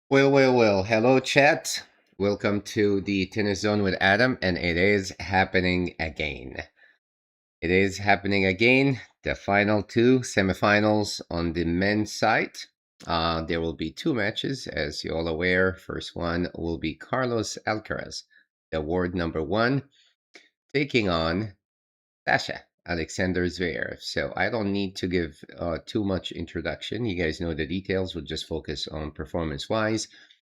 Well. Hello, chat. Welcome to the Tennis Zone with Adam, and it is happening again. It is happening again. The final two semifinals on the men's side. There will be two matches, as you're all aware. First one will be Carlos Alcaraz, the world number one, taking on Sasha Alexander Zverev. So I don't need to give too much introduction. You guys know the details. We'll just focus on performance-wise.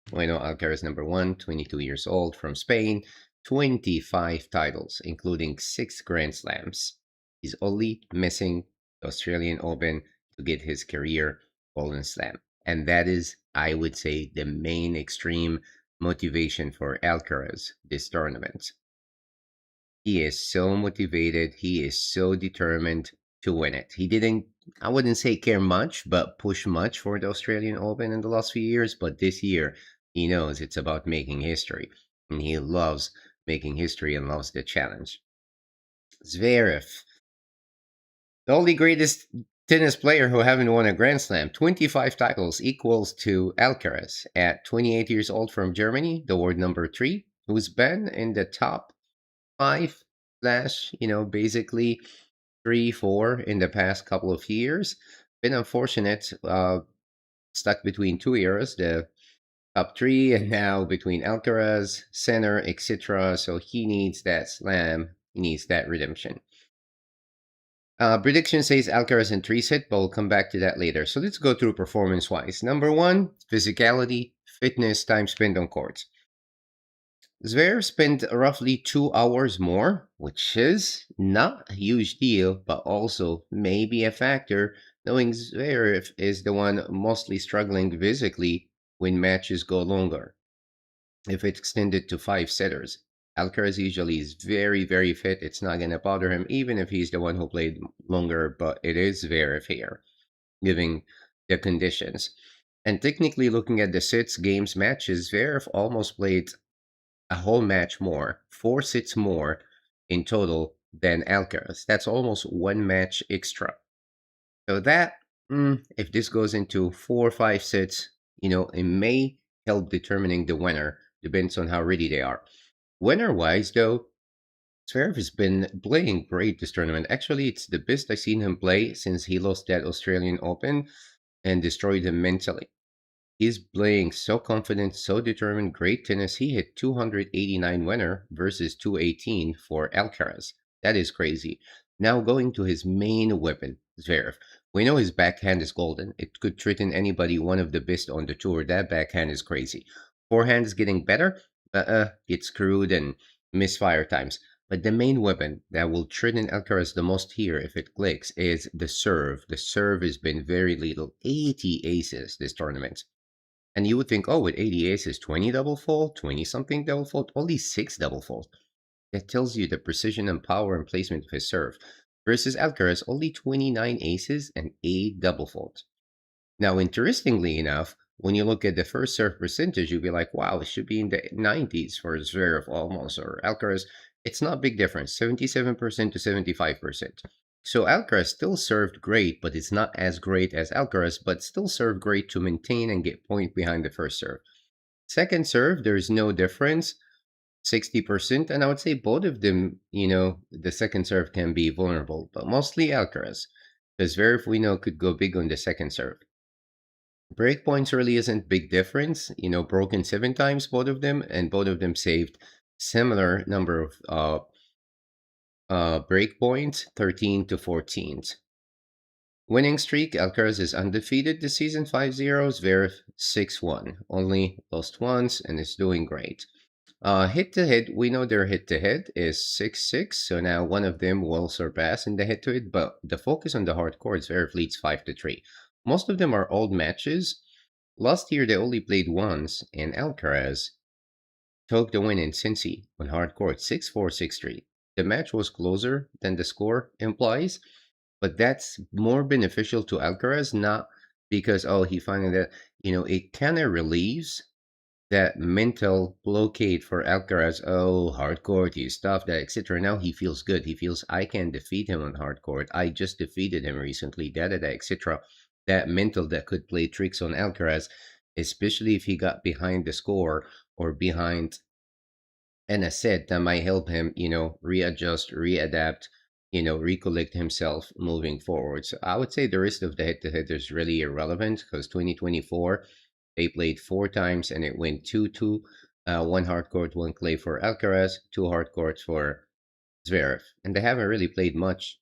Bueno Alcaraz number one, 22 years old, from Spain, 25 titles, including 6 Grand Slams. He's only missing the Australian Open to get his career Golden Slam. And that is, I would say, the main extreme motivation for Alcaraz this tournament. He is so motivated, he is so determined to win it. He didn't, I wouldn't say care much, but push much for the Australian Open in the last few years. But this year, he knows it's about making history. And he loves making history and loves the challenge. Zverev, the only greatest tennis player who haven't won a Grand Slam, 25 titles, equals to Alcaraz at 28 years old, from Germany, the world number 3, who's been in the top 5 slash, basically 3, 4 in the past couple of years. Been unfortunate, stuck between two eras, the top 3, and now between Alcaraz, Sinner, etc. So he needs that slam, he needs that redemption. Prediction says Alcaraz in 3 set, but we'll come back to that later. So let's go through performance-wise. Number 1, physicality, fitness, time spent on courts. Zverev spent roughly 2 hours more, which is not a huge deal, but also maybe a factor, knowing Zverev is the one mostly struggling physically when matches go longer. If it's extended to 5 setters, Alcaraz usually is very, very fit. It's not going to bother him, even if he's the one who played longer, but it is Zverev here, giving the conditions. And technically, looking at the sets, games, matches, Zverev almost played a whole match more, 4 sets more in total than Alcaraz. That's almost 1 match extra. So that, if this goes into 4 or 5 sets, it may help determining the winner. Depends on how ready they are. Winner-wise, though, Zverev has been playing great this tournament. Actually, it's the best I've seen him play since he lost that Australian Open and destroyed him mentally. He's playing so confident, so determined, great tennis. He hit 289 winner versus 218 for Alcaraz. That is crazy. Now going to his main weapon, Zverev. We know his backhand is golden. It could threaten anybody, one of the best on the tour. That backhand is crazy. Forehand is getting better. Get screwed and misfire times. But the main weapon that will threaten Alcaraz the most here, if it clicks, is the serve. The serve has been very little. 80 aces this tournament. And you would think, oh, with 80 aces, 20 double fault, 20 something double fault, only 6 double fault. That tells you the precision and power and placement of his serve. Versus Alcaraz, only 29 aces and 8 double fault. Now, interestingly enough, when you look at the first serve percentage, you'll be like, wow, it should be in the 90s for Zverev almost, or Alcaraz. It's not a big difference, 77% to 75%. So Alcaraz still served great, but it's not as great as Alcaraz, but still served great to maintain and get point behind the first serve. Second serve, there's no difference, 60%, and I would say both of them, the second serve can be vulnerable, but mostly Alcaraz, because Zverev, we know, could go big on the second serve. Breakpoints really isn't big difference, broken 7 times, both of them, and both of them saved similar number of breakpoints, 13 to 14. Winning streak, Alcaraz is undefeated this season, 5-0, Zverev 6-1. Only lost once and is doing great. Head-to-head, we know their head-to-head is 6-6, so now one of them will surpass in the head-to-head, but the focus on the hard courts, Zverev leads 5-3. Most of them are old matches. Last year, they only played once, and Alcaraz took the win in Cincy on hard court, 6-4, 6-3. The match was closer than the score implies, but that's more beneficial to Alcaraz, not because, he finally that, it kind of relieves that mental blockade for Alcaraz. Oh, hard court, he's tough, that, etc. Now he feels good. He feels, I can defeat him on hard court. I just defeated him recently, etc. That mental that could play tricks on Alcaraz especially if he got behind the score or behind an asset that might help him, readjust, readapt, recollect himself moving forward. So I would say the rest of the head to head is really irrelevant because 2024, they played four times and it went 2-2. One hard court, one clay for Alcaraz, two hard courts for Zverev. And they haven't really played much,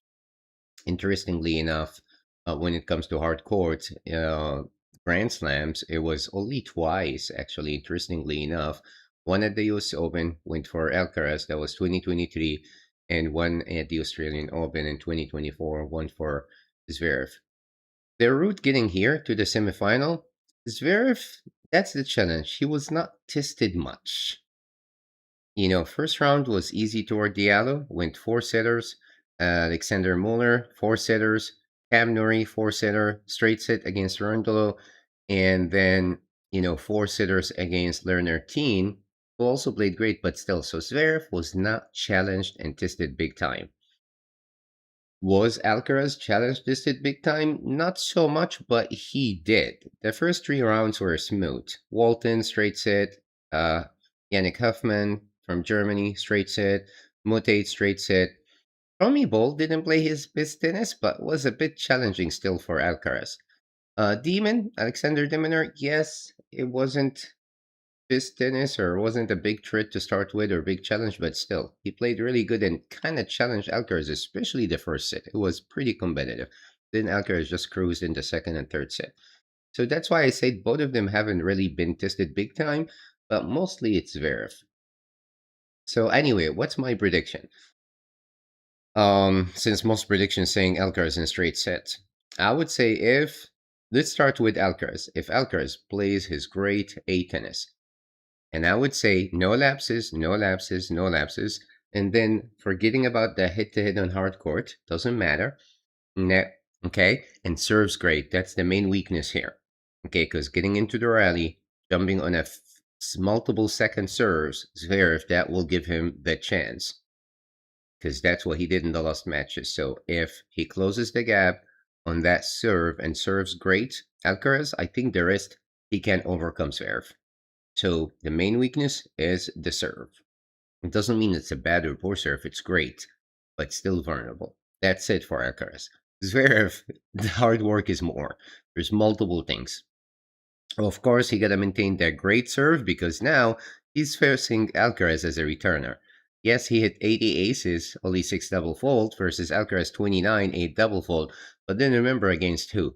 interestingly enough, when it comes to hard courts, Grand Slams, it was only twice, actually, interestingly enough. One at the US Open went for Alcaraz, that was 2023, and one at the Australian Open in 2024, one for Zverev. Their route getting here to the semifinal, Zverev, that's the challenge. He was not tested much. First round was easy toward Diallo, went four setters. Alexander Muller, four setters. Cam Nuri, four setter, straight set against Rondolo. And then, four sitters against Lerner Teen, who also played great, but still. So Zverev was not challenged and tested big time. Was Alcaraz challenged tested big time? Not so much, but he did. The first three rounds were smooth. Walton, straight set. Yannick Huffman from Germany, straight set. Mutate, straight set. Romy Ball didn't play his best tennis, but was a bit challenging still for Alcaraz. Demon, Alexander Demeter, yes, it wasn't best tennis or wasn't a big threat to start with or big challenge, but still, he played really good and kind of challenged Alcaraz, especially the first set. It was pretty competitive. Then Alcaraz just cruised in the second and third set. So that's why I say both of them haven't really been tested big time, but mostly it's Zverev. So anyway, what's my prediction? Since most predictions saying Alcaraz in straight sets, I would say if let's start with Alcaraz. If Alcaraz plays his great A tennis, and I would say no lapses, no lapses, no lapses, and then forgetting about the head to head on hard court doesn't matter. Okay, and serves great. That's the main weakness here. Okay, because getting into the rally, jumping on multiple second serves, Zverev, that will give him the chance because that's what he did in the last matches. So if he closes the gap on that serve and serves great, Alcaraz, I think the rest he can overcome Zverev. So the main weakness is the serve. It doesn't mean it's a bad or poor serve, it's great, but still vulnerable. That's it for Alcaraz. Zverev, the hard work is more. There's multiple things. Of course, he got to maintain that great serve because now he's facing Alcaraz as a returner. Yes, he hit 80 aces, only 6 double fault, versus Alcaraz 29, 8 double fault. But then remember against who?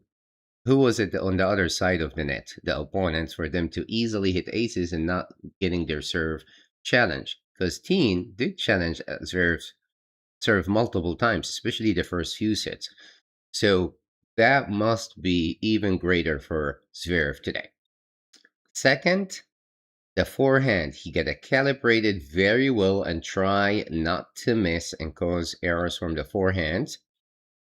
Who was it on the other side of the net? The opponents, for them to easily hit aces and not getting their serve challenged. Because Teen did challenge Zverev's serve multiple times, especially the first few sets. So that must be even greater for Zverev today. Second, the forehand. He got it calibrated very well and try not to miss and cause errors from the forehand.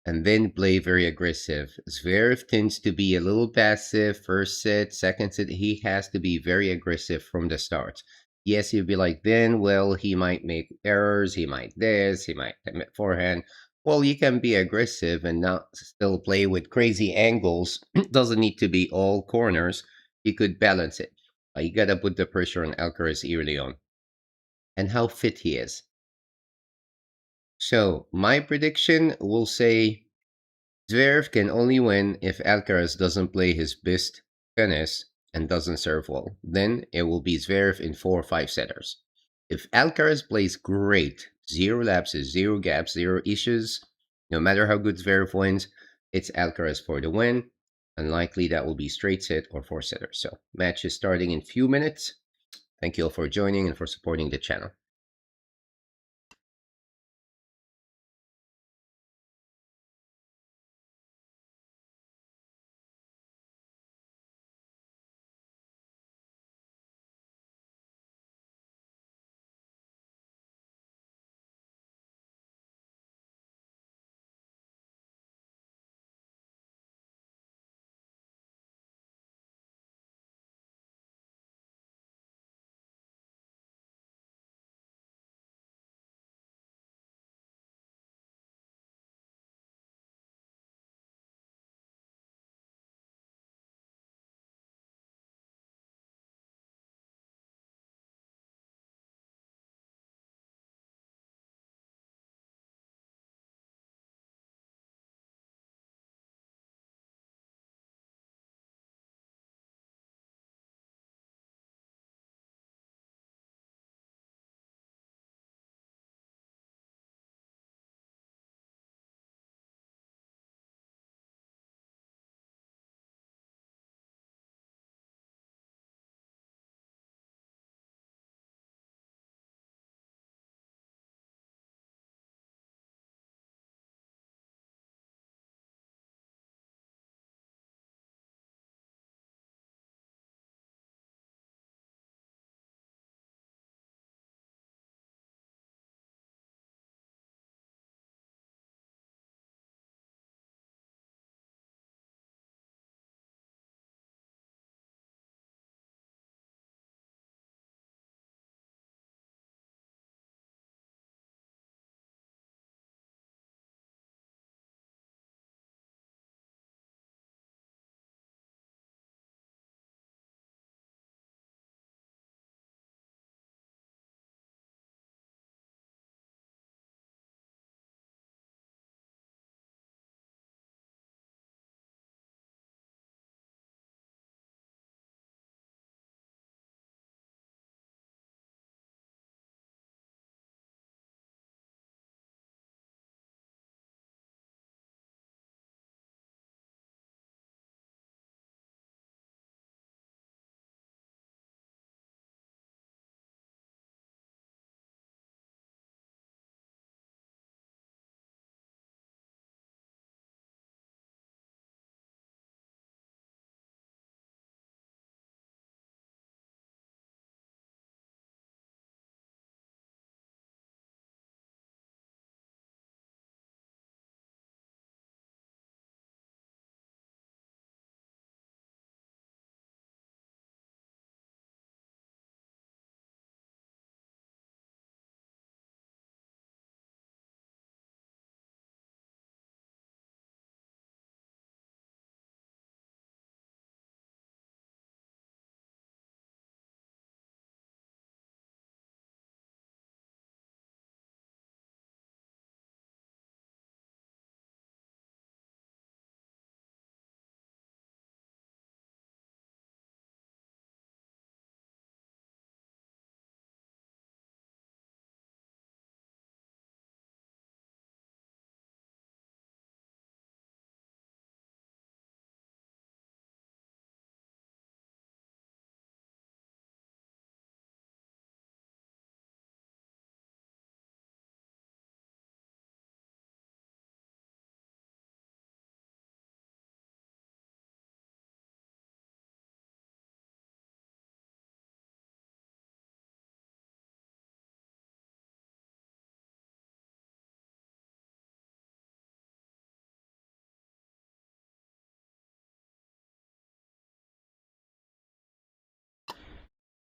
And then play very aggressive. Zverev tends to be a little passive first set, second set. He has to be very aggressive from the start. Yes, you'd be like, then, well, he might make errors, he might this, he might forehand. Well, you can be aggressive and not still play with crazy angles. Doesn't need to be all corners. You could balance it. You gotta put the pressure on Alcaraz early on. And how fit he is. So, my prediction will say Zverev can only win if Alcaraz doesn't play his best tennis and doesn't serve well. Then it will be Zverev in 4 or 5 setters. If Alcaraz plays great, zero lapses, zero gaps, zero issues, no matter how good Zverev wins, it's Alcaraz for the win. Unlikely that will be straight set or 4 setters. So match is starting in few minutes. Thank you all for joining and for supporting the channel.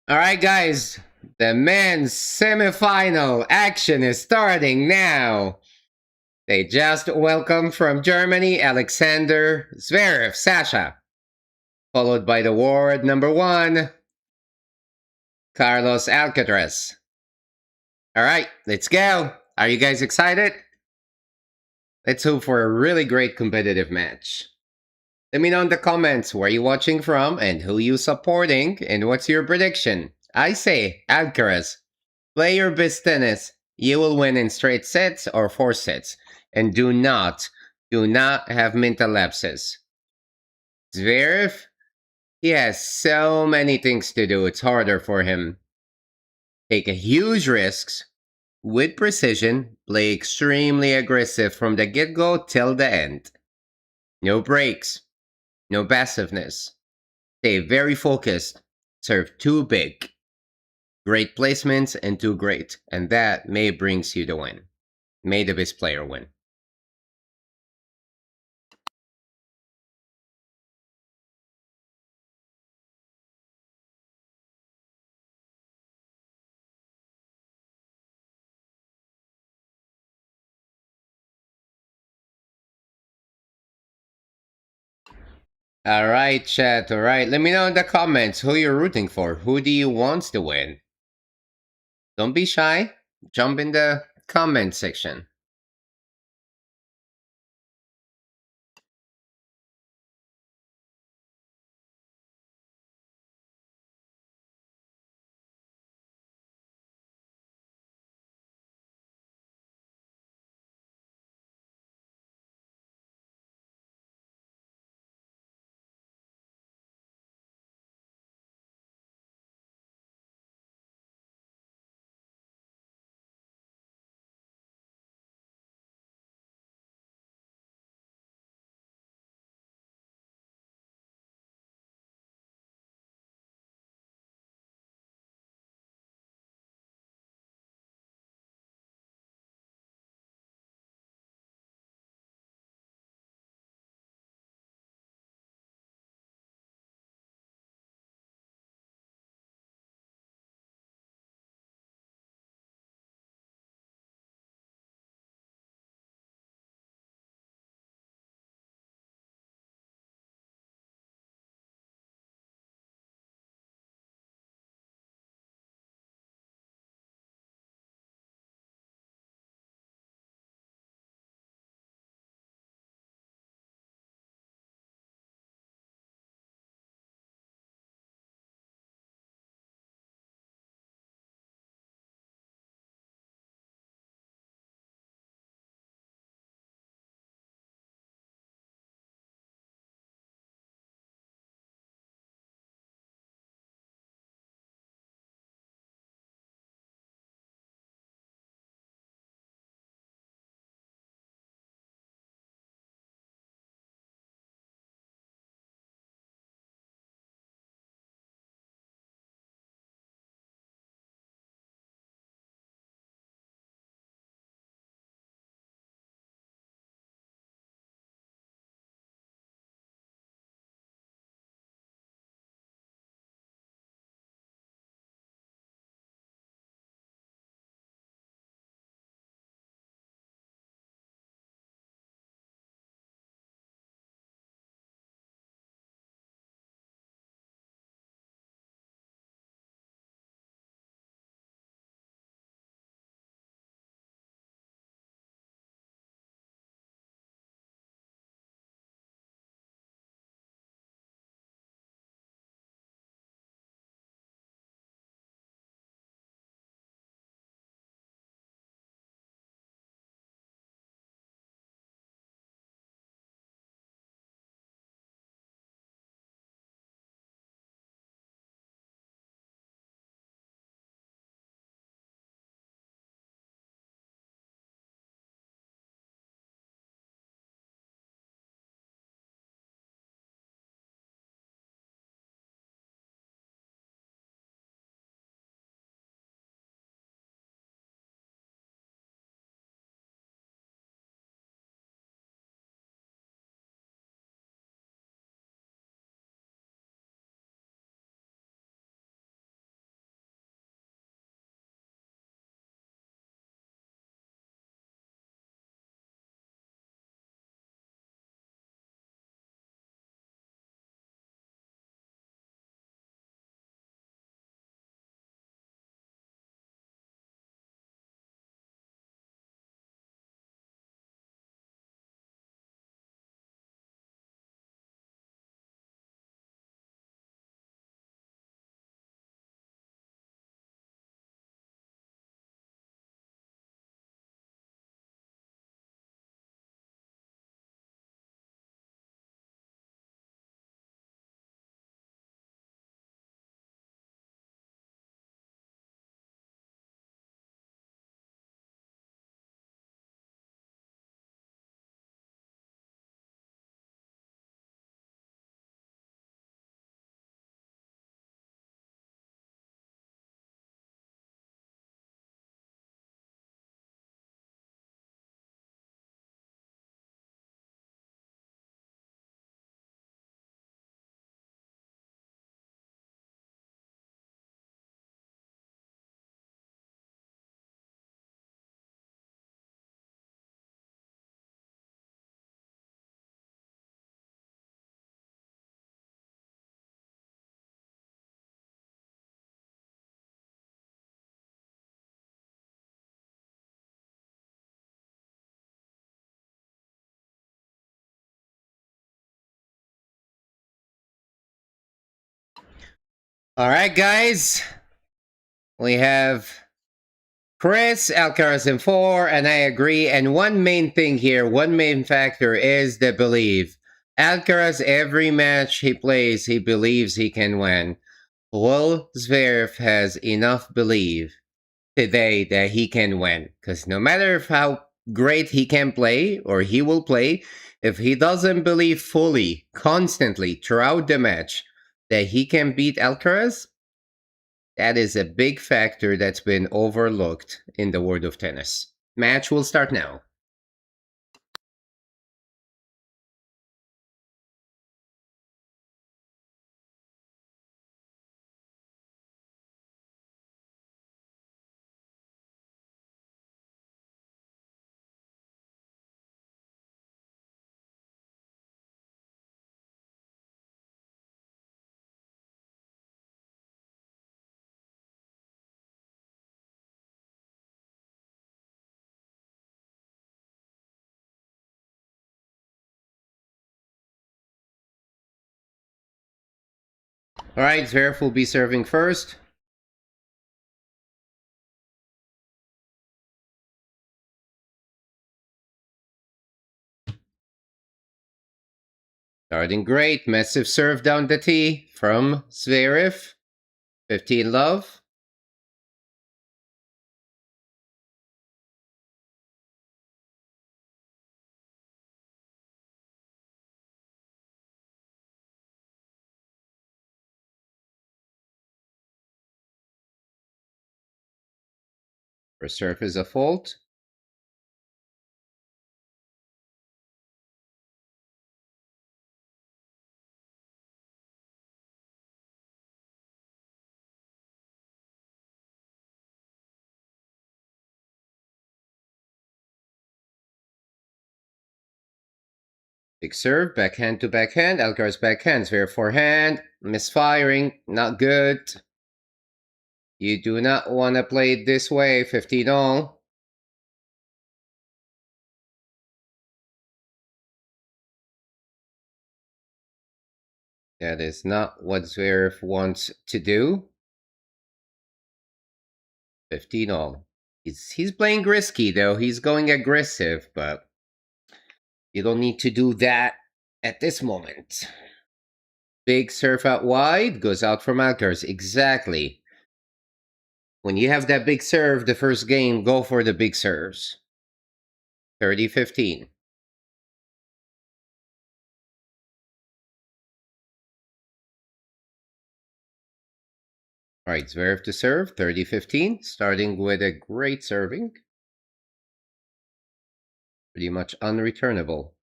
All right, guys, the men's semifinal action is starting now. They just welcomed from Germany Alexander Zverev, Sasha, followed by the world number one, Carlos Alcaraz. All right, let's go. Are you guys excited? Let's hope for a really great competitive match. Let me know in the comments where you're watching from and who you supporting and what's your prediction. I say Alcaraz. Play your best tennis. You will win in straight sets or four sets. And do not have mental lapses. Zverev, he has so many things to do. It's harder for him. Take a huge risks with precision. Play extremely aggressive from the get-go till the end. No breaks. No passiveness. Stay very focused. Serve too big. Great placements and too great. And that may brings you the win. May the best player win. All right, chat. All right. Let me know in the comments who you're rooting for. Who do you want to win? Don't be shy. Jump in the comment section. All right, guys. We have Chris, Alcaraz in 4, and I agree. And one main thing here, one main factor is the belief. Alcaraz, every match he plays, he believes he can win. Will Zverev has enough belief today that he can win. Because no matter how great he can play or he will play, if he doesn't believe fully, constantly throughout the match that he can beat Alcaraz, that is a big factor that's been overlooked in the world of tennis. Match will start now. All right, Zverev will be serving first. Starting great, massive serve down the tee from Zverev. 15 love. First serve is a fault. Big serve, backhand to backhand. Alcaraz backhand, Zverev forehand. Misfiring, not good. You do not want to play it this way, 15 all. That is not what Zverev wants to do. 15 all. He's playing risky though. He's going aggressive, but you don't need to do that at this moment. Big serve out wide, goes out from Alcaraz. Exactly. When you have that big serve, the first game, go for the big serves. 30-15. All right, Zverev to serve, 30-15, starting with a great serving. Pretty much unreturnable.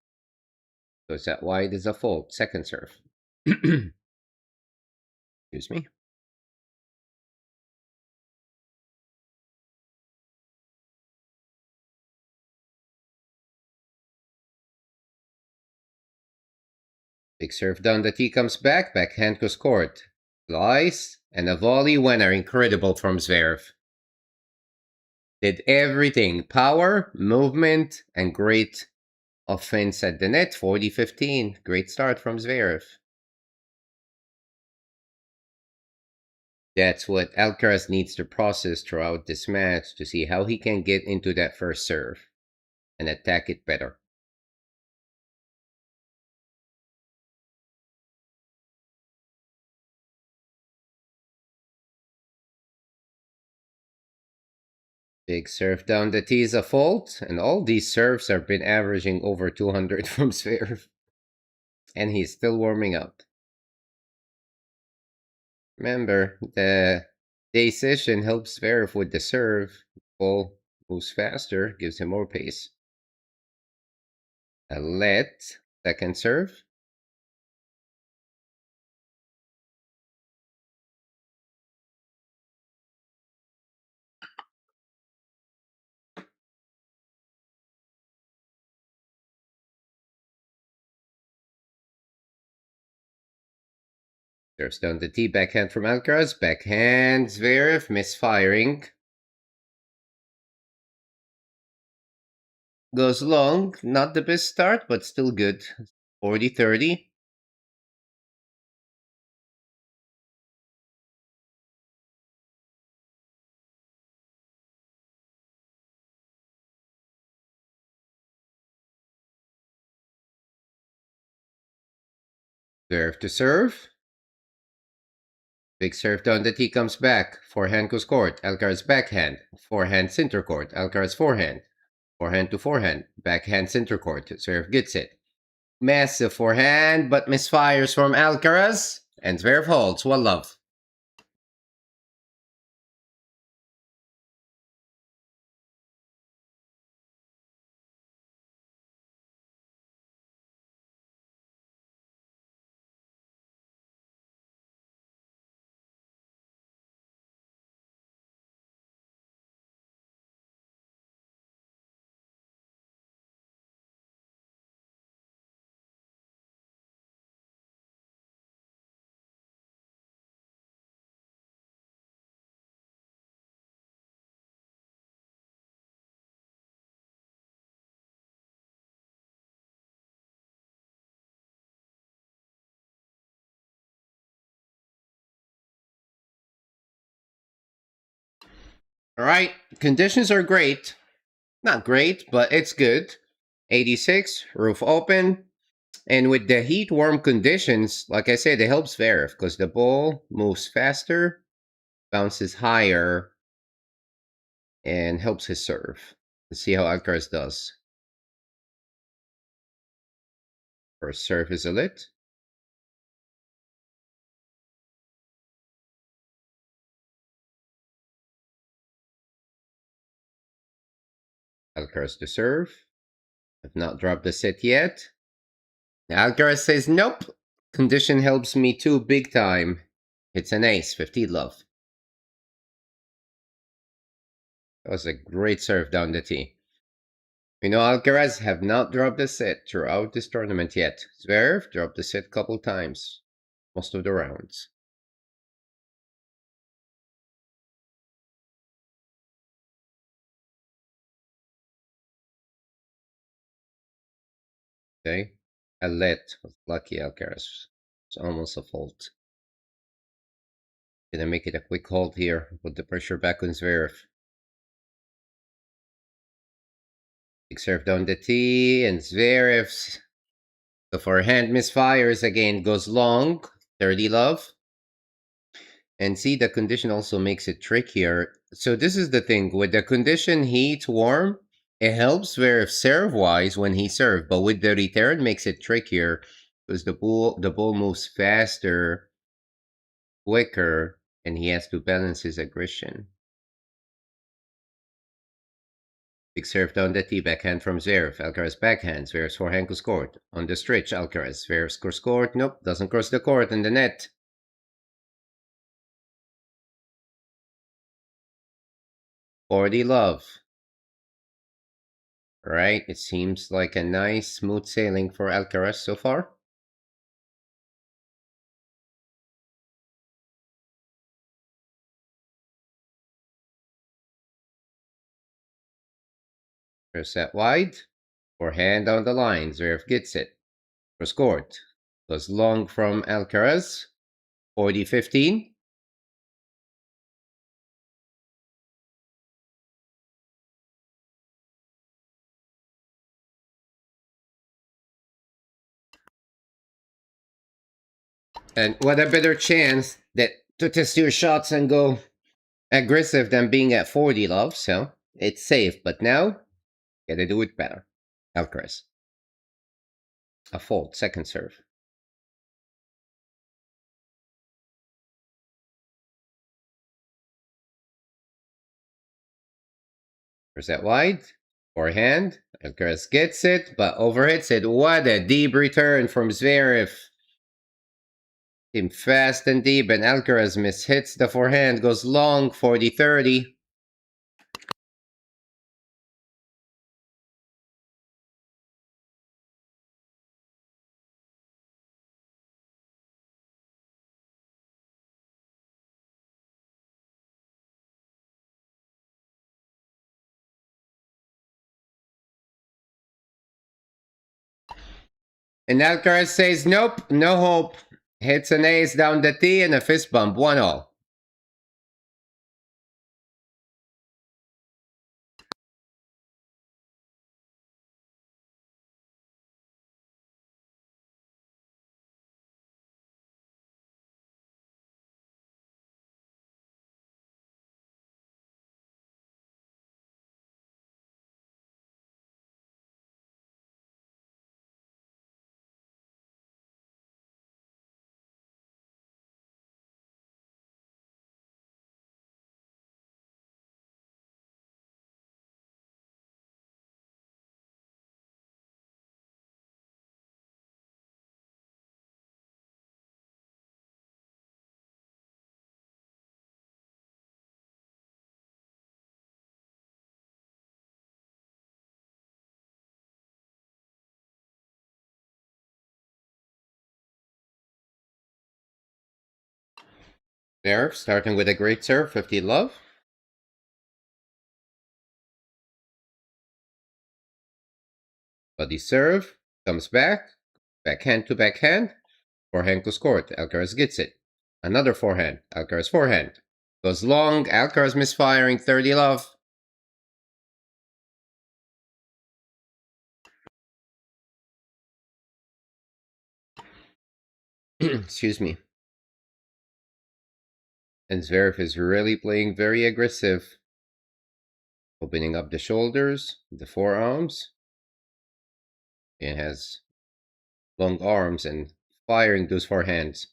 Goes that wide is a fault. Second serve. Excuse me. Big serve down the tee comes back, backhand goes court. Slice and a volley winner, incredible from Zverev. Did everything, power, movement, and great offense at the net, 40-15. Great start from Zverev. That's what Alcaraz needs to process throughout this match to see how he can get into that first serve and attack it better. Big serve down the tee is a fault, and all these serves have been averaging over 200 from Zverev. And he's still warming up. Remember, the day session helps Zverev with the serve. Ball moves faster, gives him more pace. A let, second serve. Serves down the tee, backhand from Alcaraz. Backhand, Zverev, misfiring. Goes long, not the best start, but still good. 40-30. Zverev to serve. Big serve down the tee comes back. Forehand goes court. Alcaraz backhand. Forehand center court. Alcaraz forehand. Forehand to forehand. Backhand center court. Zverev gets it. Massive forehand, but misfires from Alcaraz. And Zverev holds. One love. All right. Conditions are great. Not great, but it's good. 86, roof open. And with the heat warm conditions, like I said, it helps Zverev because the ball moves faster, bounces higher, and helps his serve. Let's see how Alcaraz does. First serve is a lit. Alcaraz to serve. Have not dropped the set yet. Alcaraz says nope. Condition helps me too big time. It's an ace, 50 love. That was a great serve down the tee. You know, Alcaraz have not dropped a set throughout this tournament yet. Zverev dropped the set a couple times, most of the rounds. Okay, a let was lucky Alcaraz. It's almost a fault. Gonna make it a quick hold here. Put the pressure back on Zverev. Big serve down the tee, and Zverev's the forehand misfires again, goes long, 30 love. And see, the condition also makes it trickier. So this is the thing, with the condition heat warm, it helps Zverev serve-wise when he serves, but with the return makes it trickier because the ball moves faster, quicker, and he has to balance his aggression. Big serve down the tee, backhand from Zverev. Alcaraz backhand. Zverev's forehand goes court. On the stretch, Alcaraz. Zverev scores court. Nope, doesn't cross the court in the net. Forty love. Right, it seems like a nice smooth sailing for Alcaraz so far. First set wide. Forehand on the line. Zverev gets it. Cross court. Goes long from Alcaraz. 40-15. And what a better chance that to test your shots and go aggressive than being at 40 love. So it's safe, but now gotta do it better. Alcaraz. A fault, second serve. First set wide. Forehand. Alcaraz gets it, but overhits it. What a deep return from Zverev. Came fast and deep, and Alcaraz mishits the forehand, goes long, 40-30. And Alcaraz says, nope, no hope. Hits an ace down the tee and a fist bump, 1-all. Zverev starting with a great serve, 50 love. Body serve, comes back, backhand to backhand, forehand goes court, Alcaraz gets it. Another forehand, Alcaraz forehand. Goes long, Alcaraz misfiring, 30 love. Excuse me. And Zverev is really playing very aggressive. Opening up the shoulders, the forearms. And has long arms and firing those forehands.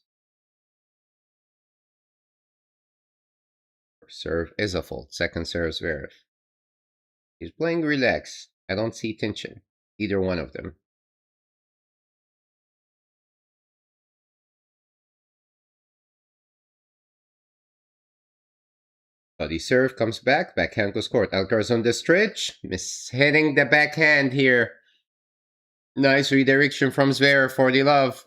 Serve is a fault. Second serve Zverev. He's playing relaxed. I don't see tension. Either one of them. Body serve comes back. Backhand goes court. Alcaraz on the stretch. Mishitting the backhand here. Nice redirection from Zverev for the love.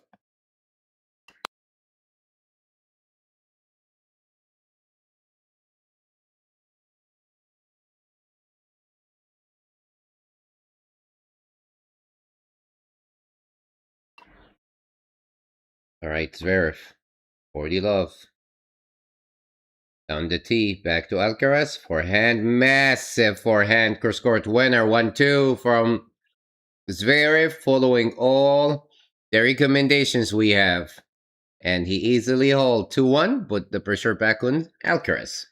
All right, Zverev. 40 love. Down the tee. Back to Alcaraz. Forehand. Massive forehand. Cross court winner. 1-2 from Zverev, following all the recommendations we have. And he easily hauled 2-1, put the pressure back on Alcaraz.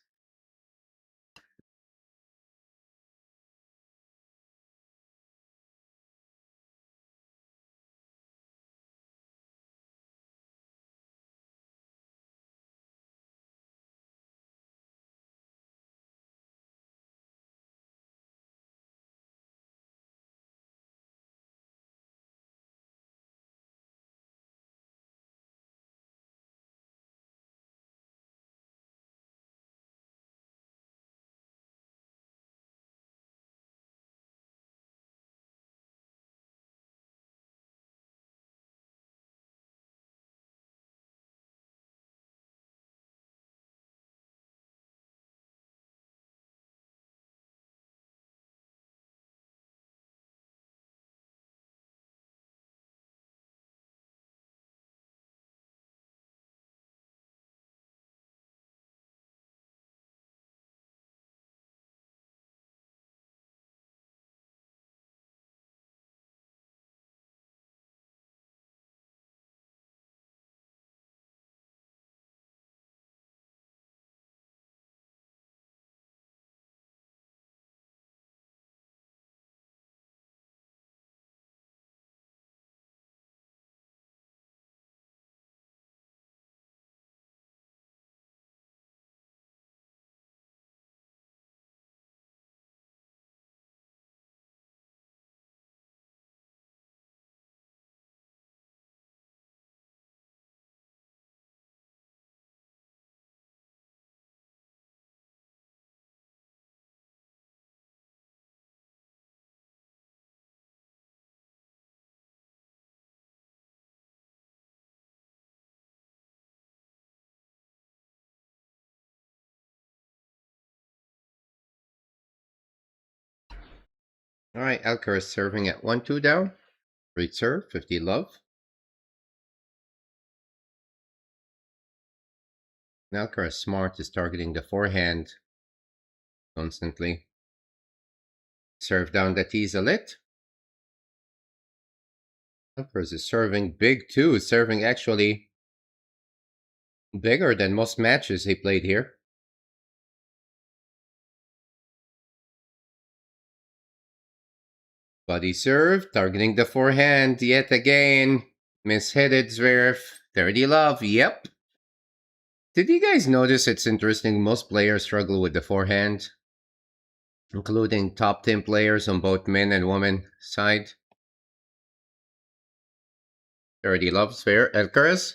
All right, Alcaraz serving at 1-2 down. Great serve, 50 love. Alcaraz smart is targeting the forehand constantly. Serve down the tees a lit. Alcaraz is serving big too, serving actually bigger than most matches he played here. Body serve, targeting the forehand yet again. Misheaded Zverev. 30 love, yep. Did you guys notice it's interesting most players struggle with the forehand? Including top 10 players on both men and women side. 30 love, Zverev. Alcaraz.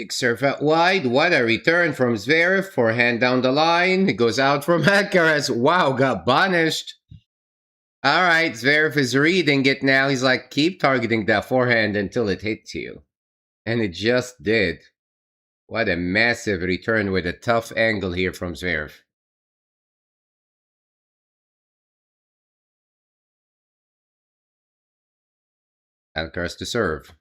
Big serve out wide. What a return from Zverev. Forehand down the line. It goes out from ALCARAZ. Wow, got punished. All right, Zverev is reading it now. He's like, keep targeting that forehand until it hits you. And it just did. What a massive return with a tough angle here from Zverev. ALCARAZ to serve.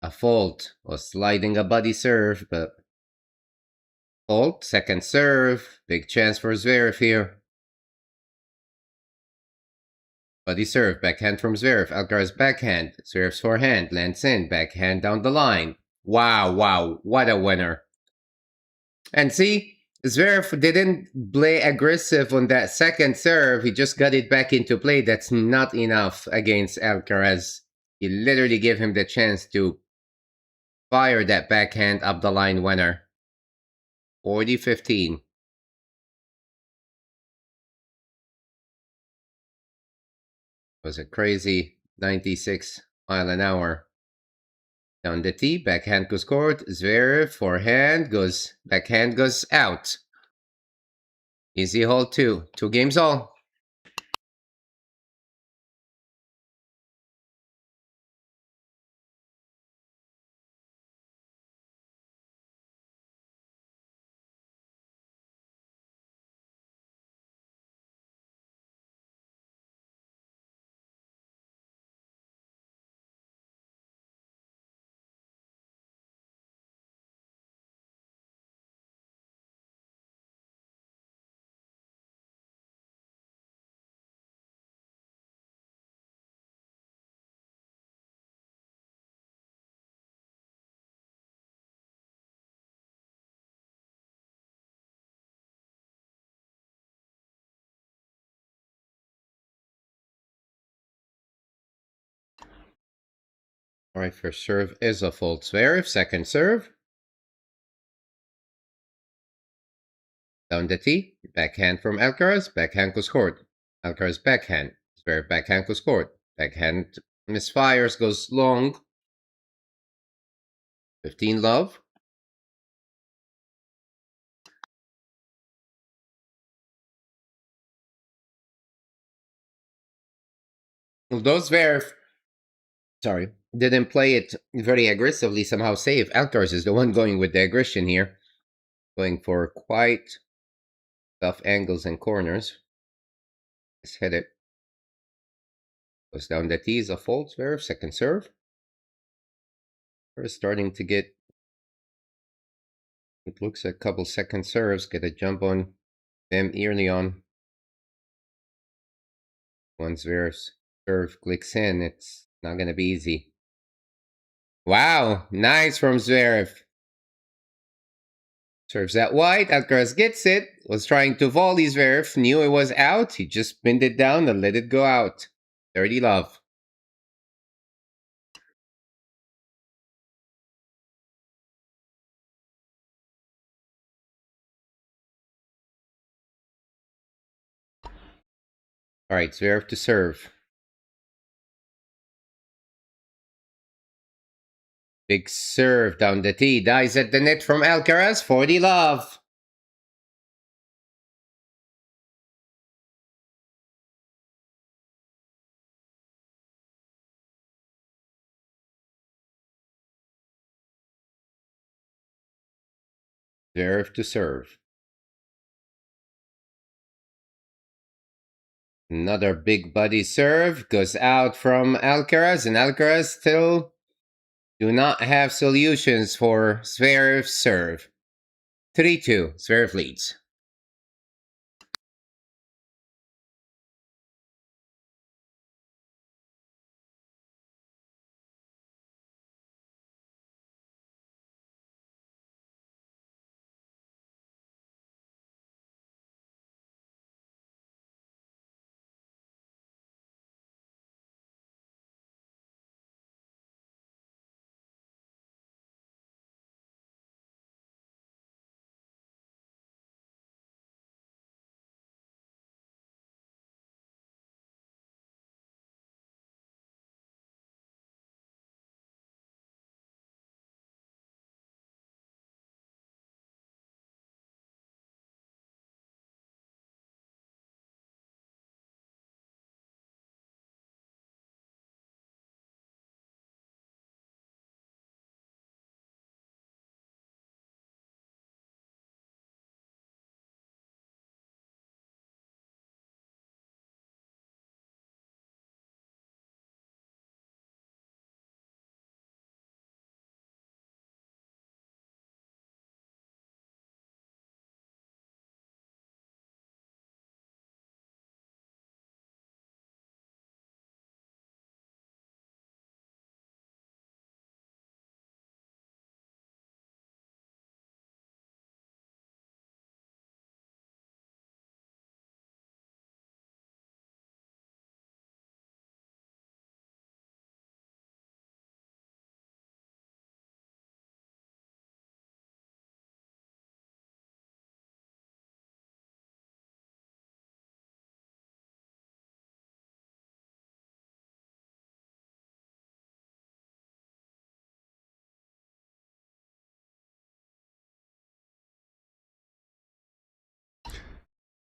A fault. Was sliding a body serve, but fault. Second serve. Big chance for Zverev here. Body serve. Backhand from Zverev. ALCARAZ backhand. Zverev's forehand. Lands in. Backhand down the line. Wow, wow. What a winner. And see, Zverev didn't play aggressive on that second serve. He just got it back into play. That's not enough against Alcaraz. He literally gave him the chance to fire that backhand up the line winner. 40-15. Was a crazy 96 mile an hour. Down the tee, backhand goes court. Zverev, forehand goes, backhand goes out. Easy hole 2. 2 games all. All right, first serve is a fault. Zverev, second serve. Down the tee, backhand from Alcaraz, backhand goes court. Alcaraz backhand, Zverev backhand goes court. Backhand misfires, goes long. 15 love. Although Zverev, didn't play it very aggressively, somehow safe. Alcaraz is the one going with the aggression here. Going for quite tough angles and corners. Let's hit it. Goes down the tee is a fault. Zverev, second serve. We're starting to get, it looks like a couple second serves, get a jump on them early on. Once Zverev's serve clicks in, it's not going to be easy. Wow, nice from Zverev. Serves that wide, Alcaraz gets it, was trying to volley Zverev, knew it was out, he just pinned it down and let it go out. 30 love. Alright, Zverev to serve. Big serve down the tee, dies at the net from Alcaraz, 40 love. Zverev to serve. Another big body serve goes out from Alcaraz, and Alcaraz still do not have solutions for Zverev's serve. 3-2, Zverev leads.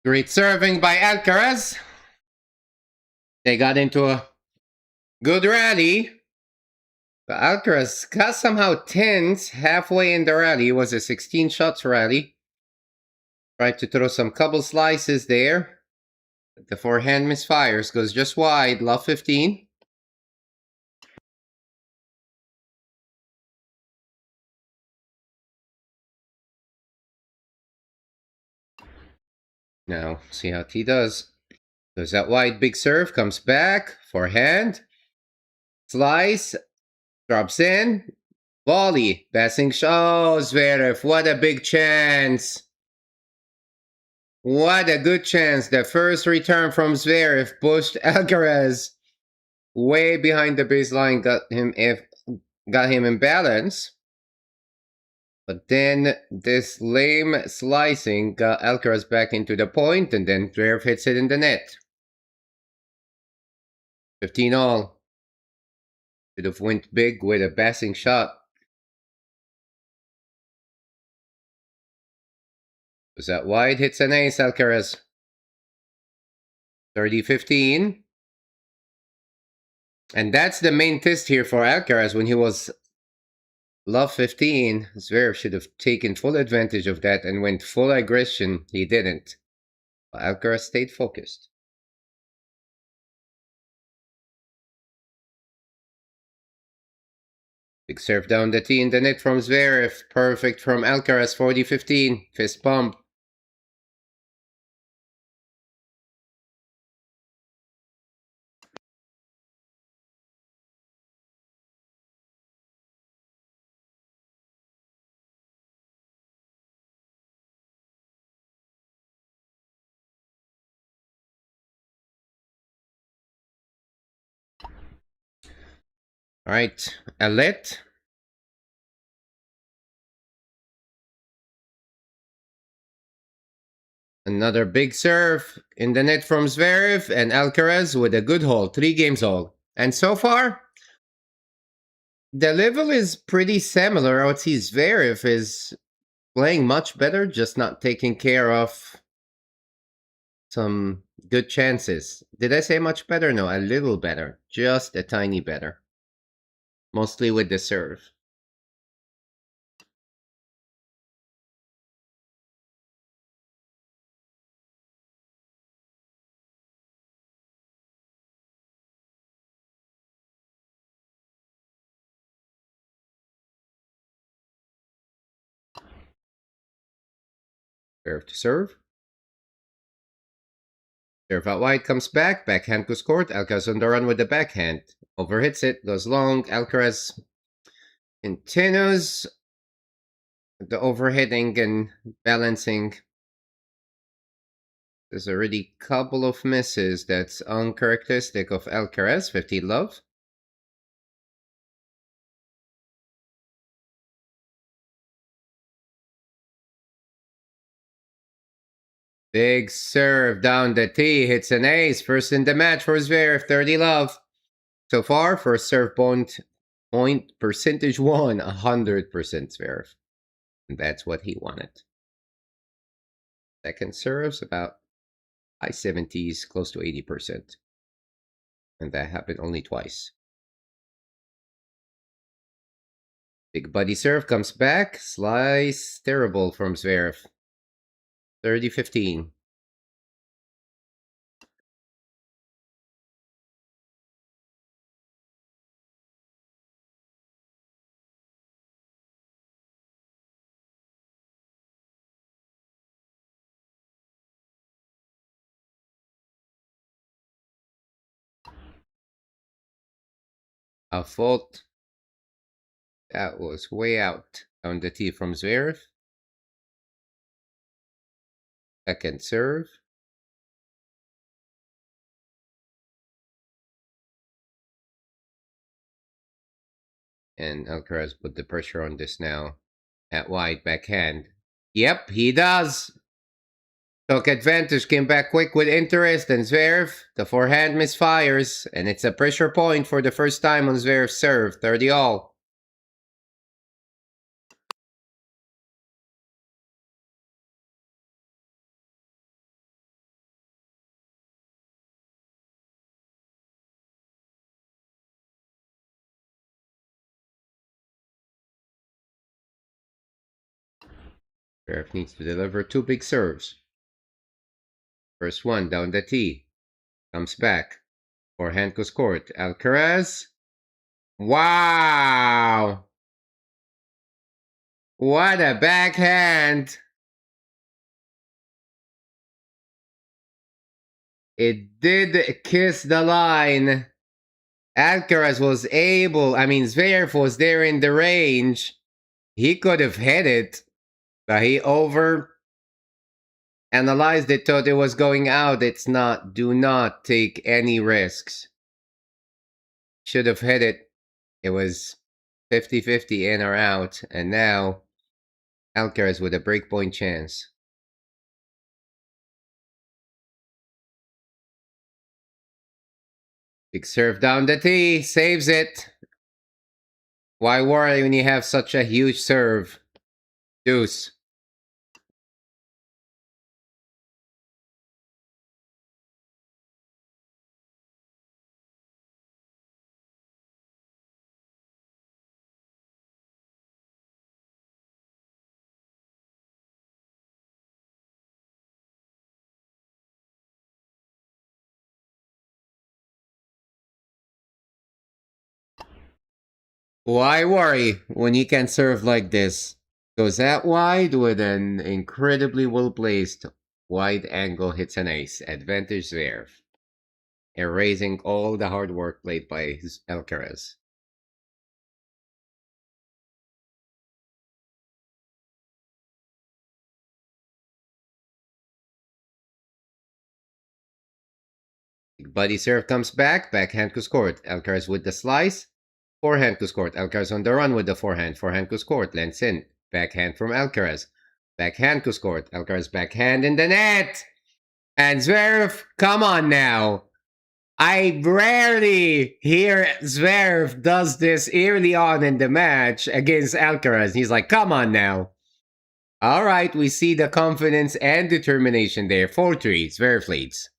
Great serving by Alcaraz. They got into a good rally. But Alcaraz got somehow tense halfway in the rally. It was a 16 shots rally. Tried to throw some couple slices there. The forehand misfires, goes just wide, love 15. Now, see how T does. Goes out wide, big serve, comes back, forehand. Slice, drops in. Volley, passing shot. Oh, Zverev, what a big chance. What a good chance. The first return from Zverev pushed Alcaraz way behind the baseline, got him in balance. But then this lame slicing got Alcaraz back into the point, and then Zverev hits it in the net. 15 all. Should have went big with a passing shot. Was that wide? Hits an ace, Alcaraz. 30-15. And that's the main test here for Alcaraz. When he was love 15, Zverev should have taken full advantage of that and went full aggression. He didn't. Alcaraz stayed focused. Big serve down the tee in the net from Zverev. Perfect from Alcaraz, 40-15. Fist pump. All right, Alet. Another big serve in the net from Zverev, and Alcaraz with a good hold, 3 games all. And so far, the level is pretty similar. I would see Zverev is playing much better, just not taking care of some good chances. Did I say much better? No, a little better. Just a tiny better. Mostly with the serve. Serve to serve. Serve out wide, comes back. Backhand goes court. Alcaraz on the run with the backhand. Overhits it, goes long. Alcaraz continues the overheading and balancing. There's already a couple of misses. That's uncharacteristic of Alcaraz. 50 love. Big serve down the tee. Hits an ace. First in the match for Zverev. 30 love. So far, first serve point percentage won 100% Zverev. And that's what he wanted. Second serves about high 70s, close to 80%. And that happened only twice. Big buddy serve comes back. Slice terrible from Zverev. 30-15. A fault. That was way out on the tee from Zverev. Second serve. And Alcaraz put the pressure on this now. At wide backhand. Yep, he does. Took advantage, came back quick with interest, and Zverev, the forehand misfires, and it's a pressure point for the first time on Zverev's serve, 30 all. Zverev needs to deliver 2 big serves. First one down the tee. Comes back. Forehand goes court. Alcaraz. Wow! What a backhand! It did kiss the line. Alcaraz was able, Zverev was there in the range. He could have hit it, but he over analyzed it, thought it was going out. It's not. Do not take any risks. Should have hit it. It was 50-50 in or out, and now Alcaraz with a breakpoint chance. Big serve down the tee, saves it. Why worry when you have such a huge serve? Deuce. Why worry when you can serve like this? Goes that wide with an incredibly well-placed wide angle hits an ace. Advantage Zverev. Erasing all the hard work played by Alcaraz. Buddy serve comes back. Backhand goes court. Alcaraz with the slice. Forehand goes court. Alcaraz on the run with the forehand. Forehand goes court. Lends in. Backhand from Alcaraz. Backhand goes court. Alcaraz backhand in the net. And Zverev, come on now. I rarely hear Zverev does this early on in the match against Alcaraz. He's like, come on now. All right, we see the confidence and determination there. 4-3, Zverev leads.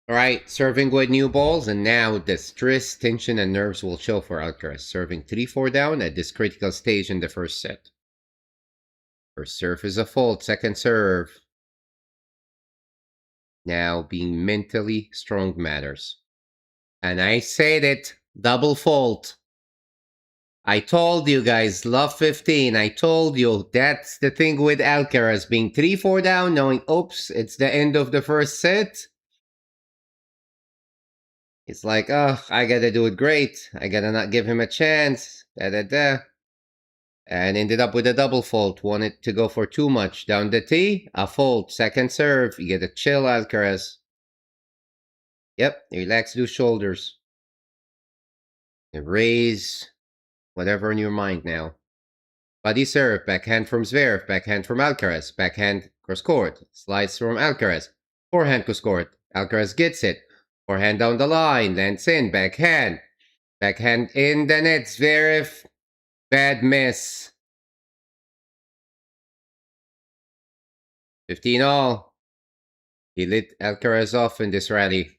All right, serving with new balls, and now the stress, tension, and nerves will chill for Alcaraz. Serving 3-4 down at this critical stage in the first set. First serve is a fault, second serve. Now being mentally strong matters. And I said it, double fault. I told you guys, love 15. I told you that's the thing with Alcaraz being 3-4 down, knowing, oops, it's the end of the first set. It's like, oh, I gotta do it great. I gotta not give him a chance. And ended up with a double fault. Wanted to go for too much. Down the tee, a fault. Second serve, you get a chill, Alcaraz. Yep, relax those shoulders. And raise whatever in your mind now. Buddy serve, backhand from Zverev, backhand from Alcaraz, backhand cross court, slice from Alcaraz, forehand cross court. Alcaraz gets it. Forehand down the line, lands in, backhand. Backhand in the net. Zverev. Bad miss. 15 all. He lit Alcaraz off in this rally.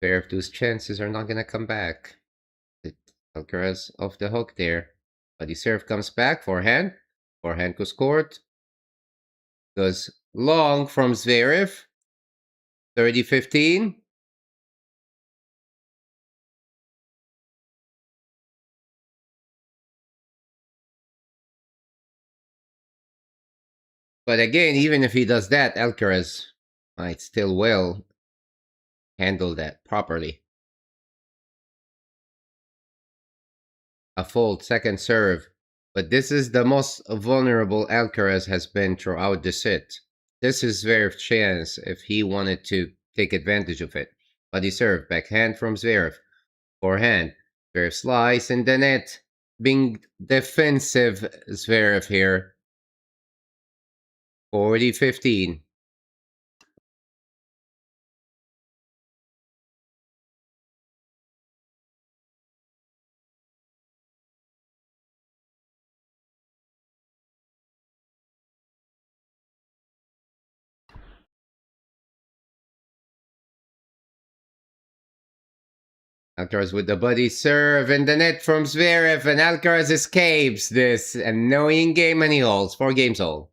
Zverev, those chances are not going to come back. Alcaraz off the hook there. But the serve comes back. Forehand. Forehand goes court. Goes long from Zverev. 30-15. But again, even if he does that, Alcaraz might still well handle that properly. A fault, second serve. But this is the most vulnerable Alcaraz has been throughout the set. This is Zverev's chance if he wanted to take advantage of it. But he served backhand from Zverev. Forehand. Zverev slice in the net. Being defensive Zverev here. 40-15. Alcaraz with the buddy serve in the net from Zverev, and Alcaraz escapes this annoying game and he holds 4 games all.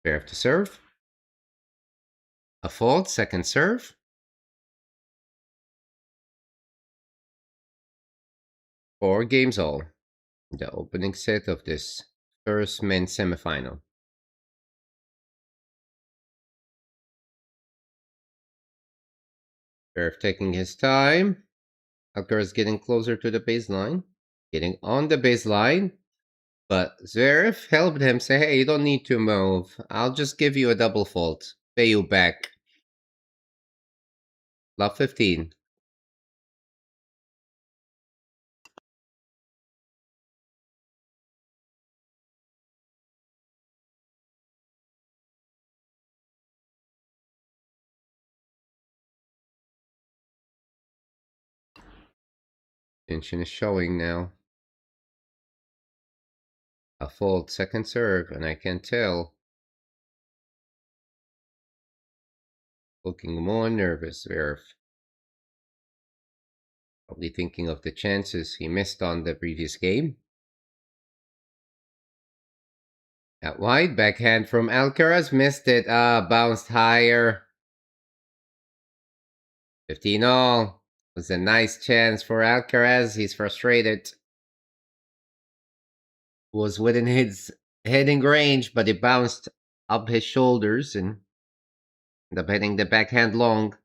Zverev to serve. A fault, second serve. Four games all. The opening set of this first men's semifinal. Zverev taking his time. Alcaraz getting closer to the baseline. Getting on the baseline. But Zverev helped him say, hey, you don't need to move. I'll just give you a double fault. Pay you back. Love 15. Tension is showing now. A fault, second serve, and I can tell. Looking more nervous, Zverev. Probably thinking of the chances he missed on the previous game. At wide, backhand from Alcaraz, missed it. Bounced higher. 15 all. Was a nice chance for Alcaraz. He's frustrated. Was within his heading range, but it bounced up his shoulders and ended up hitting the backhand long.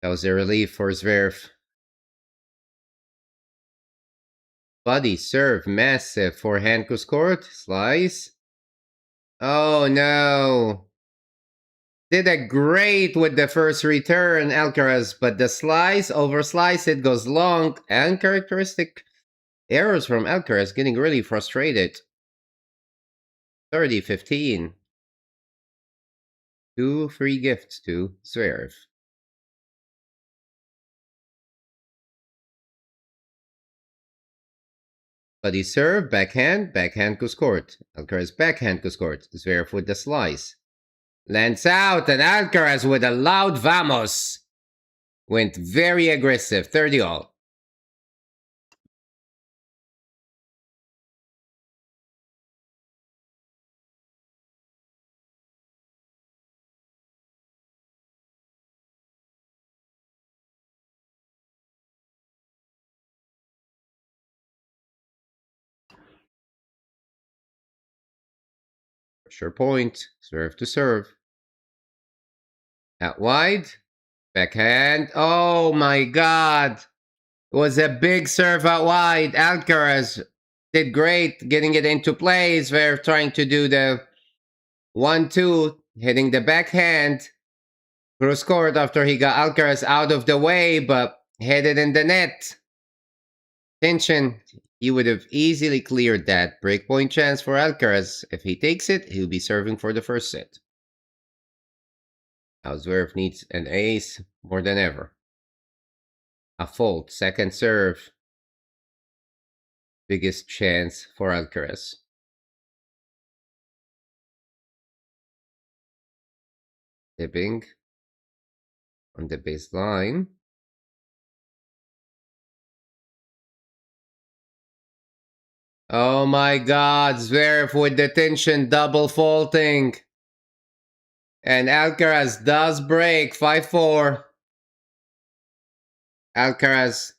That was a relief for Zverev. Body serve, massive forehand goes court. Slice. Oh no. Did a great with the first return, Alcaraz, but the slice, over slice, it goes long. Uncharacteristic errors from Alcaraz, getting really frustrated. 30-15. 2 free gifts to Zverev. But he served, backhand goes court. Alcaraz backhand goes court. Zverev with the slice. Lands out, and Alcaraz with a loud vamos. Went very aggressive, 30 all. Pressure point. Zverev to serve. Out wide. Backhand. Oh my god. It was a big serve out wide. Alcaraz did great getting it into play. Zverev trying to do the 1-2, hitting the backhand. Cross court after he got Alcaraz out of the way, but hit it in the net. Tension. He would have easily cleared that breakpoint chance for Alcaraz. If he takes it, he'll be serving for the first set. Now Zverev needs an ace more than ever. A fault, second serve. Biggest chance for Alcaraz. Tipping on the baseline. Oh my god, Zverev with the tension double faulting. And Alcaraz does break 5-4. Alcaraz.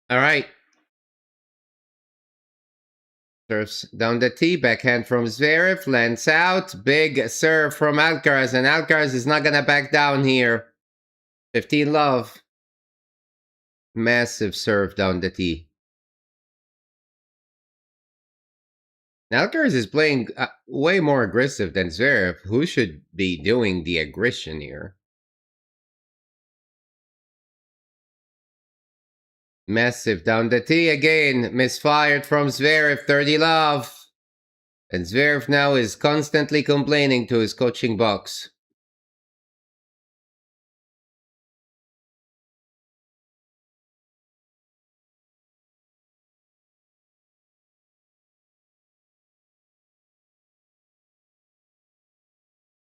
All right. Serves down the tee, backhand from Zverev, lands out. Big serve from Alcaraz, and Alcaraz is not going to back down here. 15 love. Massive serve down the tee. Alcaraz is playing way more aggressive than Zverev, who should be doing the aggression here. Massive down the tee again. Misfired from Zverev, 30 love. And Zverev now is constantly complaining to his coaching box.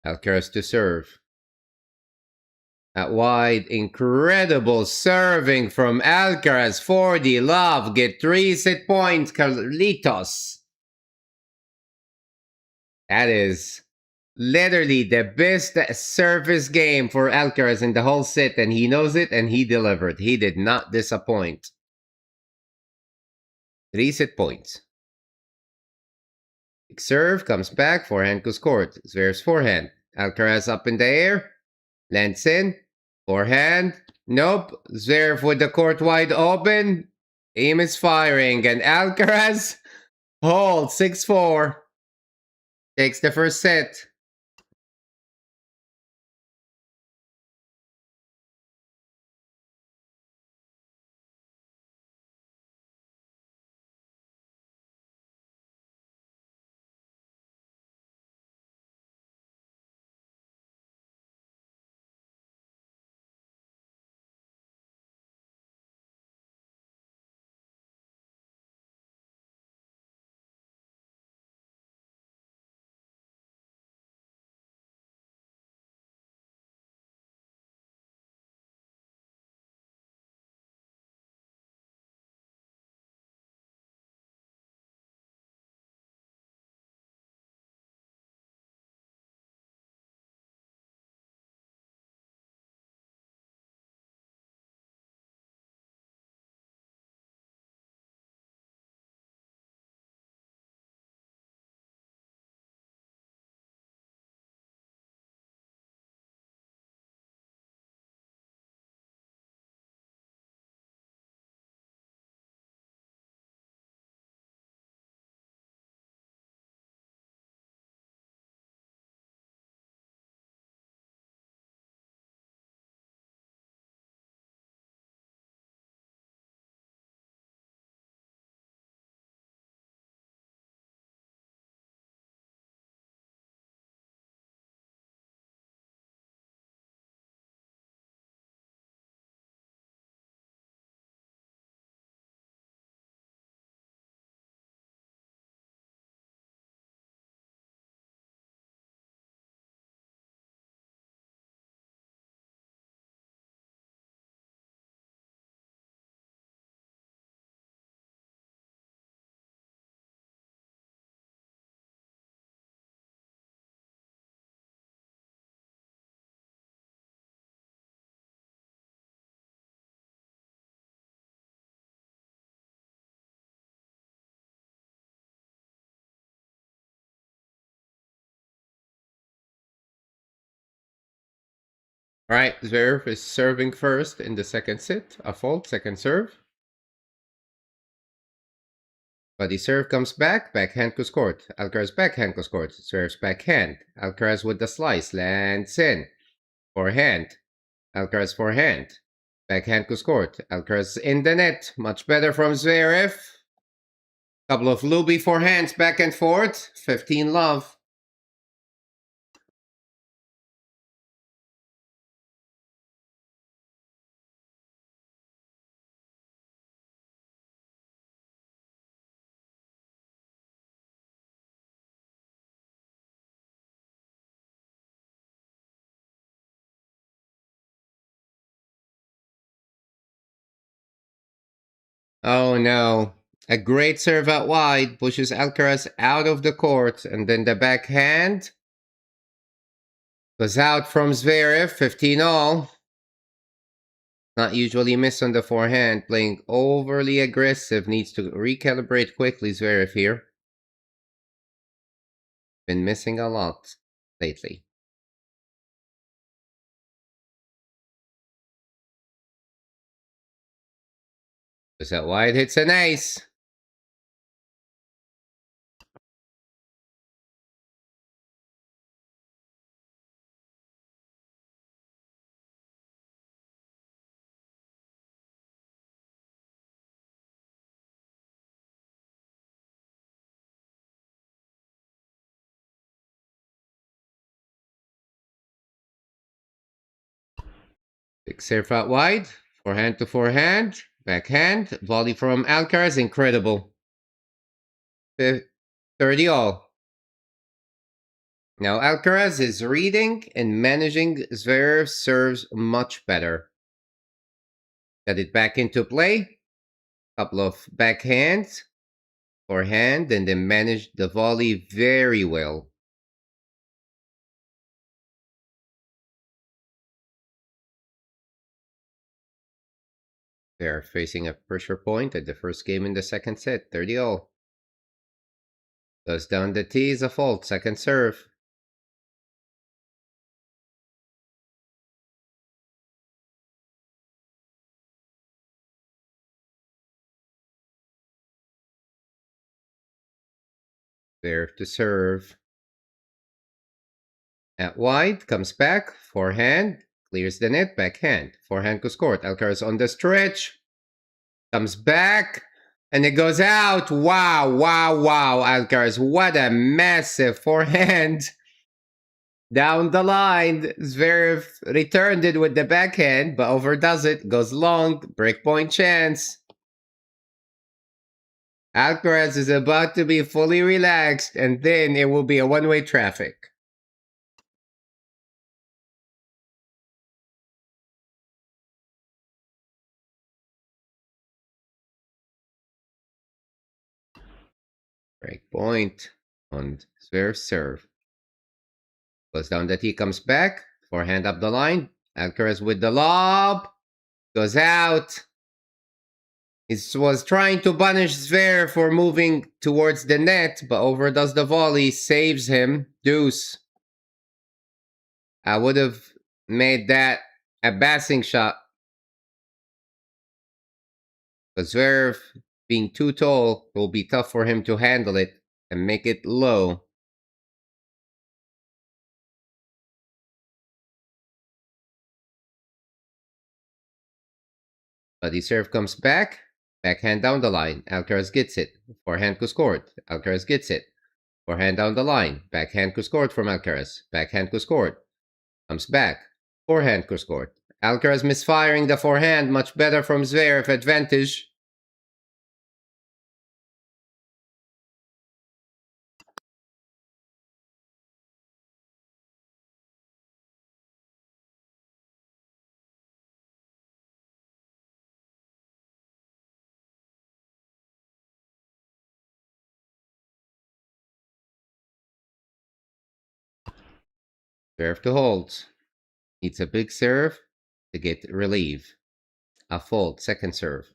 Alcaraz to serve. At wide, incredible serving from Alcaraz. 40 love. Get 3 set points, Carlitos. That is literally the best service game for Alcaraz in the whole set, and he knows it, and he delivered. He did not disappoint. 3 set points. Serve, comes back, forehand goes court. Zverev's forehand. Alcaraz up in the air. Lands in. Forehand. Nope. Zverev with the court wide open. Aim is firing. And Alcaraz holds 6-4. Takes the first set. All right, Zverev is serving first in the second set. A fault, second serve. Body serve comes back, backhand goes court. Alcaraz backhand goes court. Zverev's backhand. Alcaraz with the slice, lands in. Forehand. Alcaraz forehand. Backhand goes court. Alcaraz in the net. Much better from Zverev. Couple of Luby forehands back and forth. 15 love. Oh no. A great serve out wide pushes Alcaraz out of the court, and then the backhand goes out from Zverev, 15 all. Not usually missed on the forehand, playing overly aggressive, needs to recalibrate quickly, Zverev here. Been missing a lot lately. Goes out wide, hits an ace. Big serve out wide, forehand to forehand, backhand, volley from Alcaraz, incredible. 30 all. Now Alcaraz is reading and managing Zverev's serves much better. Got it back into play. Couple of backhands, forehand, and then managed the volley very well. They're facing a pressure point at the first game in the second set, 30 all. Goes down the tee is a fault, second serve. There to serve. At wide, comes back, forehand, clears the net, backhand. Forehand goes court. Alcaraz on the stretch. Comes back, and it goes out. Wow, wow, wow, Alcaraz. What a massive forehand. Down the line, Zverev returned it with the backhand, but overdoes it. Goes long, breakpoint chance. Alcaraz is about to be fully relaxed, and then it will be a one-way traffic. Breakpoint on Zverev's serve. Goes down the tee, comes back. Forehand up the line. Alcaraz with the lob. Goes out. He was trying to punish Zverev for moving towards the net, but overdoes the volley, saves him. Deuce. I would have made that a passing shot. But Zverev, being too tall, will be tough for him to handle it and make it low. But the serve comes back. Backhand down the line. Alcaraz gets it. Forehand goes court. Alcaraz gets it. Forehand down the line. Backhand goes court from Alcaraz. Backhand goes court. Comes back. Forehand goes court. Alcaraz misfiring the forehand. Much better from Zverev. Advantage. Zverev to hold. Needs a big serve to get relief. A fault. Second serve.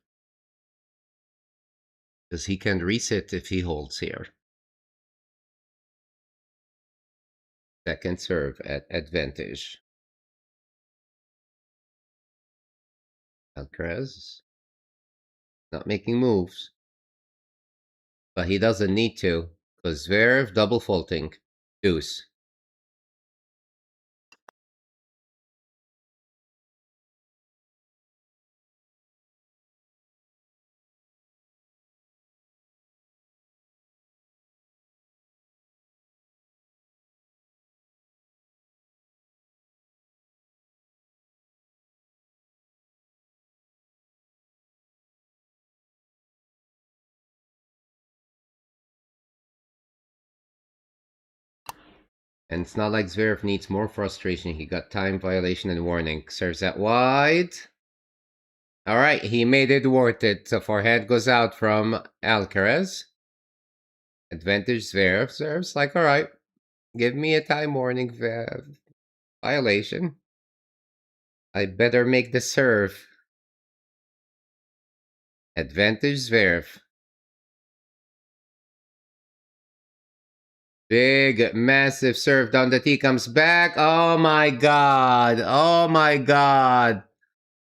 Because he can reset if he holds here. Second serve at advantage. Alcaraz not making moves, but he doesn't need to, because Zverev double faulting. Deuce. And it's not like Zverev needs more frustration. He got time violation and warning. Serves that wide. All right, he made it worth it. So forehand goes out from Alcaraz. Advantage Zverev. Zverev's like, all right, give me a time warning violation. I better make the serve. Advantage Zverev. Big, massive serve down the tee, comes back. Oh my god. Oh my god.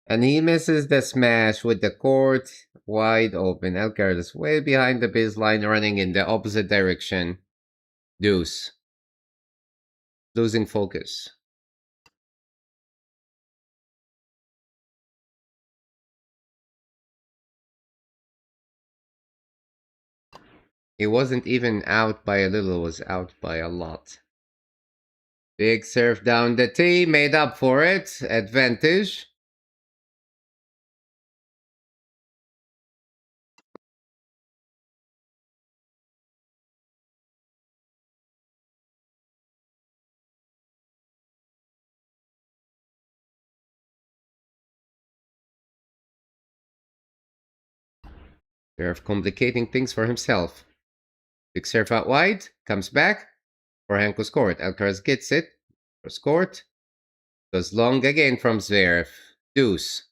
And he misses the smash with the court wide open. Alcaraz is way behind the baseline, running in the opposite direction. Deuce. Losing focus. He wasn't even out by a little, was out by a lot. Big serve down the tee, made up for it. Advantage. They're complicating things for himself. Big serve out wide, comes back. Forehand goes court. Alcaraz gets it. Cross court. Goes long again from Zverev. Deuce.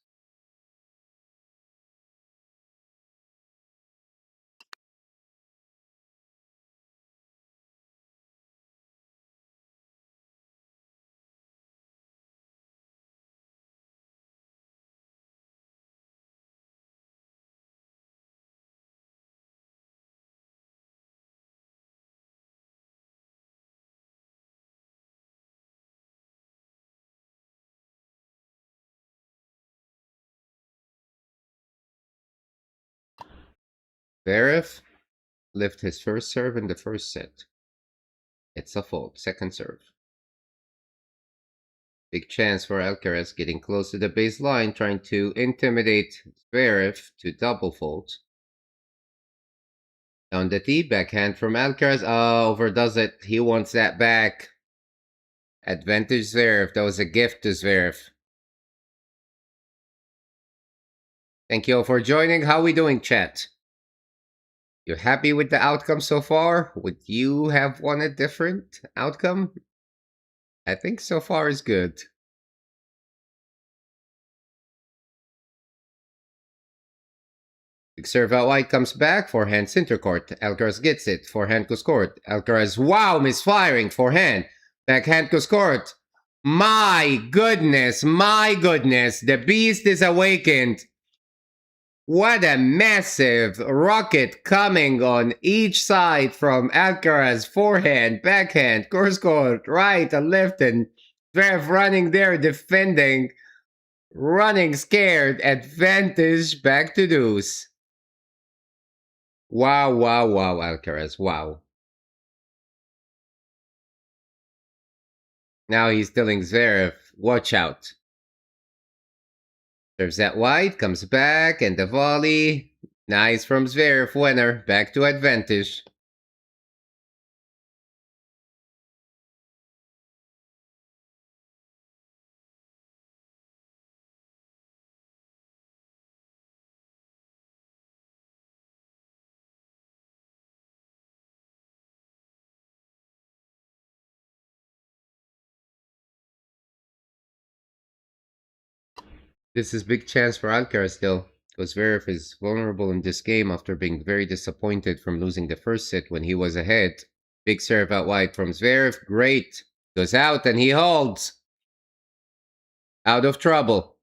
Zverev left his first serve in the first set. It's a fault. Second serve. Big chance for Alcaraz getting close to the baseline, trying to intimidate Zverev to double fault. Down the tee, backhand from Alcaraz. Oh, overdoes it. He wants that back. Advantage Zverev. That was a gift to Zverev. Thank you all for joining. How we doing, chat? You happy with the outcome so far? Would you have won a different outcome? I think so far is good. Big serve out wide, comes back. Forehand center court. Alcaraz gets it. Forehand goes court. Alcaraz, wow, misfiring. Forehand. Backhand goes court. My goodness, my goodness. The beast is awakened. What a massive rocket coming on each side from Alcaraz. Forehand, backhand, cross court, right and left, and Zverev running there, defending, running scared. Advantage back to deuce. Wow, wow, wow, Alcaraz, wow. Now he's telling Zverev, watch out. Serves that wide, comes back, and the volley. Nice from Zverev, winner, back to advantage. This is big chance for Alcaraz still, because Zverev is vulnerable in this game after being very disappointed from losing the first set when he was ahead. Big serve out wide from Zverev, great. Goes out and he holds. Out of trouble.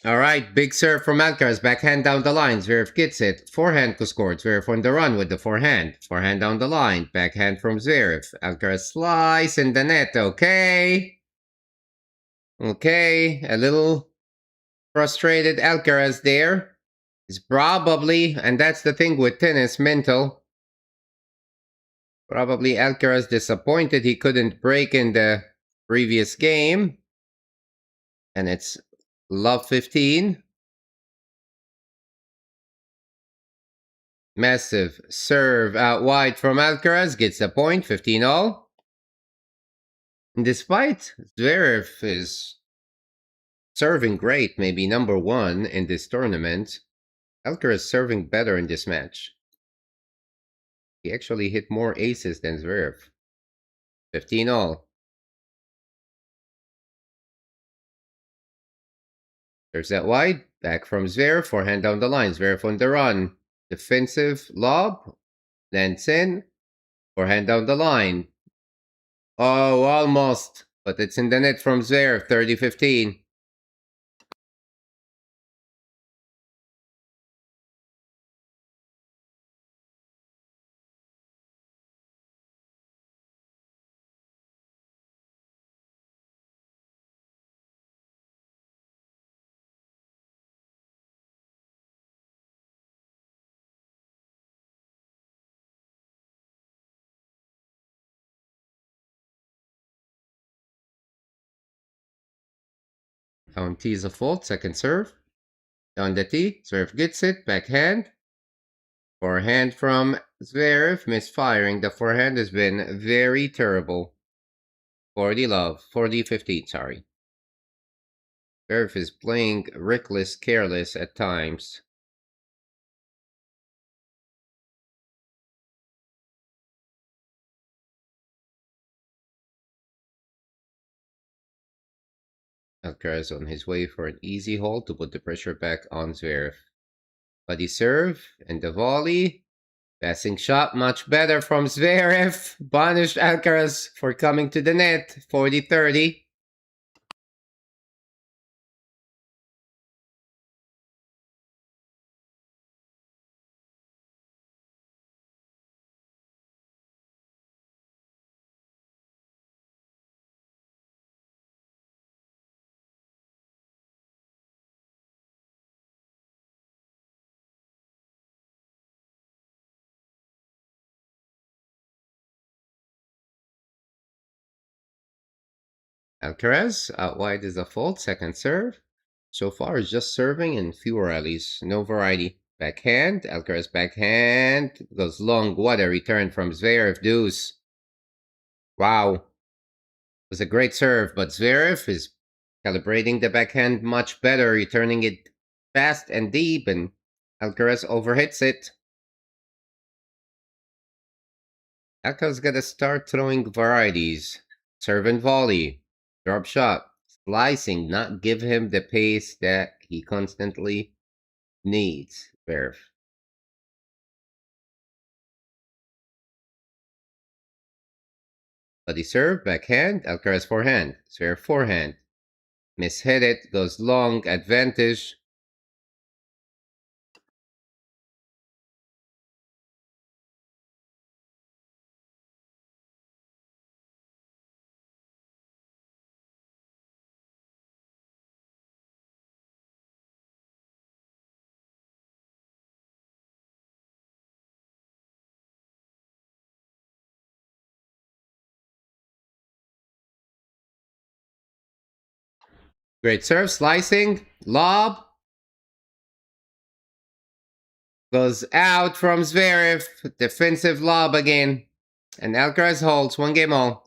All right, big serve from Alcaraz. Backhand down the line. Zverev gets it. Forehand to score. Zverev on the run with the forehand. Forehand down the line. Backhand from Zverev. Alcaraz slice in the net. Okay. Okay. A little frustrated Alcaraz there. He's probably, and that's the thing with tennis, mental. Probably Alcaraz disappointed he couldn't break in the previous game. And it's love 15. Massive serve out wide from Alcaraz. Gets a point, 15-all. Despite Zverev is serving great, maybe number one in this tournament, Alcaraz serving better in this match. He actually hit more aces than Zverev. 15-all. There's that wide. Back from Zverev. Forehand down the line. Zverev on the run. Defensive lob. Lands in. Forehand down the line. Oh, almost. But it's in the net from Zverev. 30-15. Down T is a fault. Second serve. Down the T. Zverev gets it. Backhand. Forehand from Zverev. Misfiring. The forehand has been very terrible. 40-15, sorry. Zverev is playing reckless, careless at times. Alcaraz on his way for an easy hold to put the pressure back on Zverev. Body serve and the volley. Passing shot much better from Zverev. Punished Alcaraz for coming to the net. 40-30. Alcaraz out wide is a fault. Second serve. So far, it's just serving and few rallies. No variety. Backhand. Alcaraz backhand. Goes long. What a return from Zverev. Deuce. Wow. It was a great serve, but Zverev is calibrating the backhand much better, returning it fast and deep, and Alcaraz overhits it. Alcaraz got to start throwing varieties. Serve and volley. Drop shot. Slicing, not give him the pace that he constantly needs. Zverev. Body serve, backhand, Alcaraz forehand. Zverev forehand. Mishit it, goes long, advantage. Great serve, slicing, lob. Goes out from Zverev. Defensive lob again. And Alcaraz holds 1-all.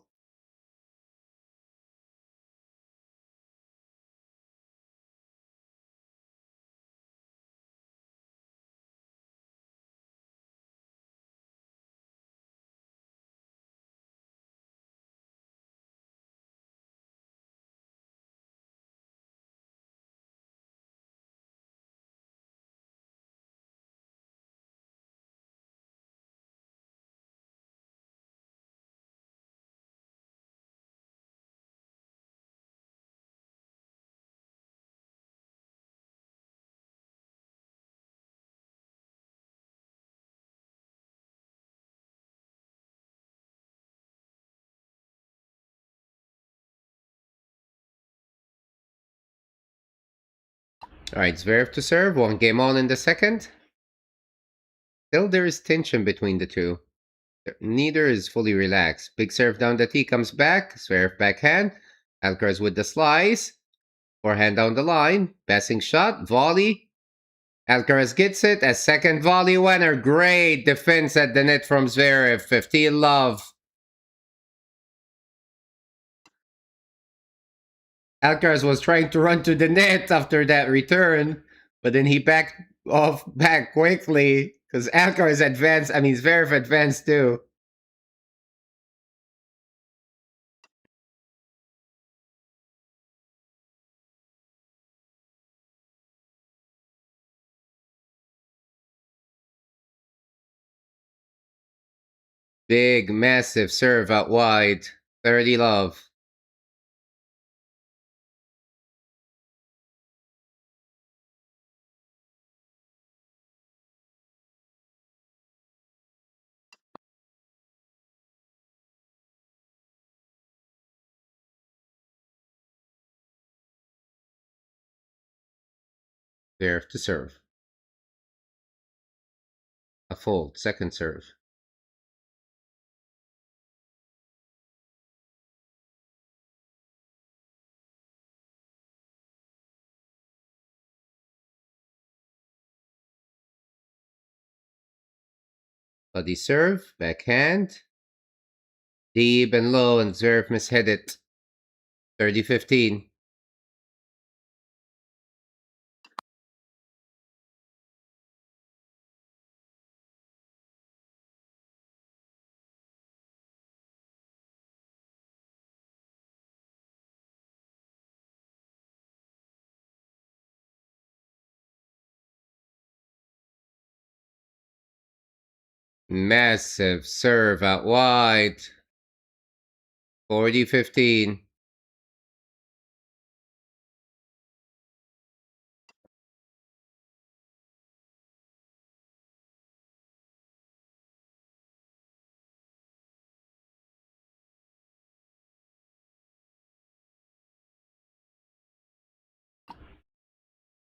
All right, Zverev to serve. 1 game on in the second. Still, there is tension between the two. Neither is fully relaxed. Big serve down the tee comes back. Zverev backhand. Alcaraz with the slice. Forehand down the line. Passing shot. Volley. Alcaraz gets it. A second volley winner. Great defense at the net from Zverev. 15 love. Alcaraz was trying to run to the net after that return, but then he backed off back quickly because Alcaraz advanced. I mean, Zverev advanced too. Big, massive serve out wide. 30 love. Zverev to serve. A fold, second serve. Bloody serve, backhand. Deep and low, and Zverev mishead it. 30-15. Massive serve out wide. 40-15.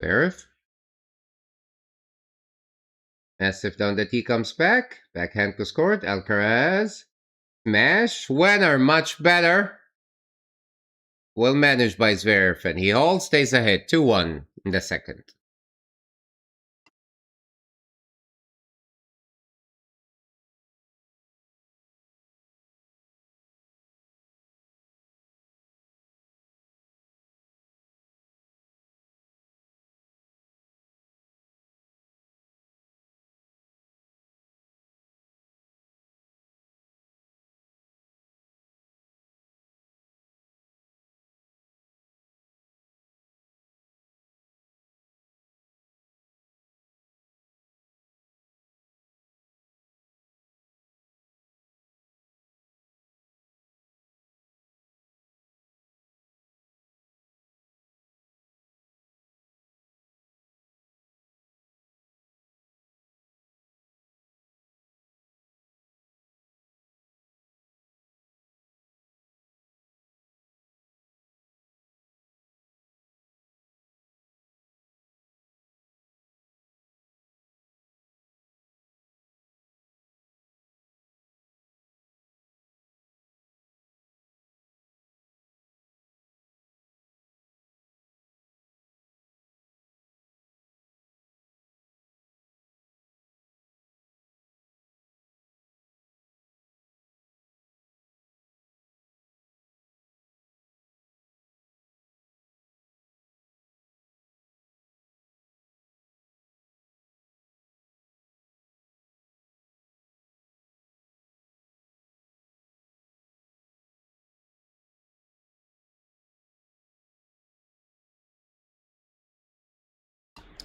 Zverev. Massive down the tee comes back. Backhand to score. Alcaraz. Smash. Winner. Much better. Well managed by Zverev. And he holds, stays ahead. 2-1 in the second.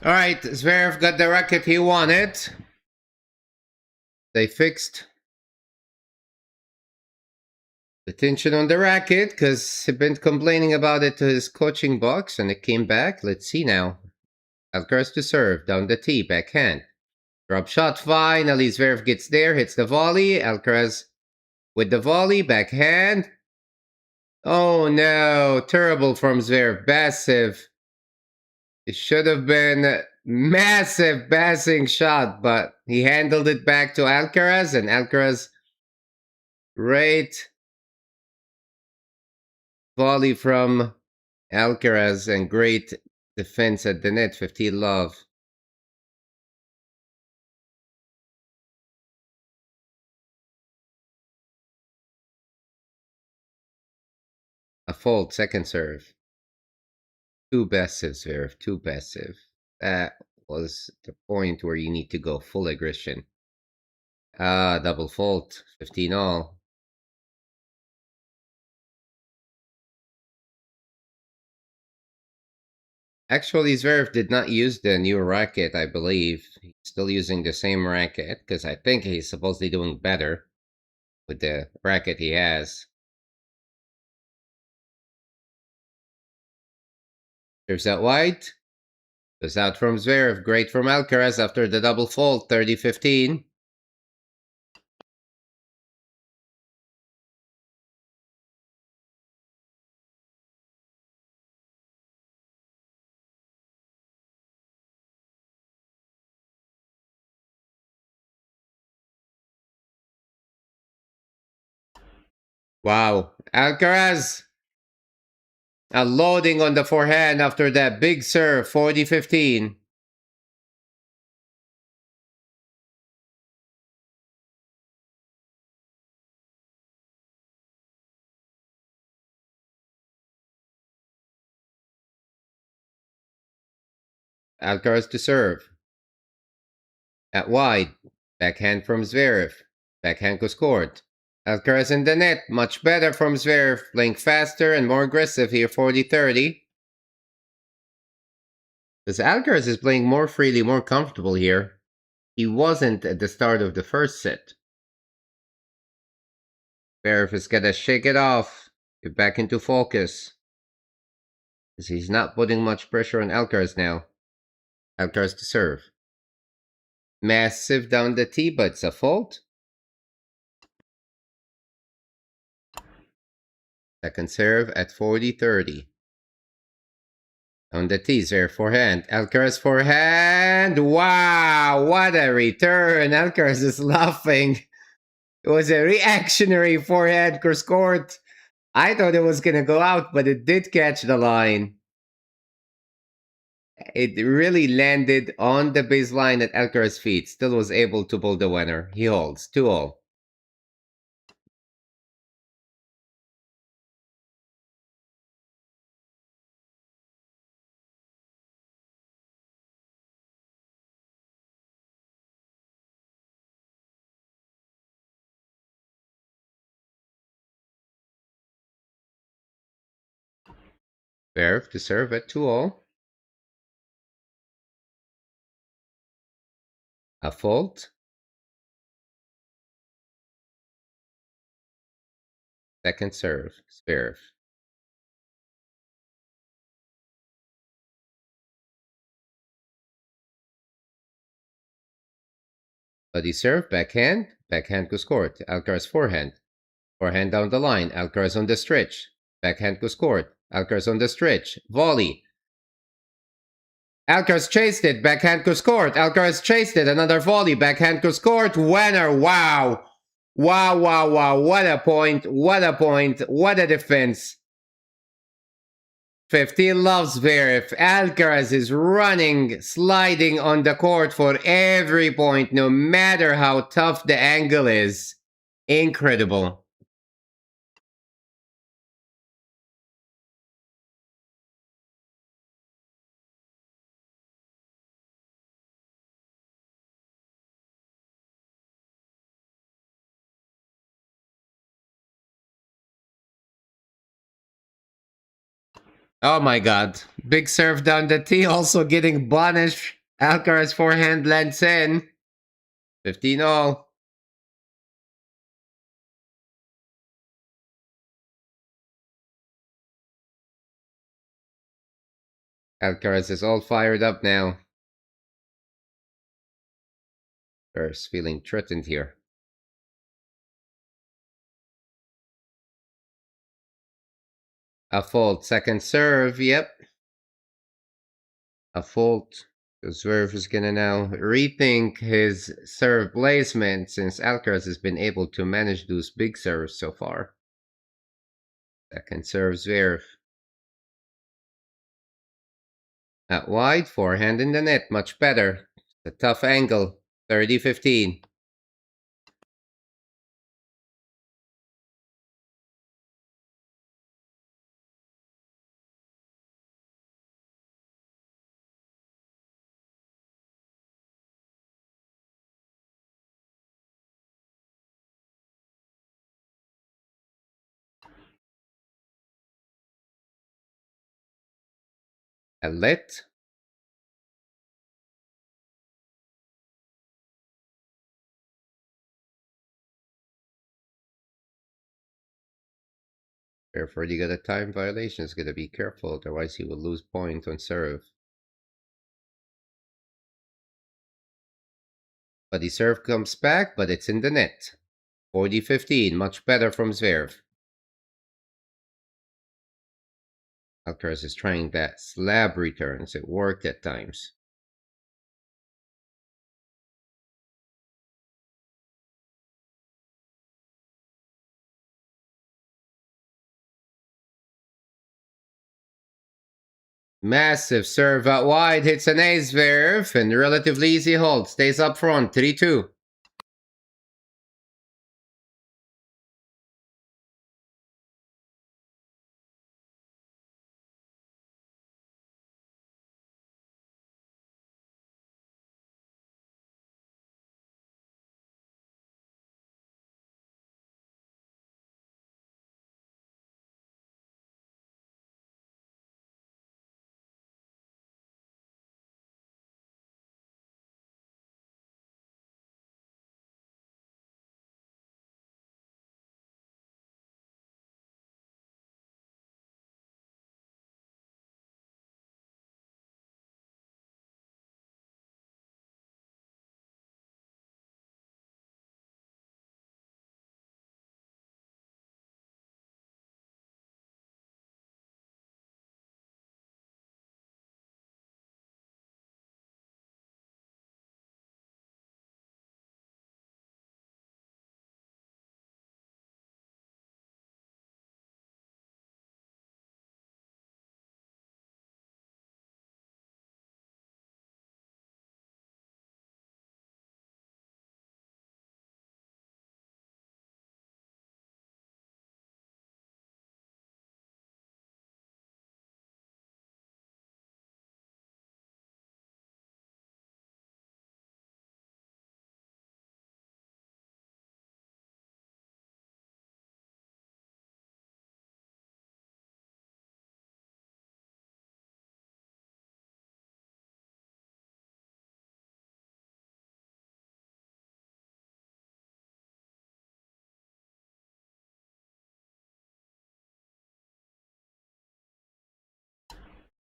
All right, Zverev got the racket he wanted. They fixed the tension on the racket because he'd been complaining about it to his coaching box and it came back. Let's see now. Alcaraz to serve, down the tee, backhand. Drop shot, finally Zverev gets there, hits the volley. Alcaraz with the volley, backhand. Oh no, terrible from Zverev, massive. It should have been a massive passing shot, but he handled it back to Alcaraz, and Alcaraz great volley from Alcaraz and great defense at the net. 15 love. A fault, second serve. Too passive, Zverev. Too passive. That was the point where you need to go full aggression. Ah, double fault. 15 all. Actually, Zverev did not use the new racket, I believe. He's still using the same racket, because I think he's supposedly doing better with the racket he has. Serves out wide. Goes out from Zverev. Great from Alcaraz after the double fault. 30-15. Wow. Alcaraz loading on the forehand after that big serve. 40-15. Alcaraz to serve. At wide. Backhand from Zverev. Backhand goes court. Alcaraz in the net. Much better from Zverev. Playing faster and more aggressive here. 40-30. Because Alcaraz is playing more freely, more comfortable here. He wasn't at the start of the first set. Zverev is gonna shake it off. Get back into focus. Because he's not putting much pressure on Alcaraz now. Alcaraz to serve. Massive down the tee, but it's a fault. Second serve at 40-30. On the tee, there forehand. Alcaraz forehand. Wow, what a return. Alcaraz is laughing. It was a reactionary forehand cross court. I thought it was going to go out, but it did catch the line. It really landed on the baseline at Alcaraz's feet. Still was able to pull the winner. He holds 2-all. Zverev to serve at 2-all. A fault. Second serve. Zverev. But he served backhand. Backhand goes court. Alcaraz forehand. Forehand down the line. Alcaraz on the stretch. Backhand goes court. Alcaraz on the stretch. Volley. Alcaraz chased it. Backhand goes court. Alcaraz chased it. Another volley. Backhand goes court. Winner. Wow. Wow, wow, wow. What a point. What a point. What a defense. 15 loves Zverev. Alcaraz is running, sliding on the court for every point, no matter how tough the angle is. Incredible. Oh my god. Big serve down the tee, also getting punished. Alcaraz forehand lands in. 15 all. Alcaraz is all fired up now. First, feeling threatened here. A fault, second serve, yep. a fault. Zverev is gonna now rethink his serve placement since Alcaraz has been able to manage those big serves so far. Second serve Zverev. Out wide, forehand in the net, much better. A tough angle, 30-15. A lit. Therefore, you got a time violation. He's gonna be careful, otherwise he will lose point on serve. But the serve comes back, but it's in the net. 40-15, much better from Zverev. Alcaraz is trying that slab returns. It worked at times. Massive serve out wide, hits an ace Zverev, and relatively easy hold. Stays up front, 3-2.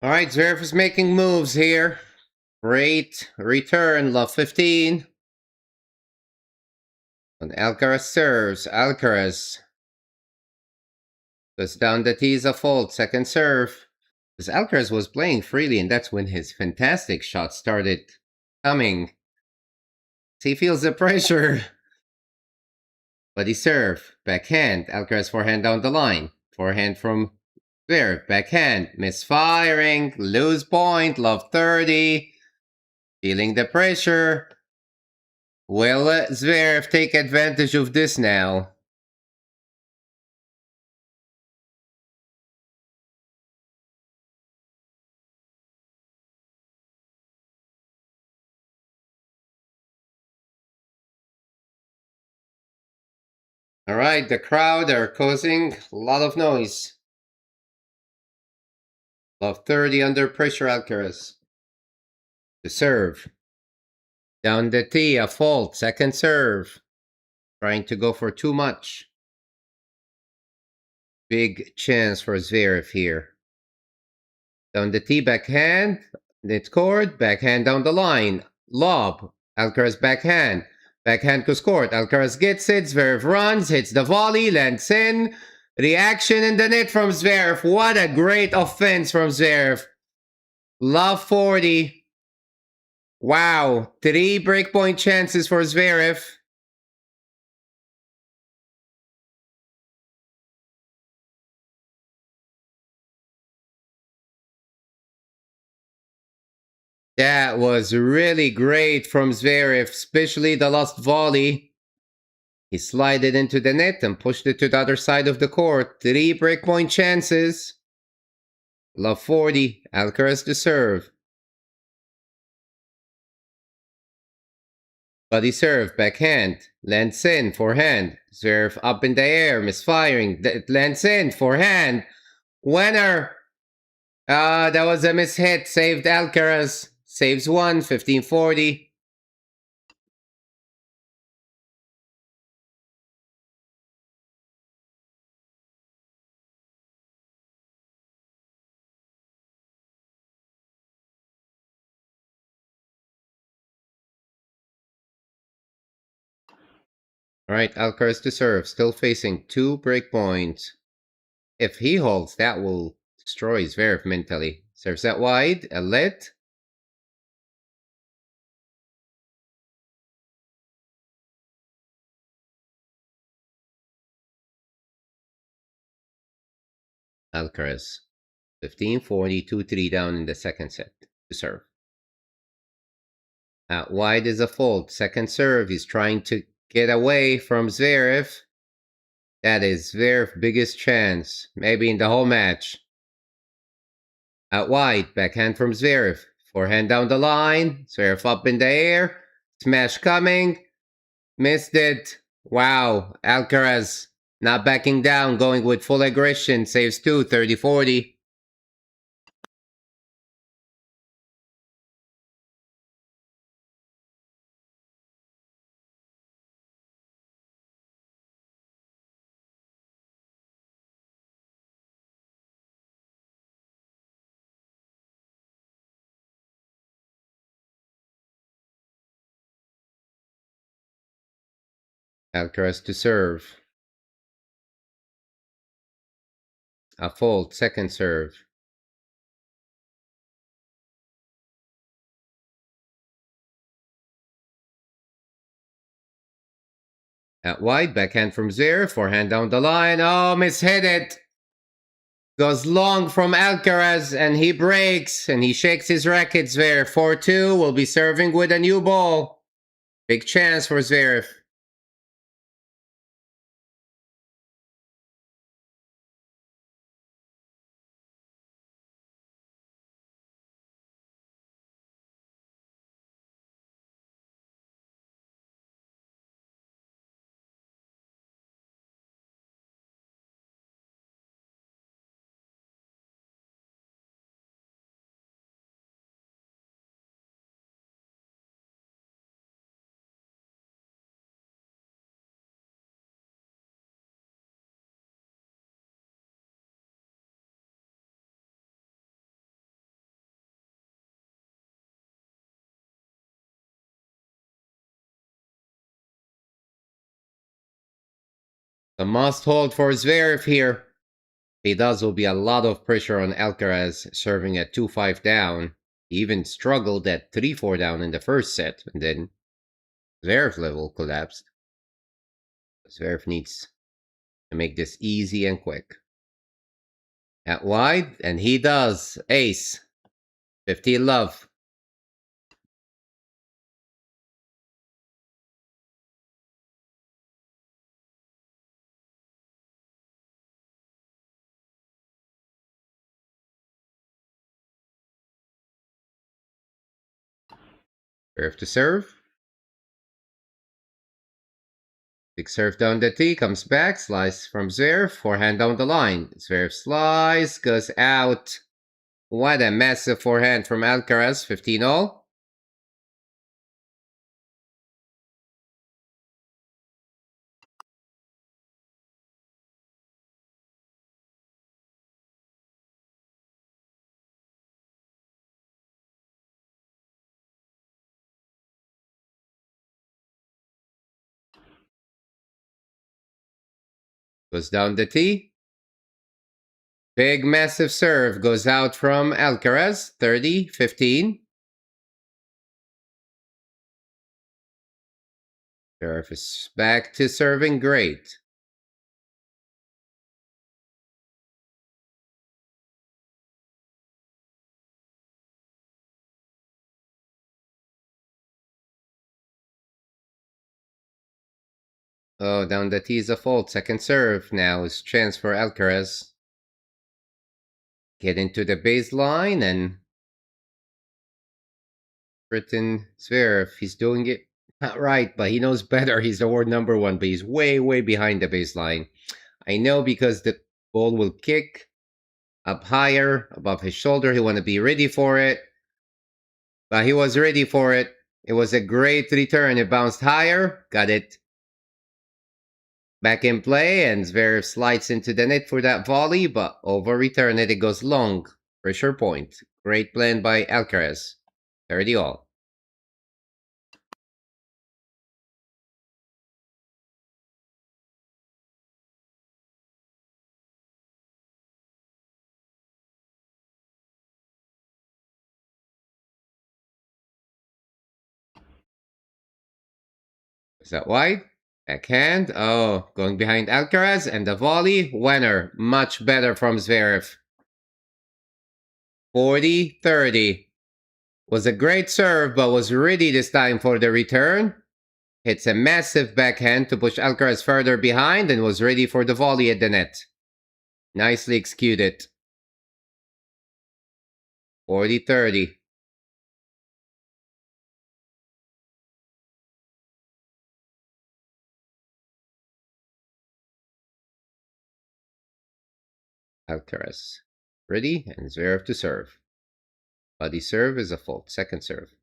All right, Zverev is making moves here. Great return, love 15. And Alcaraz serves. Alcaraz goes down the tees a fault. Second serve. Because Alcaraz was playing freely, and that's when his fantastic shots started coming. He feels the pressure. But he serve. Backhand. Alcaraz forehand down the line. Forehand from Zverev. Backhand. Misfiring. Lose point. Love 30. Feeling the pressure. Will Zverev take advantage of this now? All right, the crowd are causing a lot of noise. Love 30 under pressure, Alcaraz. To serve. Down the tee, a fault. Second serve. Trying to go for too much. Big chance for Zverev here. Down the tee, backhand. Net court, backhand down the line. Lob. Alcaraz backhand. Backhand to court. Alcaraz gets it. Zverev runs, hits the volley, lands in. Reaction in the net from Zverev. What a great offense from Zverev. Love 40. Wow. 3 breakpoint chances for ZVEREV. That was really great from ZVEREV, especially the last volley. He slid it into the net and pushed it to the other side of the court. 3 breakpoint chances. Love 40. Alcaraz to serve. Buddy serve, backhand. Lands in, forehand. ZVEREV up in the air, misfiring. Lands in, forehand. Winner! That was a mishit. Saved Alcaraz. Saves one, 15-40. Alright, Alcaraz to serve. Still facing 2 breakpoints. If he holds, that will destroy ZVEREV mentally. Serves that wide. A lit. Alcaraz. 15-40, 2-3 down in the second set to serve. Out wide is a fold. Second serve. He's trying to get away from ZVEREV. That is ZVEREV's biggest chance, maybe in the whole match. Out wide, backhand from ZVEREV. Forehand down the line. ZVEREV up in the air. Smash coming. Missed it. Wow. Alcaraz not backing down, going with full aggression. Saves 2, 30-40. Alcaraz to serve. A fold, second serve. Out wide, backhand from ZVEREV. Forehand down the line. Oh, mishit it. Goes long from Alcaraz and he breaks and he shakes his racket. ZVEREV 4-2 will be serving with a new ball. Big chance for ZVEREV. The must hold for ZVEREV here. If he does, will be a lot of pressure on Alcaraz serving at 2-5 down. He even struggled at 3-4 down in the first set, and then ZVEREV level collapsed. ZVEREV needs to make this easy and quick. At wide, and he does. Ace. 15 love. ZVEREV to serve. Big serve down the tee, comes back, slice from ZVEREV, forehand down the line. ZVEREV slice, goes out. What a massive forehand from Alcaraz, 15-all. Goes down the tee. Big, massive serve goes out from Alcaraz. 30-15. Zverev is back to serving great. Oh, down the tee is a fault. Second serve now is chance for Alcaraz. Get into the baseline and Britain Zverev. He's doing it not right, but he knows better. He's the world number one, but he's way, way behind the baseline. I know because the ball will kick up higher above his shoulder. He want to be ready for it. But he was ready for it. It was a great return. It bounced higher. Got it back in play, and Zverev slides into the net for that volley, but over return it goes long. Pressure point. Great blend by Alcaraz. 30 all. Is that wide? Backhand. Oh, going behind Alcaraz, and the volley. Winner. Much better from Zverev. 40-30. Was a great serve, but was ready this time for the return. Hits a massive backhand to push Alcaraz further behind and was ready for the volley at the net. Nicely executed. 40-30. Alcaraz. Ready, and Zverev to serve. Body serve is a fault. Second serve.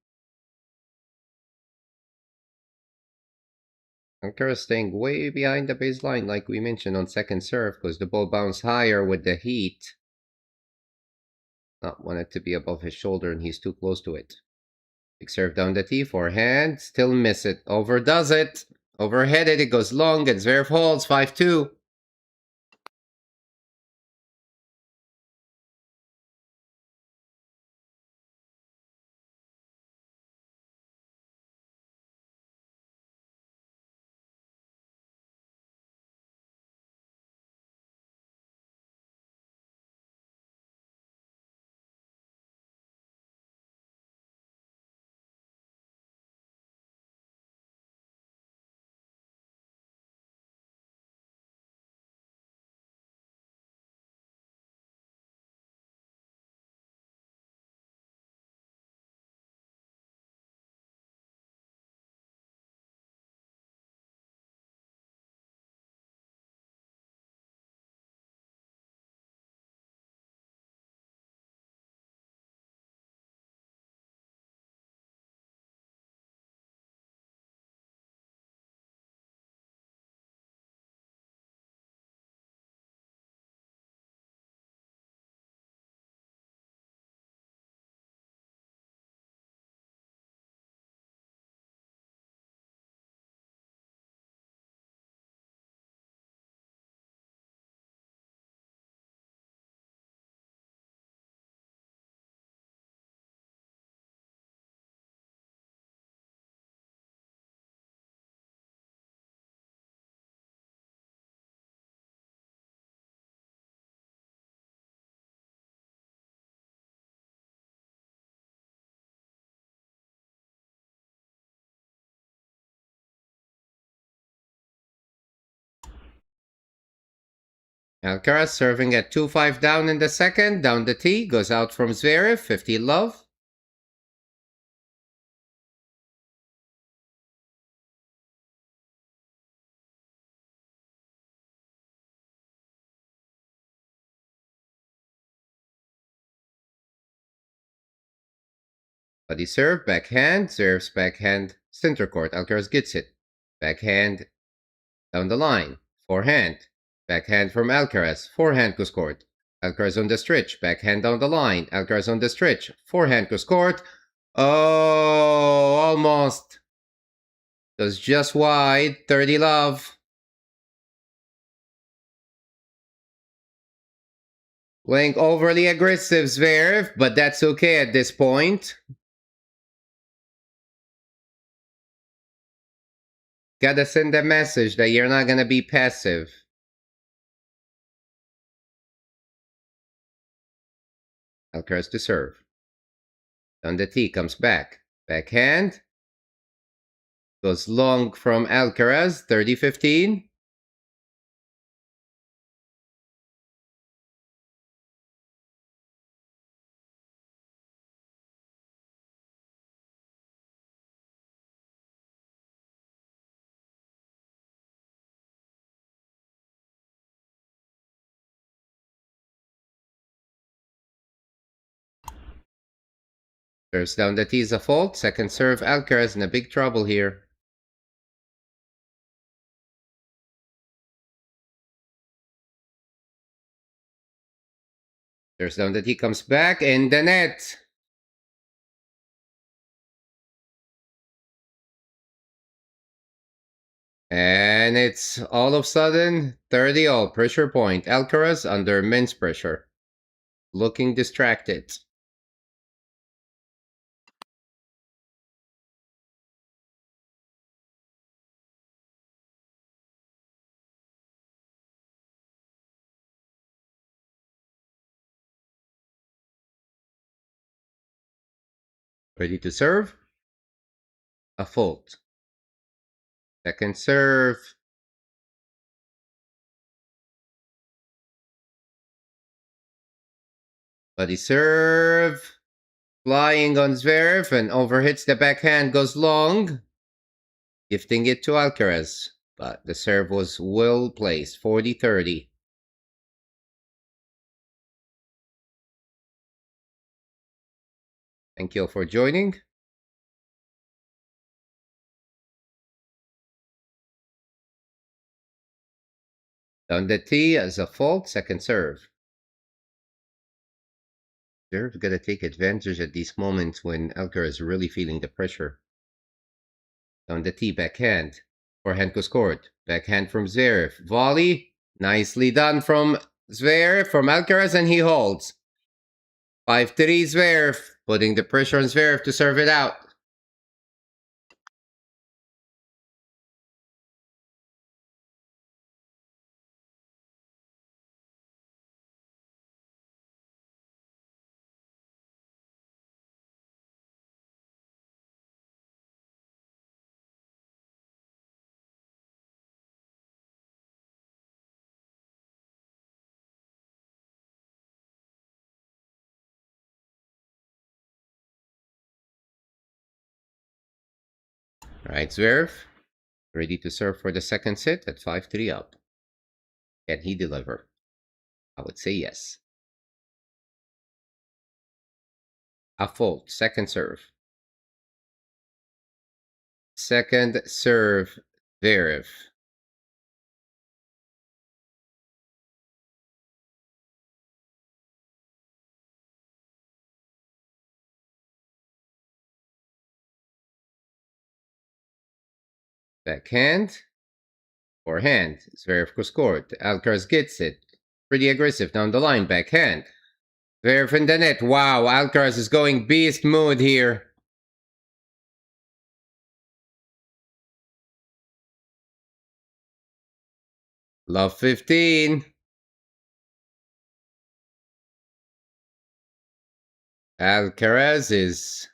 Alcaraz staying way behind the baseline like we mentioned on second serve because the ball bounced higher with the heat. Not want it to be above his shoulder and he's too close to it. Big serve down the tee, forehand, still miss it. Overdoes it. Overheaded, it goes long and Zverev holds 5-2. Alcaraz serving at 2-5 down in the second. Down the tee, goes out from Zverev, 50 love. Body serve, backhand, Zverev's backhand, center court. Alcaraz gets it. Backhand down the line. Forehand. Backhand from Alcaraz. Forehand goes court. Alcaraz on the stretch. Backhand down the line. Alcaraz on the stretch. Forehand goes court. Oh, almost. It was just wide. 30 love. Playing overly aggressive, Zverev, but that's okay at this point. Gotta send a message that you're not gonna be passive. Alcaraz to serve. On the tee, comes back. Backhand. Goes long from Alcaraz, 30-15. Serves down the tee is a fault. Second serve, Alcaraz in a big trouble here. Serves down the tee, comes back in the net. And it's all of a sudden 30-all, pressure point. Alcaraz under immense pressure. Looking distracted. Ready to serve. A fault. Second serve. Buddy serve. Flying on Zverev and overhits the backhand, goes long. Gifting it to Alcaraz. But the serve was well placed, 40-30. Thank you all for joining. Down the tee as a fault, second serve. Zverev gotta take advantage at these moments when Alcaraz is really feeling the pressure. Down the tee, backhand. Forehand goes court. Backhand from Zverev. Volley. Nicely done from Zverev, from Alcaraz, and he holds. 5-3 Zverev, putting the pressure on Zverev to serve it out. All right, Zverev, ready to serve for the second set at 5-3 up. Can he deliver? I would say yes. A fault, second serve. Second serve, Zverev. Backhand. Forehand. Zverev goes court. Alcaraz gets it. Pretty aggressive down the line. Backhand. Zverev in the net. Wow, Alcaraz is going beast mode here. Love 15. Alcaraz is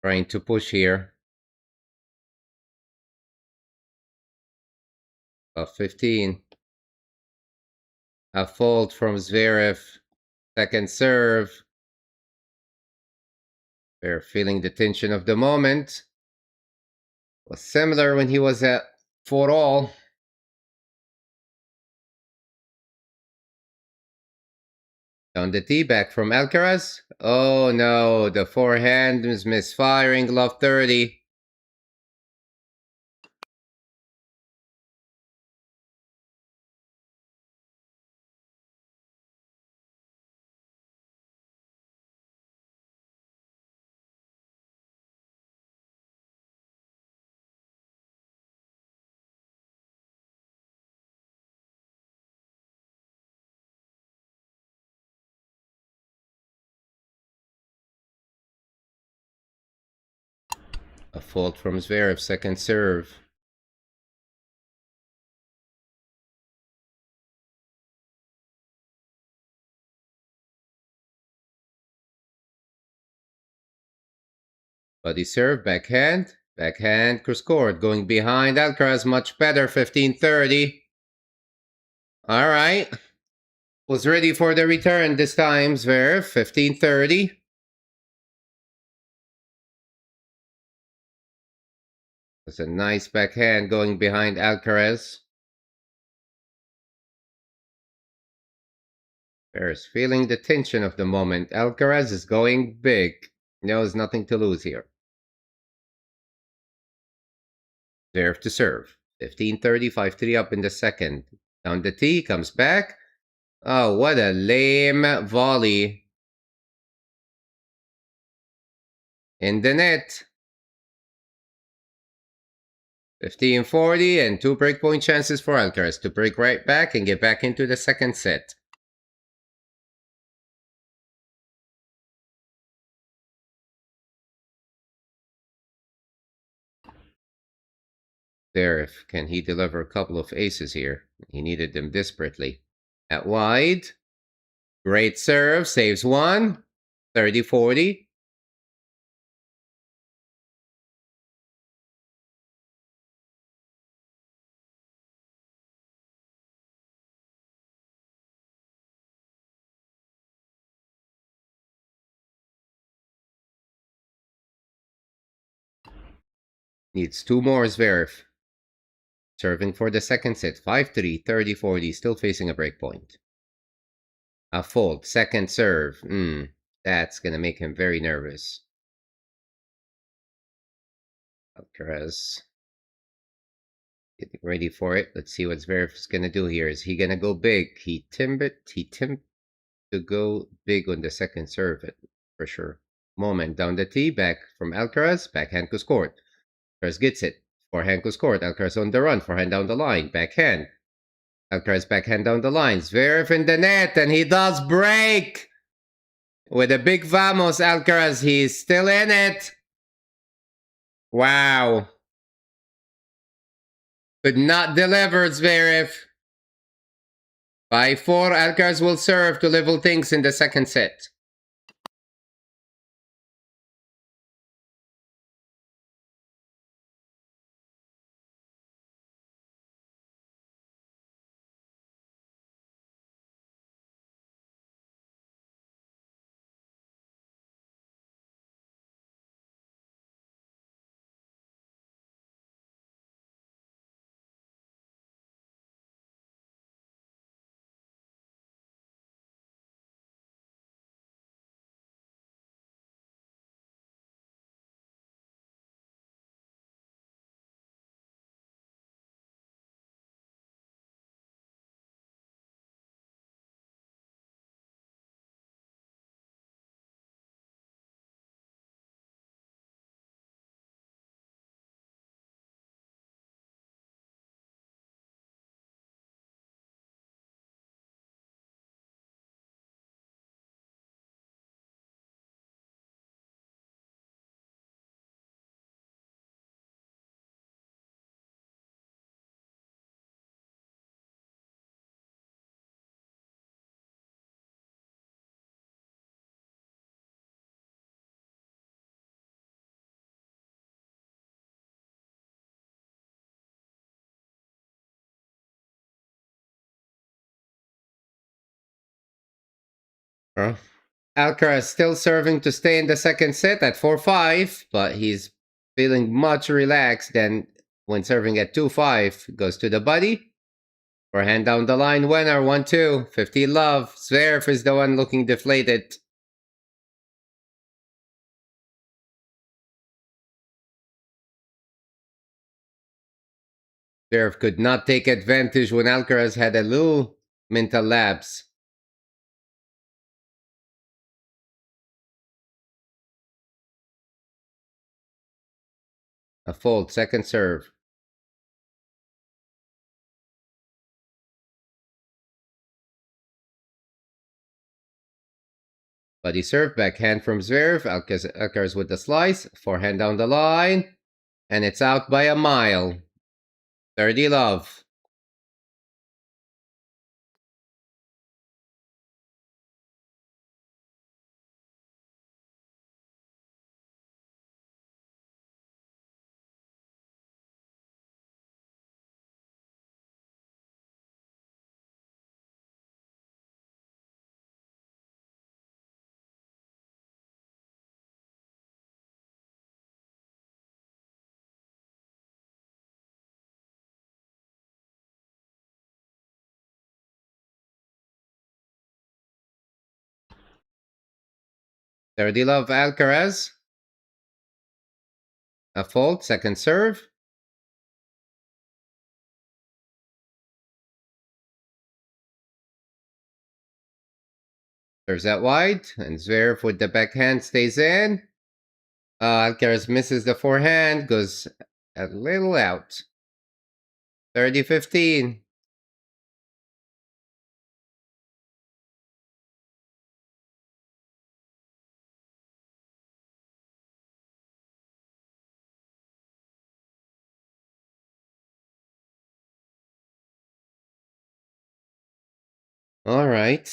trying to push here. Love 15. A fault from Zverev. Second serve. They're feeling the tension of the moment. Was similar when he was at 4-all. Down the tee, back from Alcaraz. Oh no, the forehand is misfiring. Love 30. A fault from Zverev, second serve. Buddy serve, backhand. Backhand, scored. Going behind Alcaraz, much better, 15-30. All right. Was ready for the return this time, Zverev, 15-30. That's a nice backhand going behind Alcaraz. Zverev feeling the tension of the moment. Alcaraz is going big. Knows nothing to lose here. Zverev to serve. 15-30, 5-3 up in the second. Down the tee, comes back. Oh, what a lame volley. In the net. 15-40 and 2 breakpoint chances for Alcaraz to break right back and get back into the second set. Zverev, can he deliver a couple of aces here? He needed them desperately. At wide. Great serve, saves one. 30-40. Needs 2 more, Zverev. Serving for the second set. 5-3, 30-40, still facing a breakpoint. A fault, second serve. That's going to make him very nervous. Alcaraz getting ready for it. Let's see what Zverev is going to do here. Is he going to go big? He tempted to go big on the second serve, for sure. Moment down the tee, back from Alcaraz. Backhand scored. Alcaraz gets it. Forehand scored. Alcaraz on the run. Forehand down the line. Backhand. Alcaraz backhand down the line. Zverev in the net, and he does break! With a big vamos, Alcaraz. He's still in it. Wow. Could not deliver, Zverev. 5-4, Alcaraz will serve to level things in the second set. Alcaraz still serving to stay in the second set at 4-5, but he's feeling much relaxed than when serving at 2-5. Goes to the buddy. Forehand down the line, winner, 1-2. 15 love. Zverev is the one looking deflated. Zverev could not take advantage when Alcaraz had a little mental lapse. A fault, second serve. Buddy serve, backhand from Zverev. Alcaraz with the slice. Forehand down the line. And it's out by a mile. 30 love. Thirty love Alcaraz. A fault, second serve. Serves out wide, and Zverev with the backhand stays in. Alcaraz misses the forehand, goes a little out. 30-15. All right.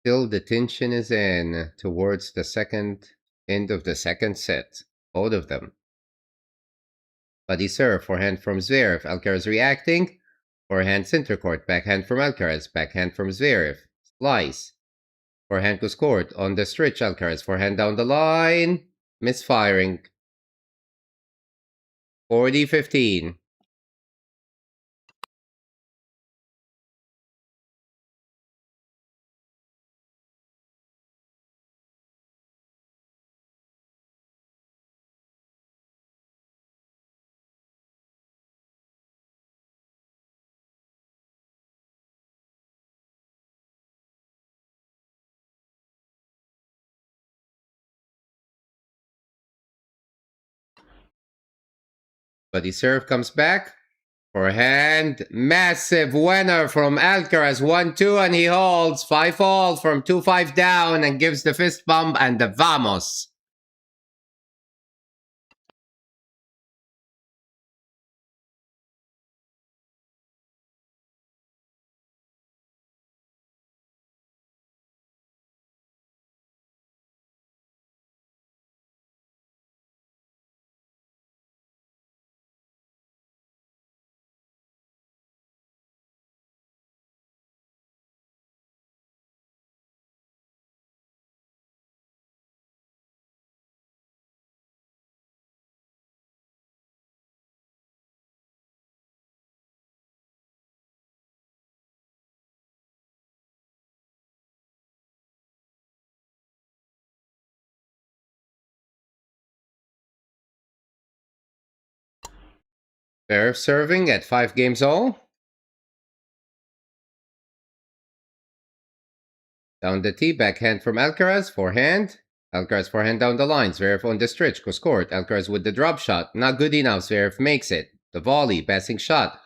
Still the tension is in towards the second end of the second set. Both of them. Body serve, forehand from Zverev. Alcaraz reacting. Forehand center court. Backhand from Alcaraz. Backhand from Zverev. Slice. Forehand goes court. On the stretch, Alcaraz. Forehand down the line. Misfiring. 40-15. Body serve comes back. Forehand, massive winner from Alcaraz, 1-2, and he holds 5-all from 2-5 down and gives the fist bump and the vamos. Zverev serving at 5 games all. Down the tee, backhand from Alcaraz, forehand. Alcaraz forehand down the line. Zverev on the stretch, goes court. Alcaraz with the drop shot. Not good enough. Zverev makes it. The volley, passing shot.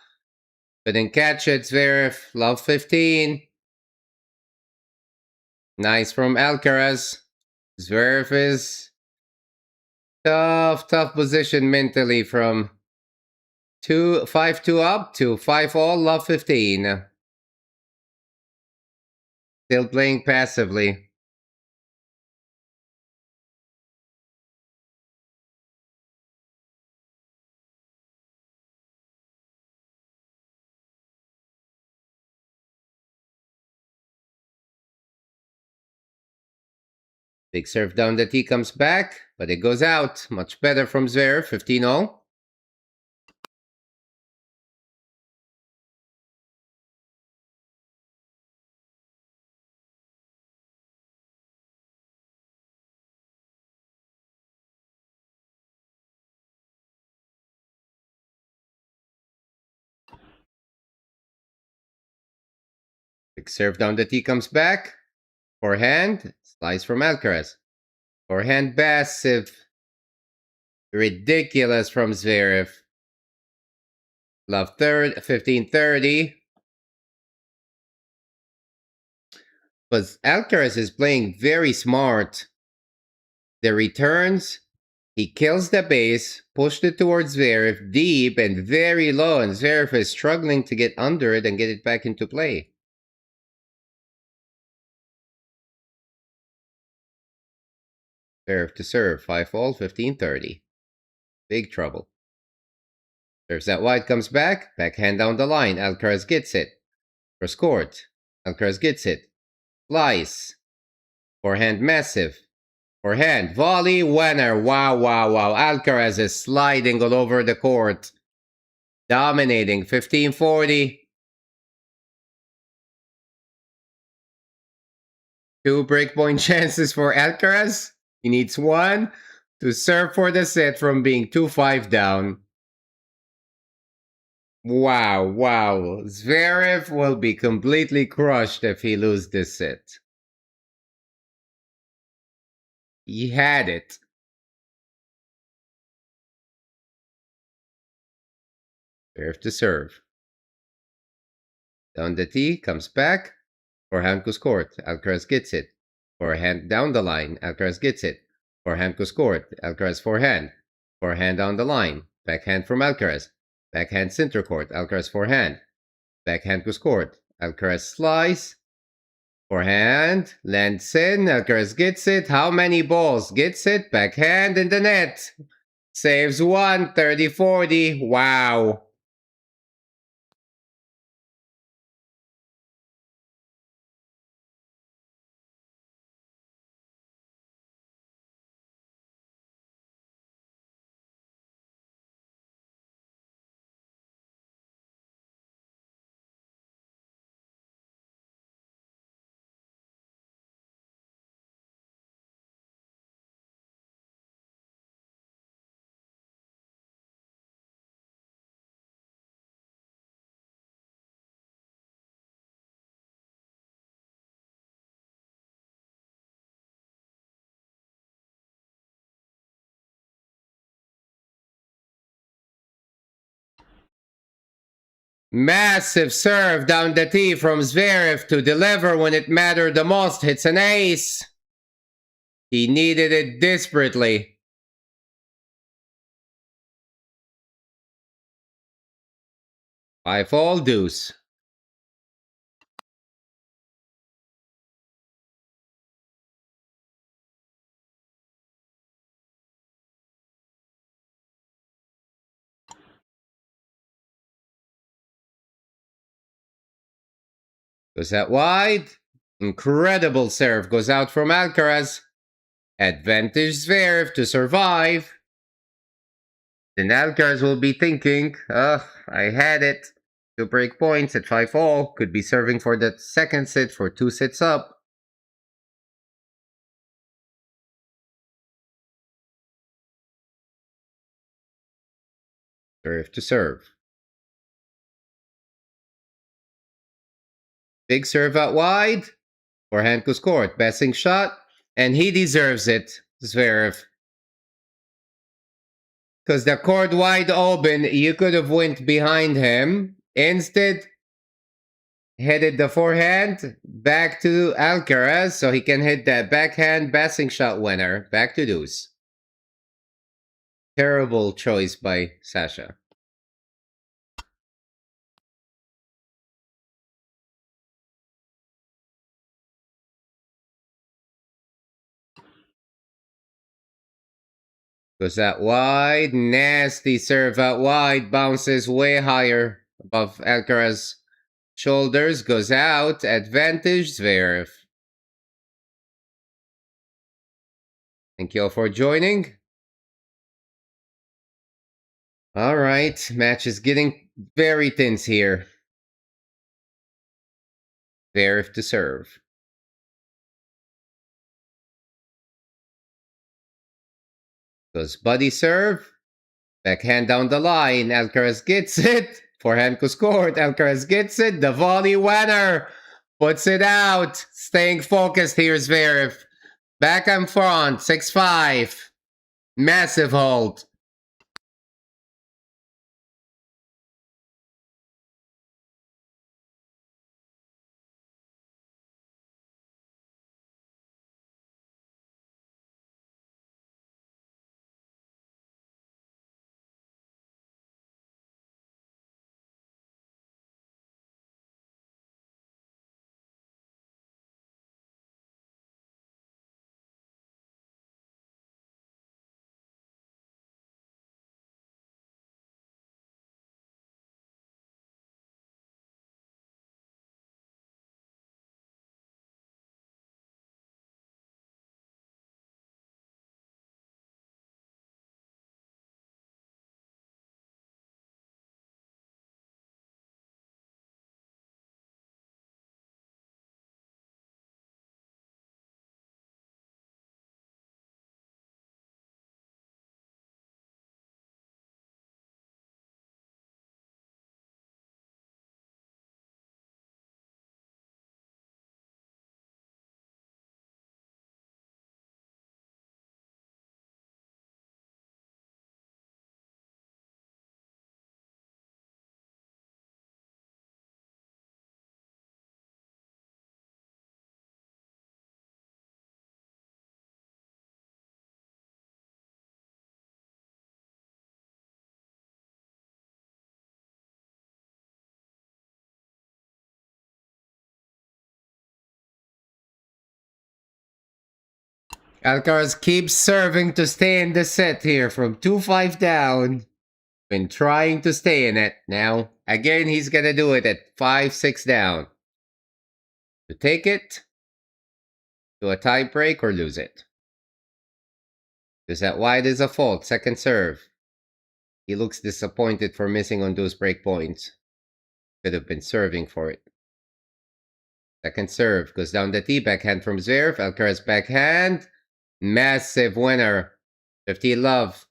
Couldn't catch it. Zverev, love 15. Nice from Alcaraz. Zverev is tough position mentally from 5-2 up to 5-all, love 15. Still playing passively. Big serve down the tee comes back, but it goes out. Much better from Zverev, 15-0. Big serve down the tee comes back. Forehand, slice from Alcaraz. Forehand passive. Ridiculous from Zverev. Love third, 15-30. But Alcaraz is playing very smart. The returns He kills the base, pushed it towards Zverev, deep and very low, and Zverev is struggling to get under it and get it back into play. Zverev to serve, 5-all, 15-30. Big trouble. Serves that wide, comes back, backhand down the line, Alcaraz gets it. Cross court, Alcaraz gets it. Slice. Forehand massive. Forehand, volley, winner. Wow, wow, wow. Alcaraz is sliding all over the court. Dominating, 15-40. 2 breakpoint chances for Alcaraz. He needs 1 to serve for the set from being 2-5 down. Wow, wow. Zverev will be completely crushed if he loses this set. He had it. Zverev to serve. Down the tee, comes back. Forehand goes court. Alcaraz gets it. Forehand down the line. Alcaraz gets it. Forehand goes court. Alcaraz forehand. Forehand down the line. Backhand from Alcaraz. Backhand center court. Alcaraz forehand. Backhand goes court. Alcaraz slice. Forehand. Lands in. Alcaraz gets it. How many balls? Gets it. Backhand in the net. Saves 1. 30-40. Wow. Massive serve down the tee from Zverev to deliver when it mattered the most. Hits an ace. He needed it desperately. Five-all deuce. Goes out wide. Incredible serve goes out from Alcaraz. Advantage Zverev to survive. Then Alcaraz will be thinking, I had it. 2 break points at 5-all. Could be serving for that second set for 2 sets up. Serve to serve. Big serve out wide. Forehand goes court. Passing shot. And he deserves it, Zverev. Because the court wide open, you could have went behind him. Instead, headed the forehand back to Alcaraz so he can hit that backhand passing shot winner. Back to deuce. Terrible choice by Sasha. Goes out wide. Nasty serve out wide. Bounces way higher above Alcaraz's shoulders. Goes out. Advantage Zverev. Thank you all for joining. All right. Match is getting very tense here. Zverev to serve. Goes buddy serve. Backhand down the line. Alcaraz gets it. Forehand goes court. Alcaraz gets it. The volley winner. Puts it out. Staying focused here, Zverev. Back and front. 6-5. Massive hold. Alcaraz keeps serving to stay in the set here from 2-5 down. Been trying to stay in it. Now, again, he's gonna do it at 5-6 down. To take it, to a tie break, or lose it. Because that wide is a fault. Second serve. He looks disappointed for missing on those break points. Could have been serving for it. Second serve. Goes down the tee. Backhand from Zverev. Alcaraz backhand. Massive winner. 50 love.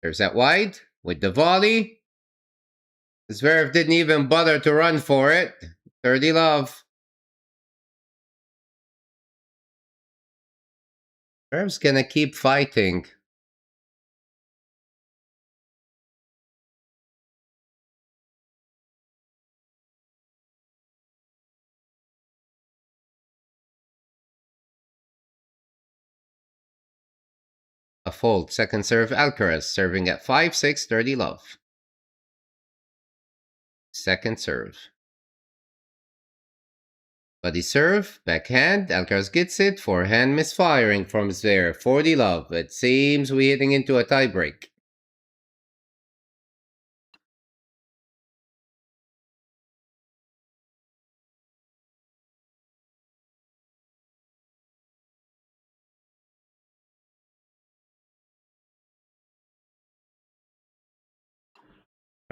There's that wide. With the volley. Zverev didn't even bother to run for it. 30 love. Zverev's gonna keep fighting. A fold. Second serve. Alcaraz serving at 5-6. 30 love. Second serve. Buddy serve, backhand, Alcaraz gets it, forehand misfiring from Zverev, 40 love. It seems we're heading into a tiebreak.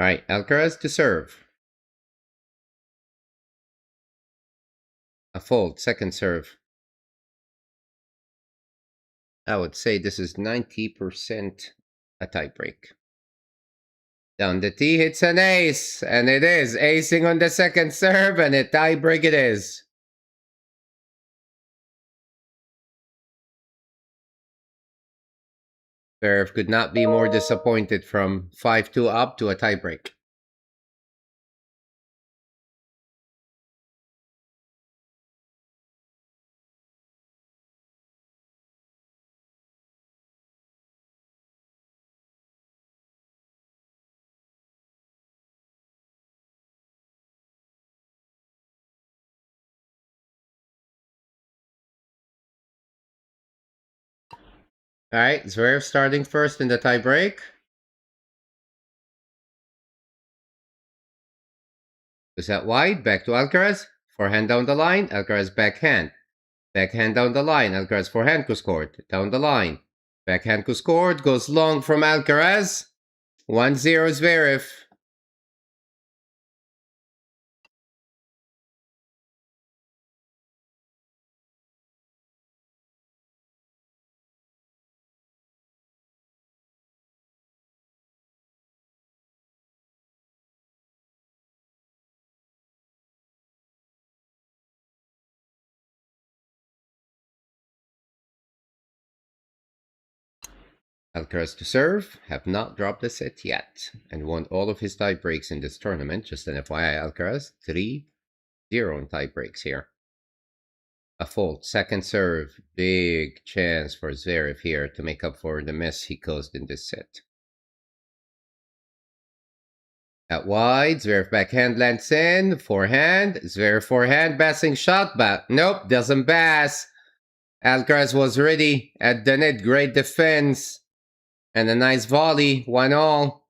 Alright, Alcaraz to serve. A fold, second serve. I would say this is 90% a tiebreak. Down the tee hits an ace, and it is acing on the second serve, and a tiebreak it is. Zverev could not be more disappointed from 5-2 up to a tiebreak. Alright, Zverev starting first in the tiebreak. Is that wide? Back to Alcaraz. Forehand down the line. Alcaraz backhand. Backhand down the line. Alcaraz forehand who scored. Down the line. Backhand who scored. Goes long from Alcaraz. 1-0 Zverev. Alcaraz to serve. Have not dropped a set yet. And won all of his tie breaks in this tournament. Just an FYI, Alcaraz 3-0 in tie breaks here. A fault. Second serve. Big chance for Zverev here to make up for the mess he caused in this set. At wide, Zverev backhand lands in, forehand, Zverev forehand, passing shot, but nope, doesn't pass. Alcaraz was ready at the net, great defense, and a nice volley, 1-all.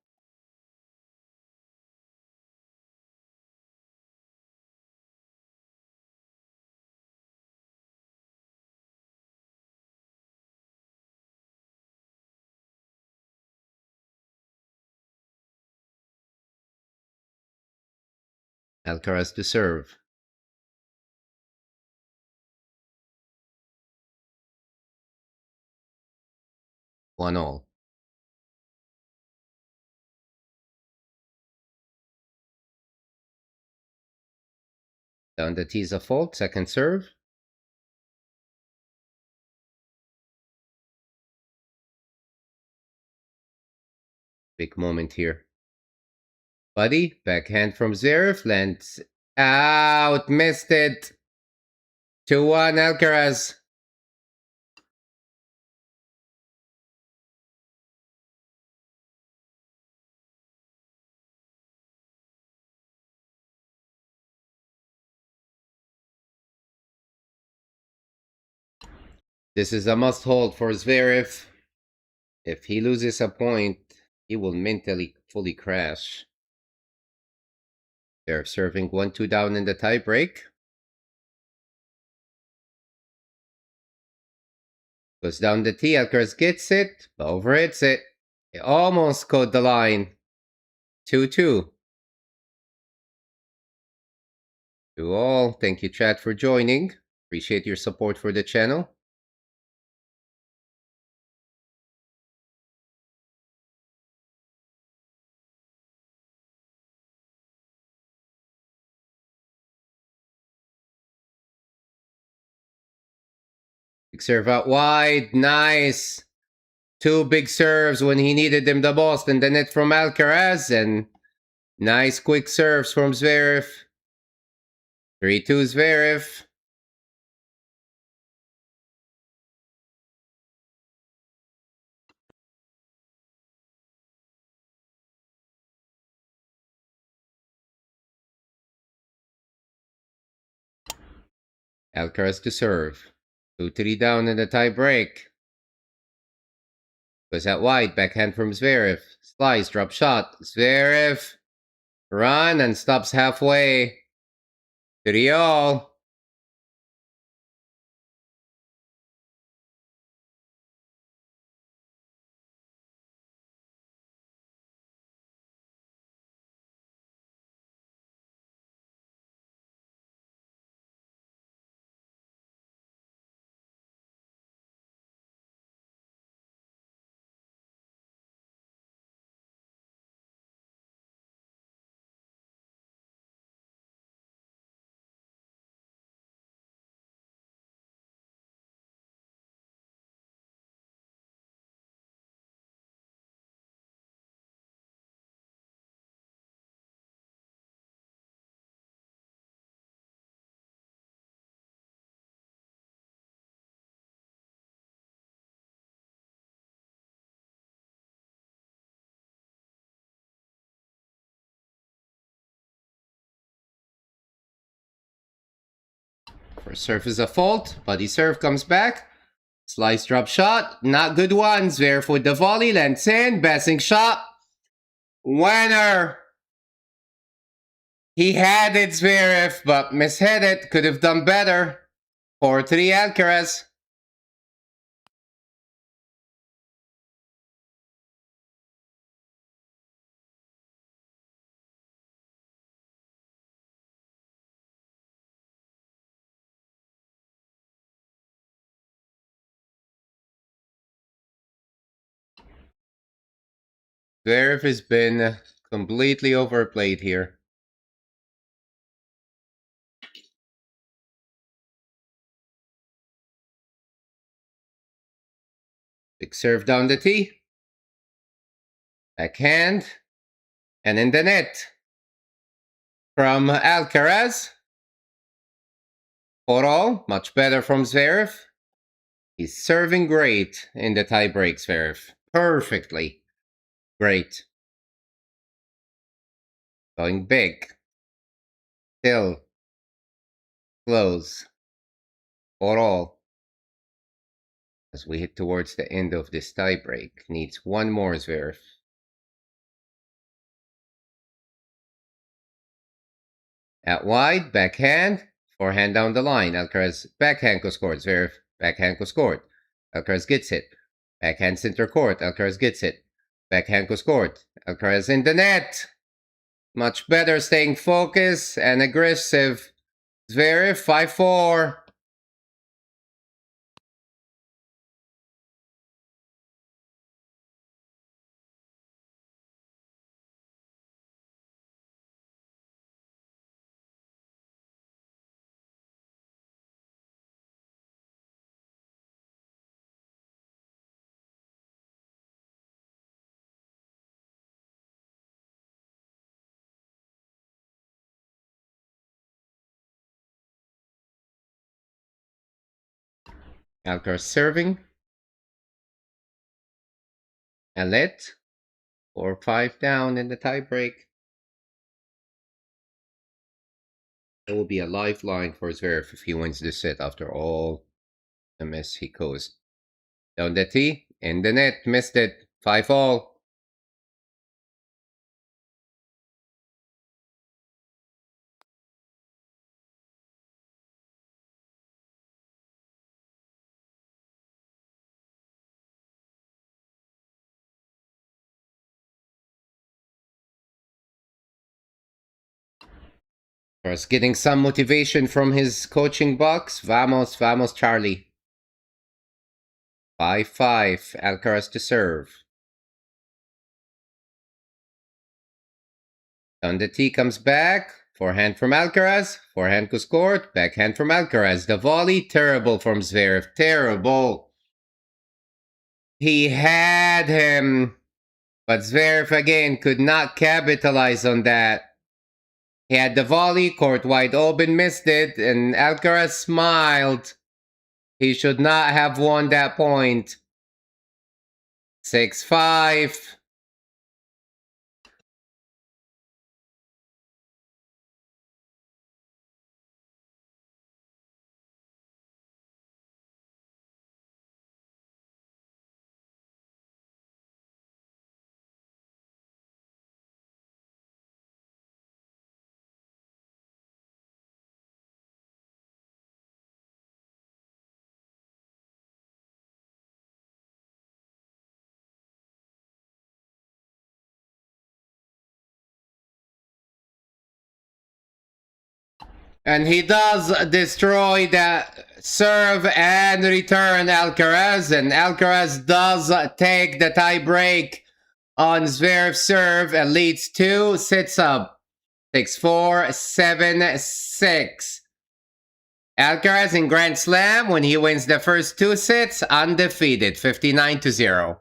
Alcaraz to serve. One all. Down the tee's a fault, second serve. Big moment here. Buddy, backhand from Zverev, lands out, missed it. 2-1 Alcaraz. This is a must hold for Zverev. If he loses a point, he will mentally fully crash. They're serving 1-2 down in the tiebreak. Goes down the tee, Alcaraz gets it, overhits it. He almost caught the line. 2-2. 2-all. Thank you, chat, for joining. Appreciate your support for the channel. Big serve out wide. Nice. 2 big serves when he needed them the most. And the net from Alcaraz. And nice quick serves from Zverev. 3-2 Zverev. Alcaraz to serve. 2-3 down in the tie break. Goes out wide, backhand from Zverev. Slice, drop shot. Zverev. Run and stops halfway. 3-all. First serve is a fault. Buddy serve comes back. Slice drop shot. Not good one. Zverev with the volley. Lands in. Passing shot. Winner. He had it, Zverev, but mishead it. Could have done better. 4-3 Alcaraz. Zverev has been completely overplayed here. Big serve down the tee. Backhand. And in the net. From Alcaraz. 4-all. Much better from Zverev. He's serving great in the tie break, Zverev. Perfectly. Great. Going big. Still. Close. 4-all. As we hit towards the end of this tie break. Needs one more, Zverev. Out wide, backhand, forehand down the line. Alcaraz backhand scored. Zverev backhand scored. Alcaraz gets it. Backhand center court. Alcaraz gets it. Backhand scored. Alcaraz in the net. Much better, staying focused and aggressive. Zverev 5-4. Alcaraz serving. Alet. 4-5 down in the tiebreak. It will be a lifeline for Zverev if he wins this set after all the mess he caused. Down the tee, in the net, missed it. 5-all. Alcaraz getting some motivation from his coaching box. Vamos, vamos, Charlie. 5-5. Alcaraz to serve. Down the tee comes back. Forehand from Alcaraz. Forehand goes court. Backhand from Alcaraz. The volley, terrible from Zverev. Terrible. He had him. But Zverev again could not capitalize on that. He had the volley, court wide open, missed it, and Alcaraz smiled. He should not have won that point. 6-5. And he does destroy that serve and return Alcaraz. And Alcaraz does take the tie break on Zverev's serve and leads 2, sits up 6-4, 7-6. Alcaraz in Grand Slam, when he wins the first 2 sets, undefeated, 59-0.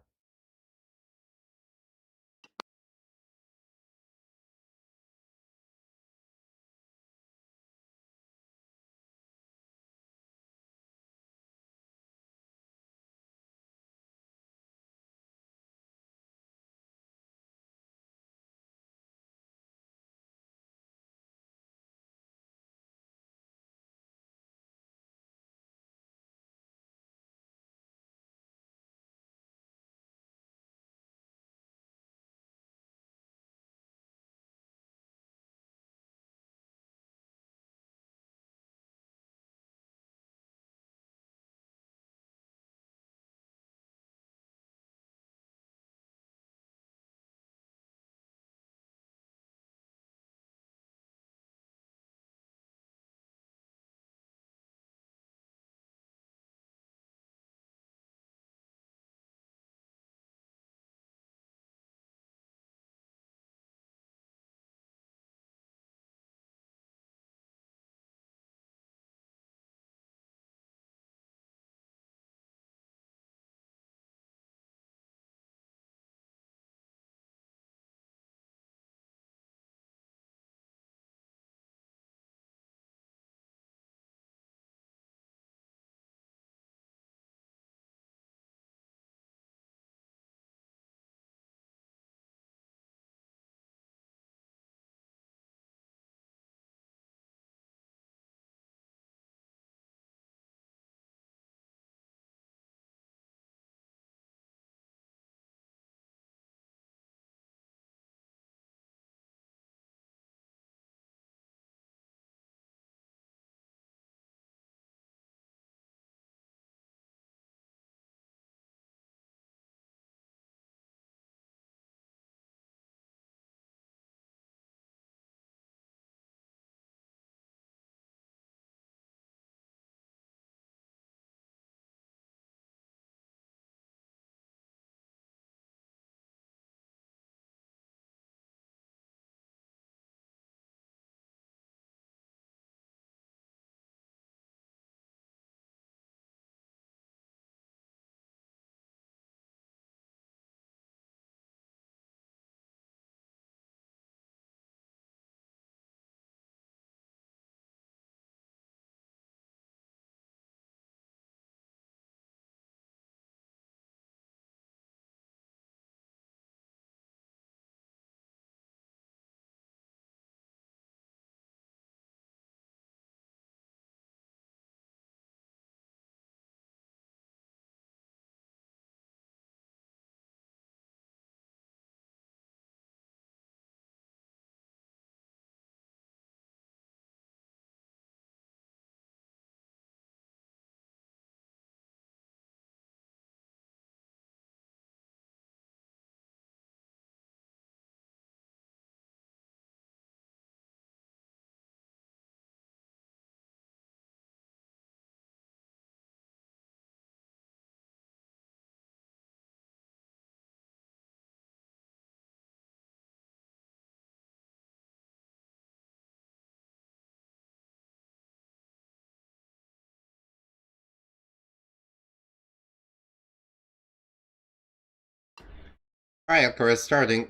All right, Alcaraz starting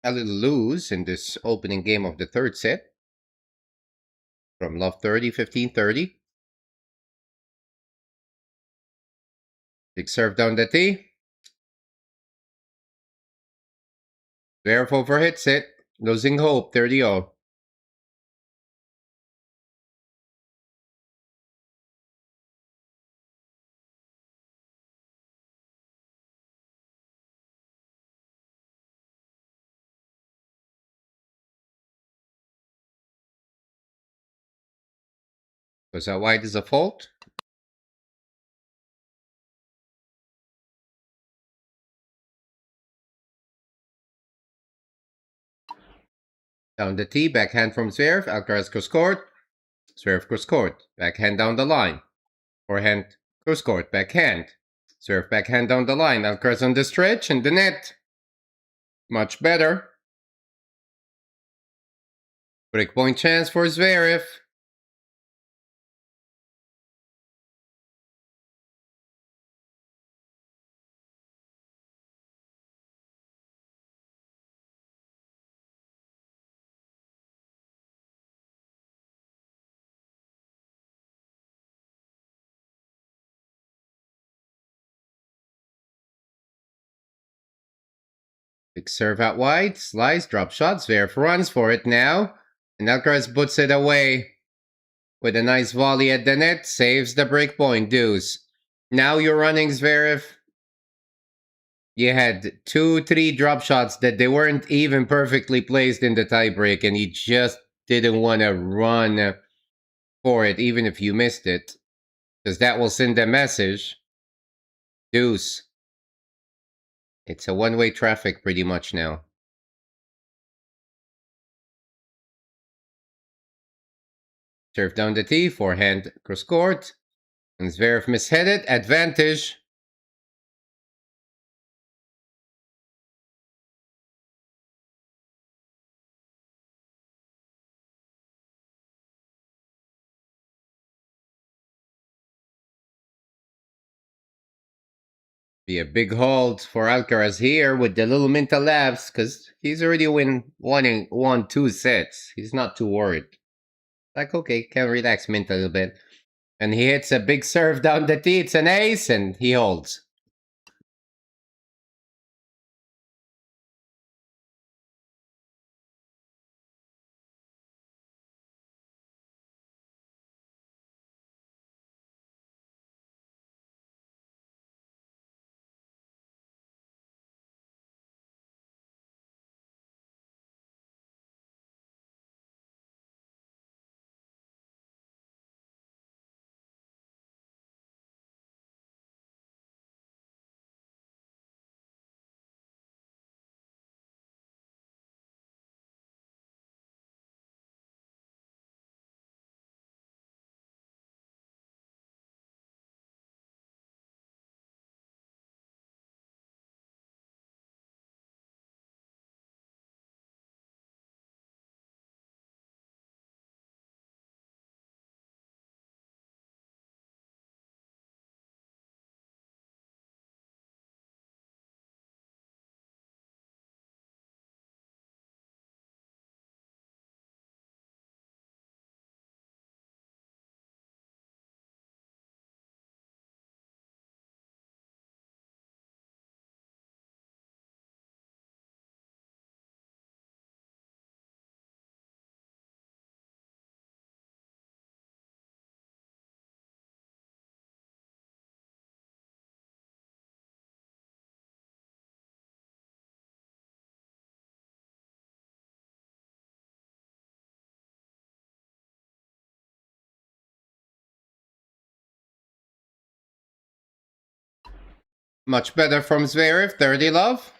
a little loose in this opening game of the third set from love 30, 15-30. Big serve down the tee. Zverev overhits it, losing hope, 30-0. Goes out wide is a fault. Down the tee, backhand from Zverev. Alcaraz goes court. Zverev goes court. Backhand down the line. Forehand goes court. Backhand. Zverev backhand down the line. Alcaraz on the stretch and the net. Much better. Breakpoint chance for Zverev. Big serve out wide. Slice, drop shot. Zverev runs for it now. And Alcaraz puts it away with a nice volley at the net. Saves the breakpoint. Deuce. Now you're running, Zverev. You had 2-3 drop shots that they weren't even perfectly placed in the tiebreak, and you just didn't want to run for it, even if you missed it, because that will send a message. Deuce. It's a one-way traffic pretty much now. Serve down the tee, forehand cross court, and Zverev misheaded. Advantage. Be a big hold for Alcaraz here with the little mental lapse, because he's already won 2 sets. He's not too worried. Like, okay, can relax mentally a bit. And he hits a big serve down the tee. It's an ace, and he holds. Much better from Zverev, 30 love.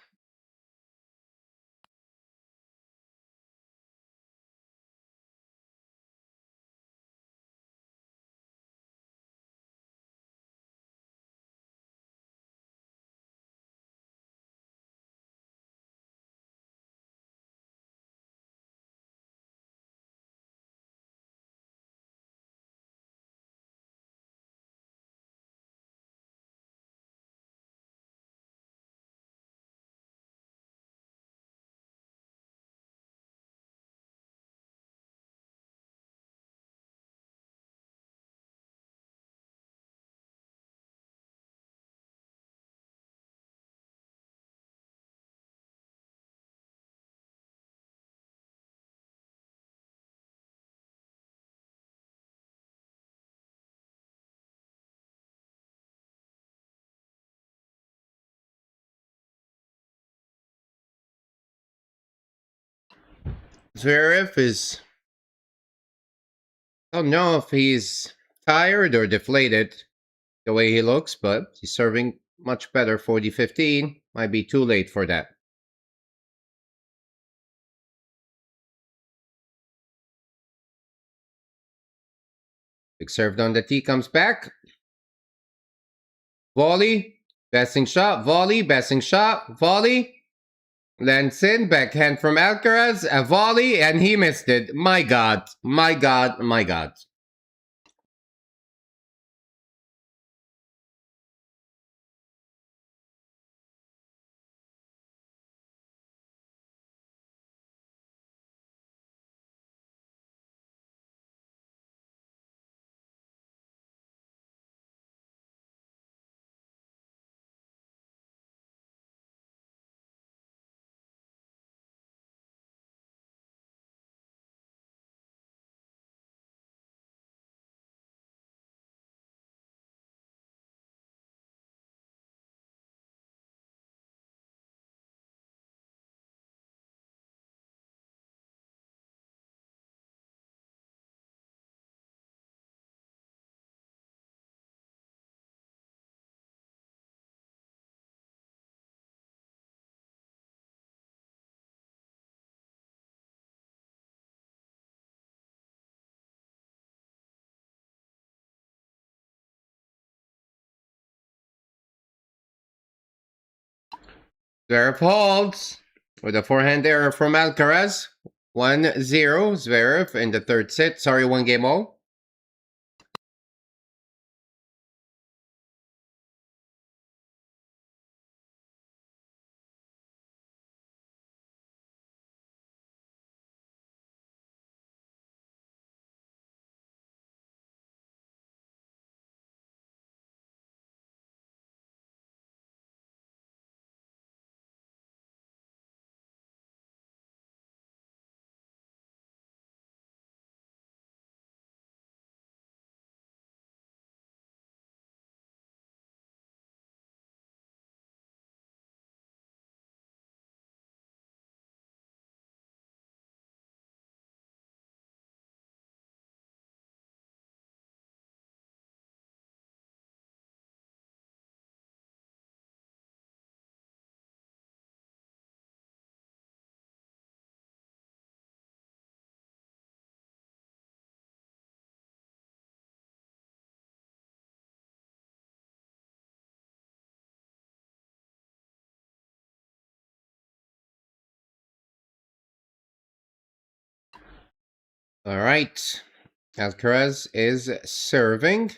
Zverev is, I don't know if he's tired or deflated the way he looks, but he's serving much better. 40-15. Might be too late for that. Big serve on the tee comes back. Volley, passing shot, volley, passing shot, volley. Lands in, backhand from Alcaraz, a volley, and he missed it. My God, my God, my God. Zverev holds with a forehand error from Alcaraz. 1-0, Zverev in the third set. Sorry, 1-game-all. All right. Alcaraz is serving.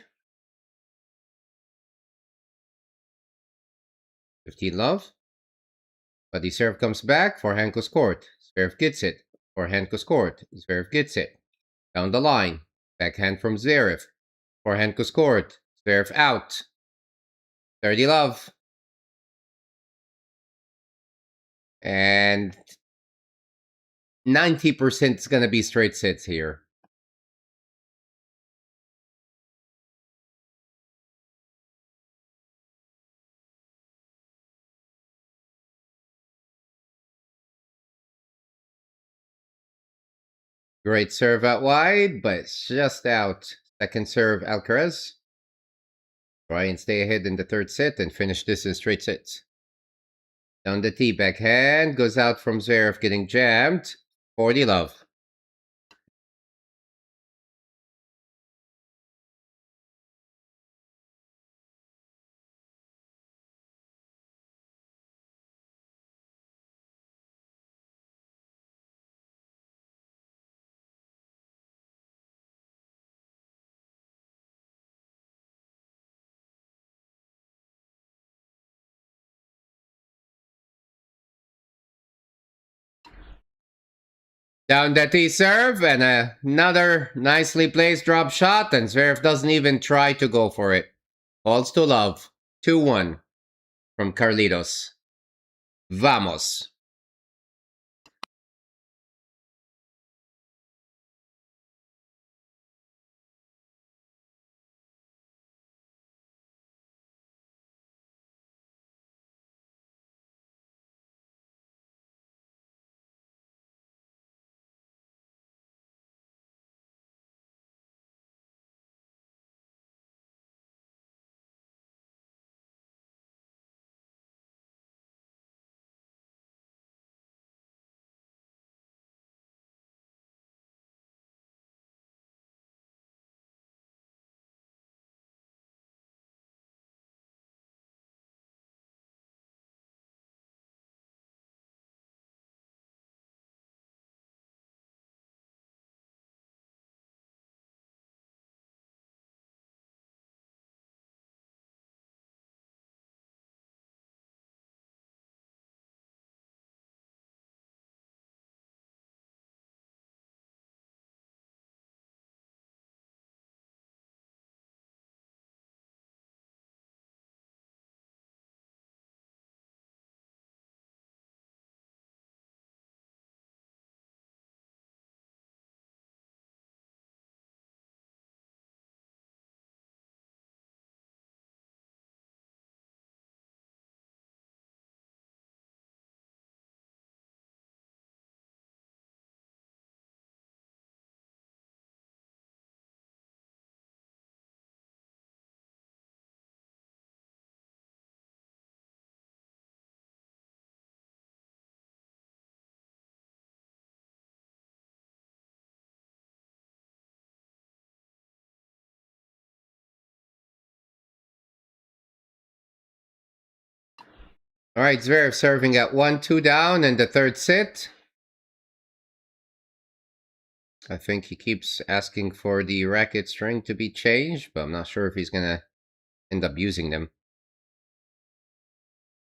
15 love. But the serve comes back. Forehand goes court. Zverev gets it. Forehand goes court. Zverev gets it. Down the line. Backhand from Zverev. Forehand goes court. Zverev out. 30 love. And 90% is going to be straight sets here. Great serve out wide, but it's just out. Second serve, Alcaraz. Try and stay ahead in the third set and finish this in straight sets. Down the tee, backhand. Goes out from Zverev, getting jammed. 40 love. Down the tee serve, and another nicely placed drop shot, and Zverev doesn't even try to go for it. Falls to love. 2-1 from Carlitos. Vamos. All right, Zverev serving at 1-2 down in the third set. I think he keeps asking for the racket string to be changed, but I'm not sure if he's going to end up using them.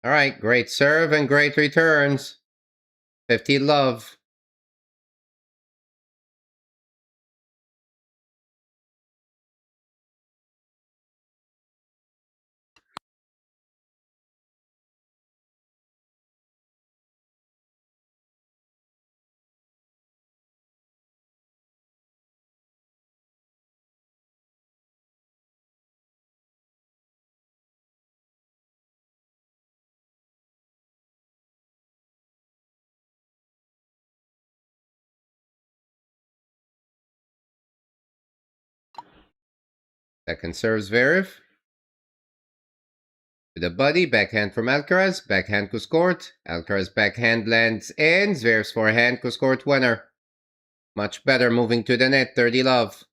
All right, great serve and great returns. 50 love. Second serve Zverev. With a buddy, backhand from Alcaraz, backhand Kuskort. Alcaraz backhand lands in, Zverev's forehand, Kuskort winner. Much better moving to the net, 30 love.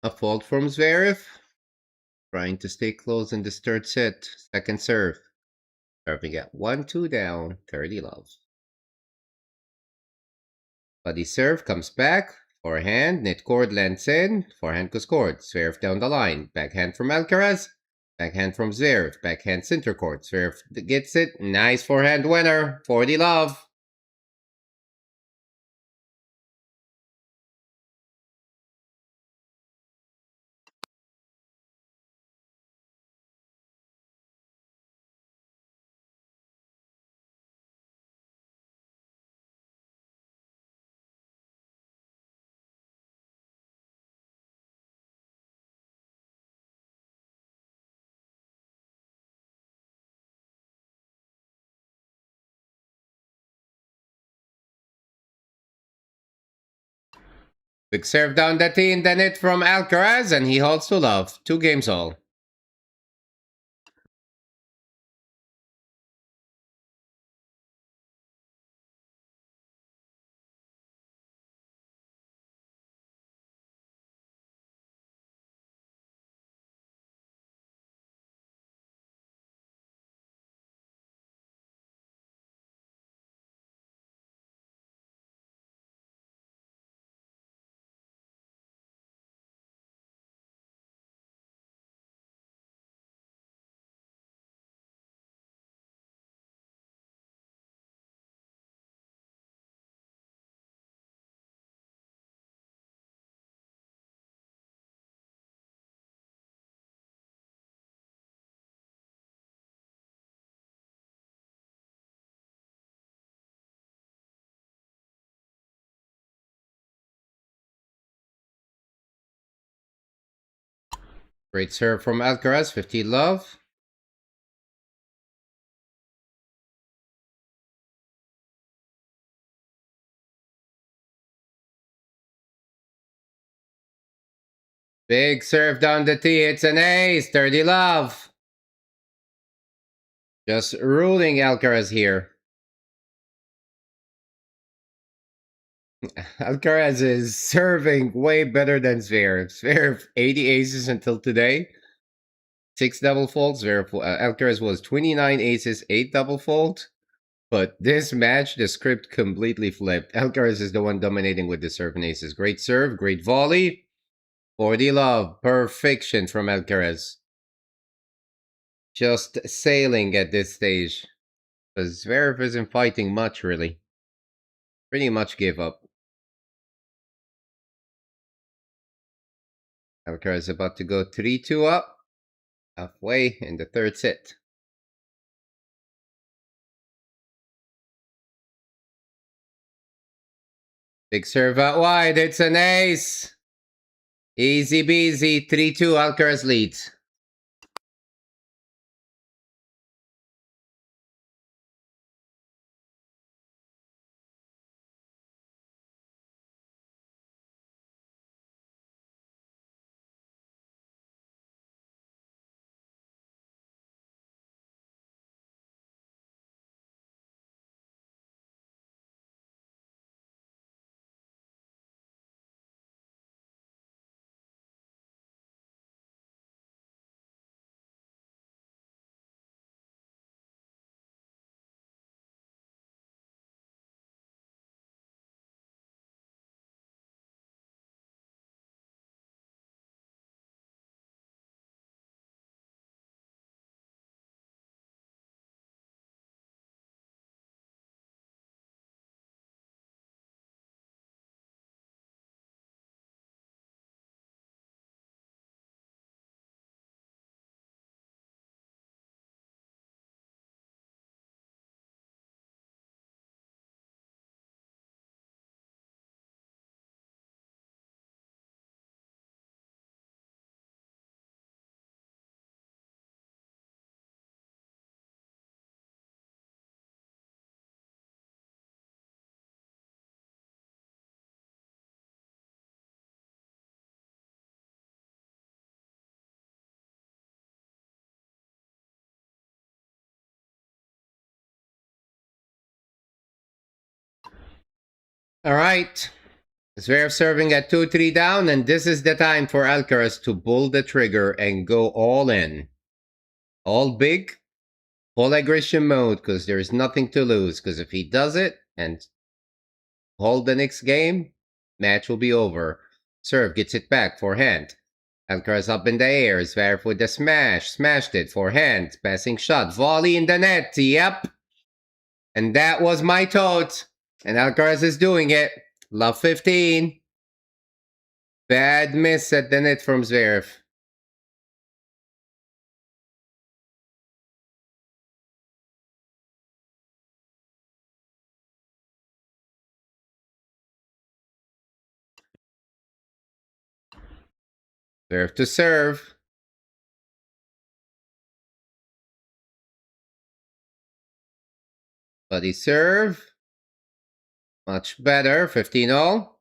A fault from Zverev. Trying to stay close in this third set. Second serve. Serving at 1-2 down, 30 love. Buddy serve comes back. Forehand, net cord lands in. Forehand Kuskort. Zverev down the line. Backhand from Alcaraz. Backhand from Zverev. Backhand center court. Zverev gets it. Nice forehand winner. 40 love. Big serve down the tee in the net from Alcaraz, and he holds to love. 2 games all. Great serve from Alcaraz, 50 love. Big serve down the tee, it's an ace, 30 love. Just ruling Alcaraz here. Alcaraz is serving way better than Zverev. Zverev, 80 aces until today. 6 double faults. Alcaraz was 29 aces, 8 double fault. But this match, the script completely flipped. Alcaraz is the one dominating with the serve and aces. Great serve, great volley. 40 love, perfection from Alcaraz. Just sailing at this stage. Because Zverev isn't fighting much, really. Pretty much gave up. Alcaraz about to go 3-2 up. Halfway in the third set. Big serve out wide, it's an ace! Easy beasy, 3-2, Alcaraz leads. All right. Zverev serving at 2-3 down, and this is the time for Alcaraz to pull the trigger and go all in. All big, full aggression mode, because there's nothing to lose. Because if he does it and hold the next game, match will be over. Serve gets it back, forehand. Alcaraz up in the air, Zverev with the smash, smashed it, forehand, passing shot, volley in the net, yep. And that was my tote. And Alcaraz is doing it. Love 15. Bad miss at the net from Zverev. Zverev to serve. Buddy serve. Much better, 15-all.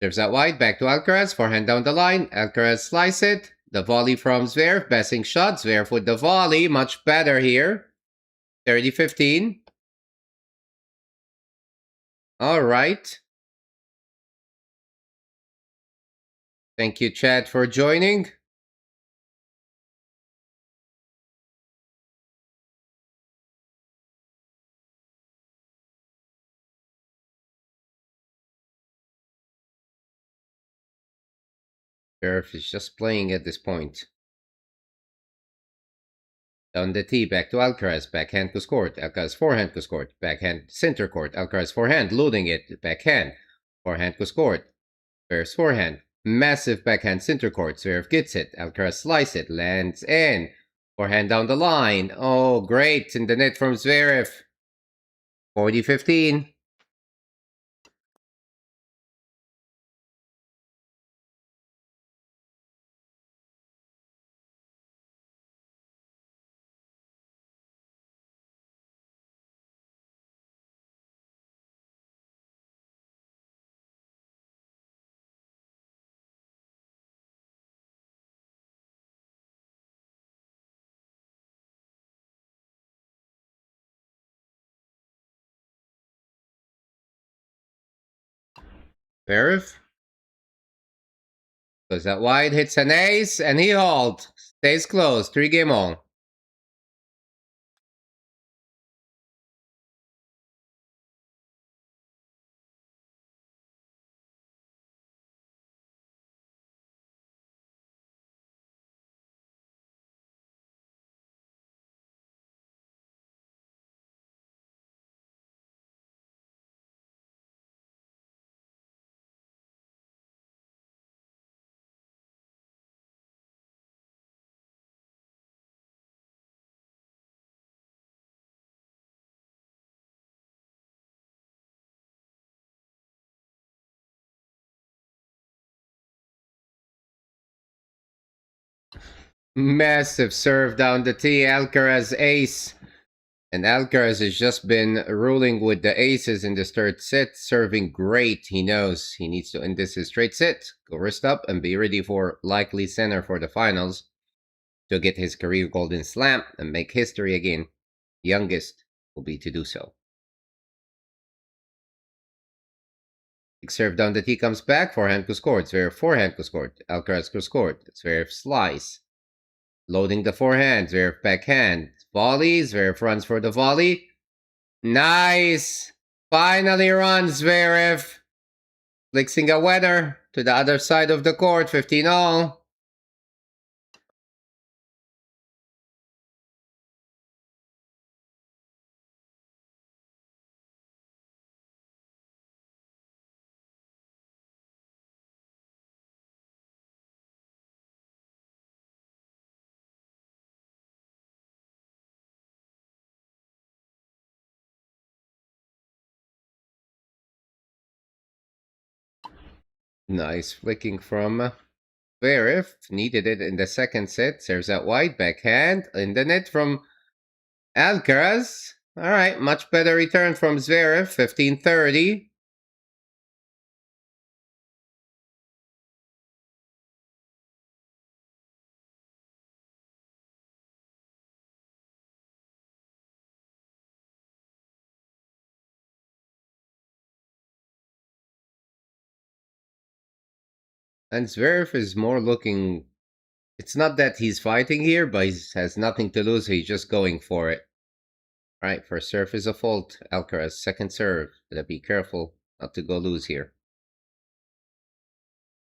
Serves out wide, back to Alcaraz, forehand down the line. Alcaraz slice it. The volley from Zverev, passing shot. Zverev with the volley, much better here. 30-15. All right. Thank you, Chad, for joining. Zverev is just playing at this point. Down the tee, back to Alcaraz, backhand to court. Alcaraz forehand to court, backhand center court. Alcaraz forehand, loading it, backhand. Forehand to court. Zverev's forehand. Massive backhand center court. Zverev gets it. Alcaraz slice it, lands in. Forehand down the line. Oh, great. In the net from Zverev. 40-15. Zverev goes out wide, hits an ace, and he holds. Stays close. 3-game all. Massive serve down the tee. Alcaraz ace. And Alcaraz has just been ruling with the aces in this third set, serving great. He knows he needs to end this straight set, go wrist up, and be ready for likely center for the finals to get his career golden slam and make history again. Youngest will be to do so. Big serve down the tee comes back. Forehand to scored. Zverev forehand to scored. Alcaraz to scored. Zverev slice. Loading the forehand. Zverev backhand. Volley. Zverev runs for the volley. Nice. Finally runs Zverev. Flicking a winner to the other side of the court. 15 all. Nice flicking from Zverev. Needed it in the second set. Serves out wide. Backhand in the net from Alcaraz. All right, much better return from Zverev. 15-30. And Zverev is more looking. It's not that he's fighting here, but he has nothing to lose. He's just going for it. All right, first serve is a fault. Alcaraz, second serve. Gotta be careful not to go lose here.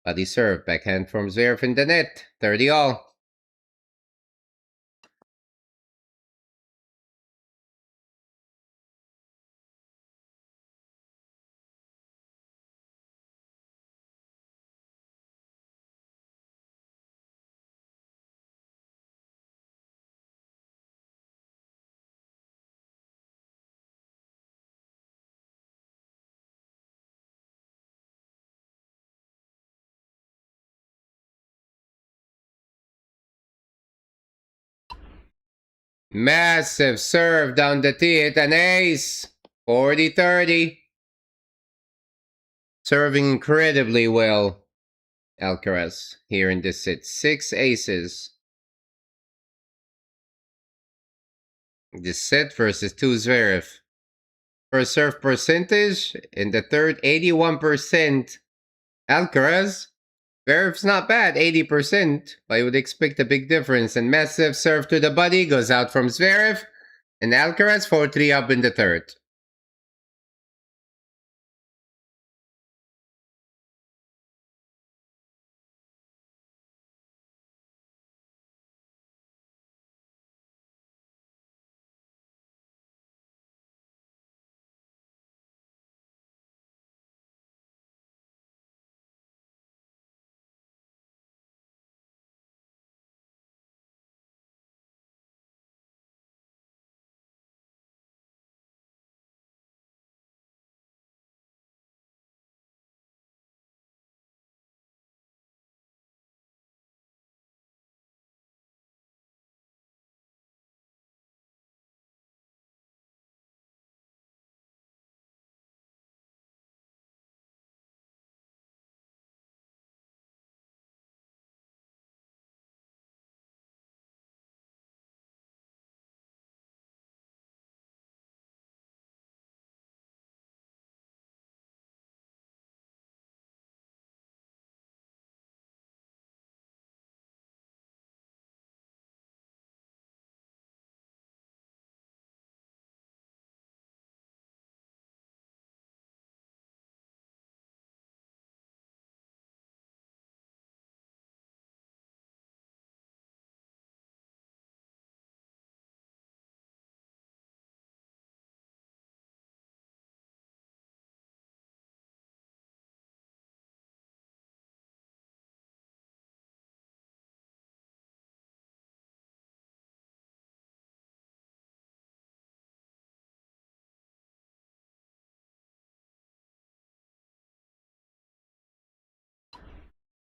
Body serve, backhand from Zverev in the net. 30 all. Massive serve down the tee, hit an ace. 40-30. Serving incredibly well. Alcaraz here in this set. 6 aces. This set versus 2 Zverev. First serve percentage in the third, 81%. Alcaraz. Zverev's not bad, 80%. But I would expect a big difference. And massive serve to the body goes out from Zverev. And Alcaraz 4-3 up in the third.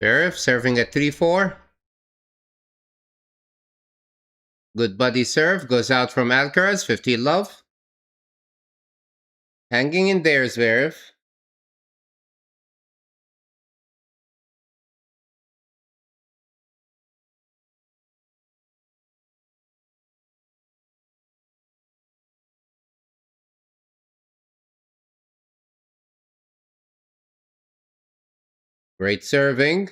Zverev serving at 3-4. Good buddy serve goes out from Alcaraz, 15 love. Hanging in there, Zverev. Great serving.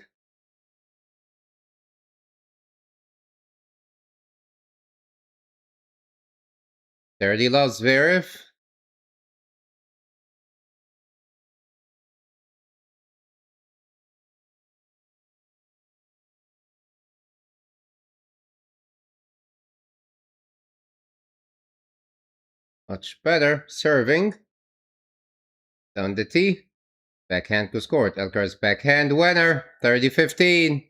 30 love, Zverev. Much better. Serving. Down the tee. Backhand to score. Alcaraz backhand winner. 30-15.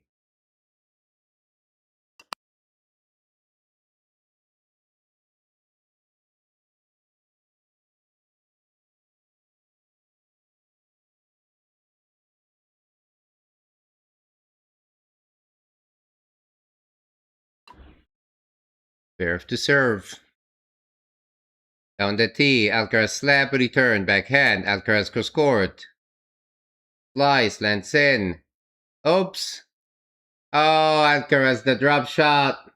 Zverev to serve. Down the tee. Alcaraz slap return. Backhand. Alcaraz cross court. Slice. Lands in. Oops. Oh, Alcaraz, the drop shot.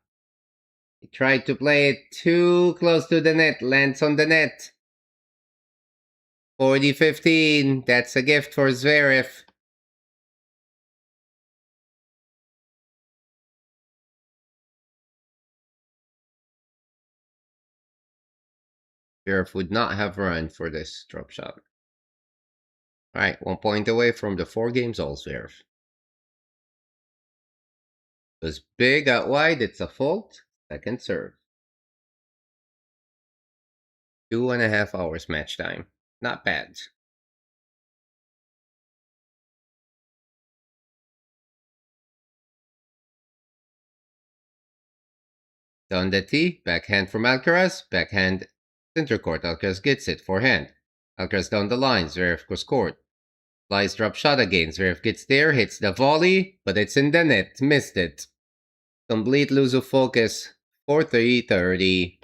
He tried to play it too close to the net. Lands on the net. 40-15. That's a gift for Zverev. Zverev would not have run for this drop shot. All right, 1 point away from the 4 games all, Zverev. It was big out wide. It's a fault. Second serve. 2.5 hours match time. Not bad. Down the tee. Backhand from Alcaraz. Backhand center court. Alcaraz gets it. Forehand. Alcaraz down the line. Zverev cross court. Slice drop shot again. Zverev gets there. Hits the volley. But it's in the net. Missed it. Complete lose of focus. 4-3-30.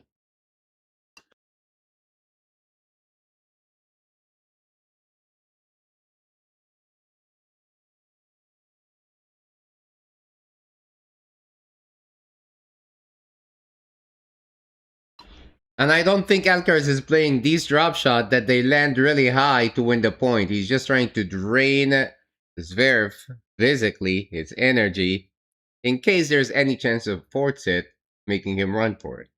And I don't think Alcaraz is playing these drop shots that they land really high to win the point. He's just trying to drain Zverev physically, his energy, in case there's any chance of force it, making him run for it.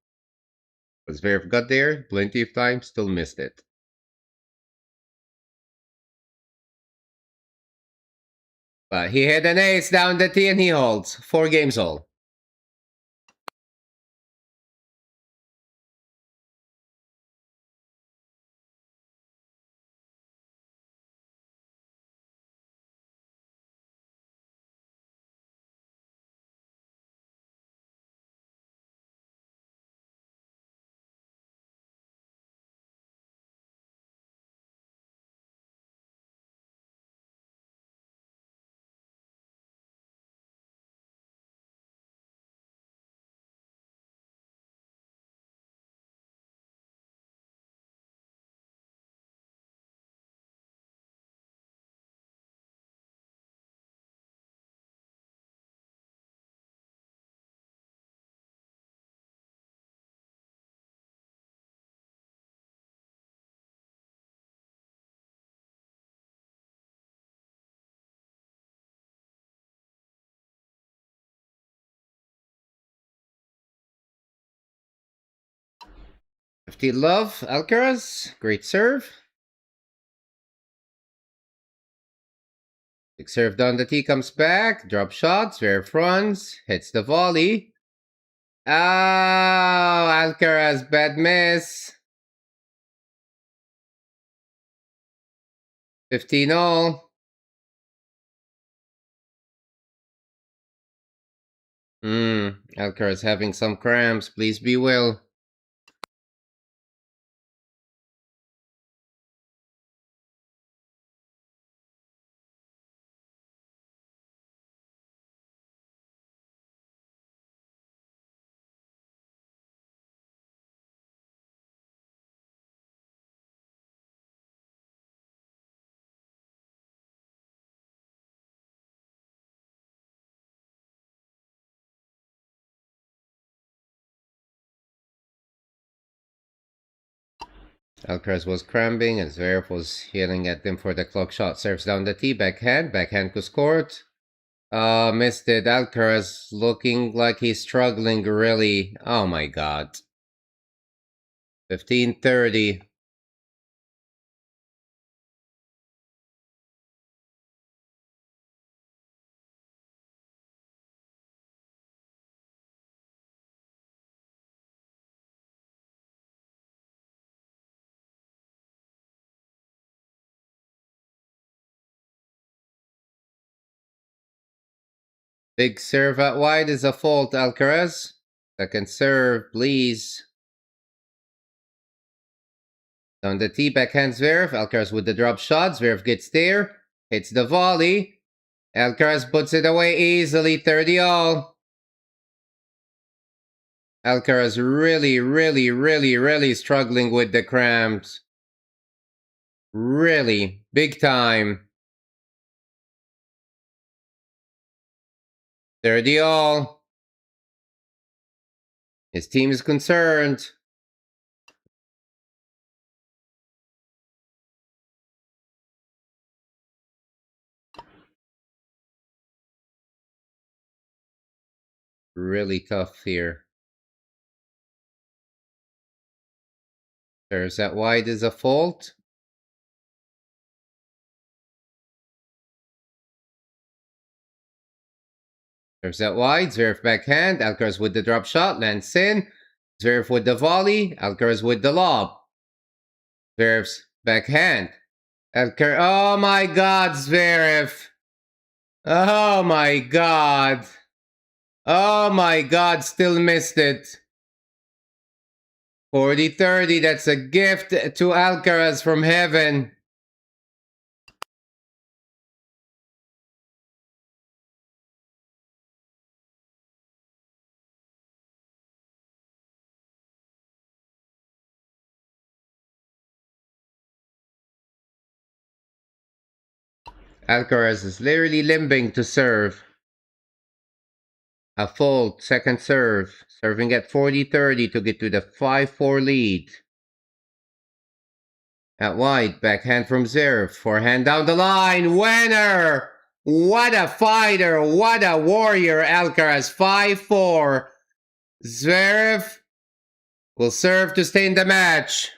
But Zverev got there plenty of times, still missed it. But he hit an ace down the tee and he holds. 4 games all. Fifty love, Alcaraz. Great serve. Big serve down the tee, comes back. Drop shots, Zverev runs, hits the volley. Oh, Alcaraz, bad miss. 15 all. Alcaraz having some cramps. Please be well. Alcaraz was cramping and Zverev was yelling at him for the clock shot. Serves down the tee, backhand to court. Missed it. Alcaraz looking like he's struggling really. Oh my god. 15-30. Big serve out wide is a fault, Alcaraz. Second serve, please. On the tee, backhand Zverev. Alcaraz with the drop shot. Zverev gets there. Hits the volley. Alcaraz puts it away easily. 30 all. Alcaraz really struggling with the cramps. Really. Big time. 30 all. His team is concerned. Really tough here. Serves that wide is a fault. Serves that wide. Zverev backhand. Alcaraz with the drop shot. Lands in. Zverev with the volley. Alcaraz with the lob. Zverev's backhand. Alcaraz. Oh my god, Zverev. Oh my god. Oh my god, still missed it. 40-30, that's a gift to Alcaraz from heaven. Alcaraz is literally limping to serve. A fault, second serve. Serving at 40-30 to get to the 5-4 lead. At wide, backhand from Zverev. Forehand down the line. Winner! What a fighter! What a warrior! Alcaraz 5-4. Zverev will serve to stay in the match.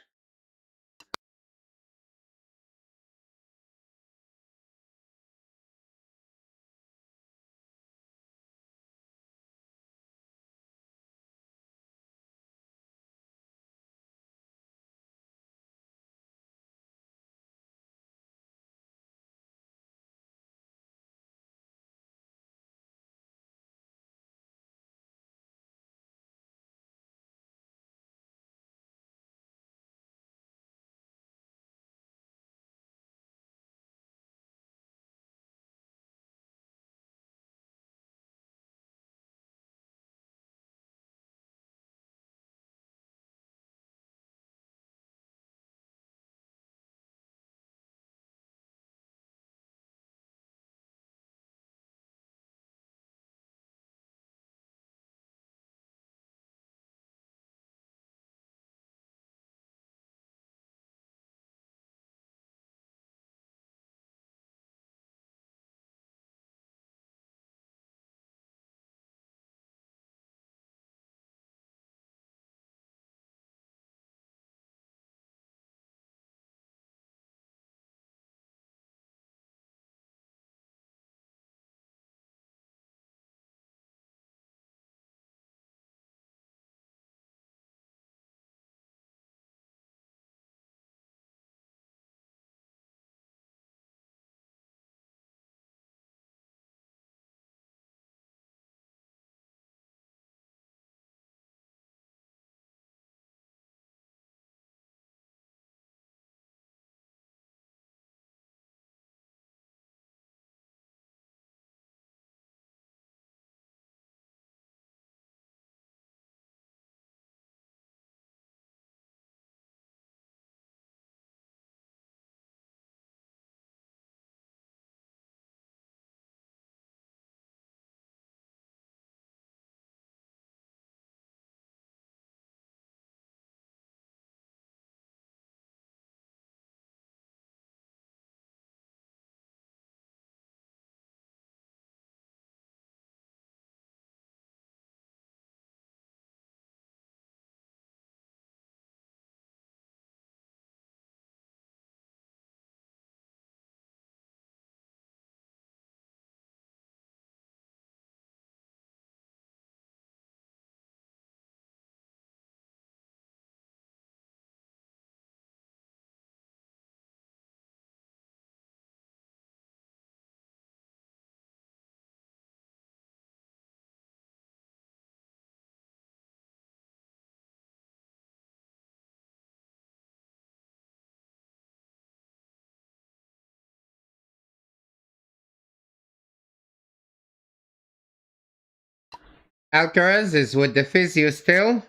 Alcaraz is with the physio still,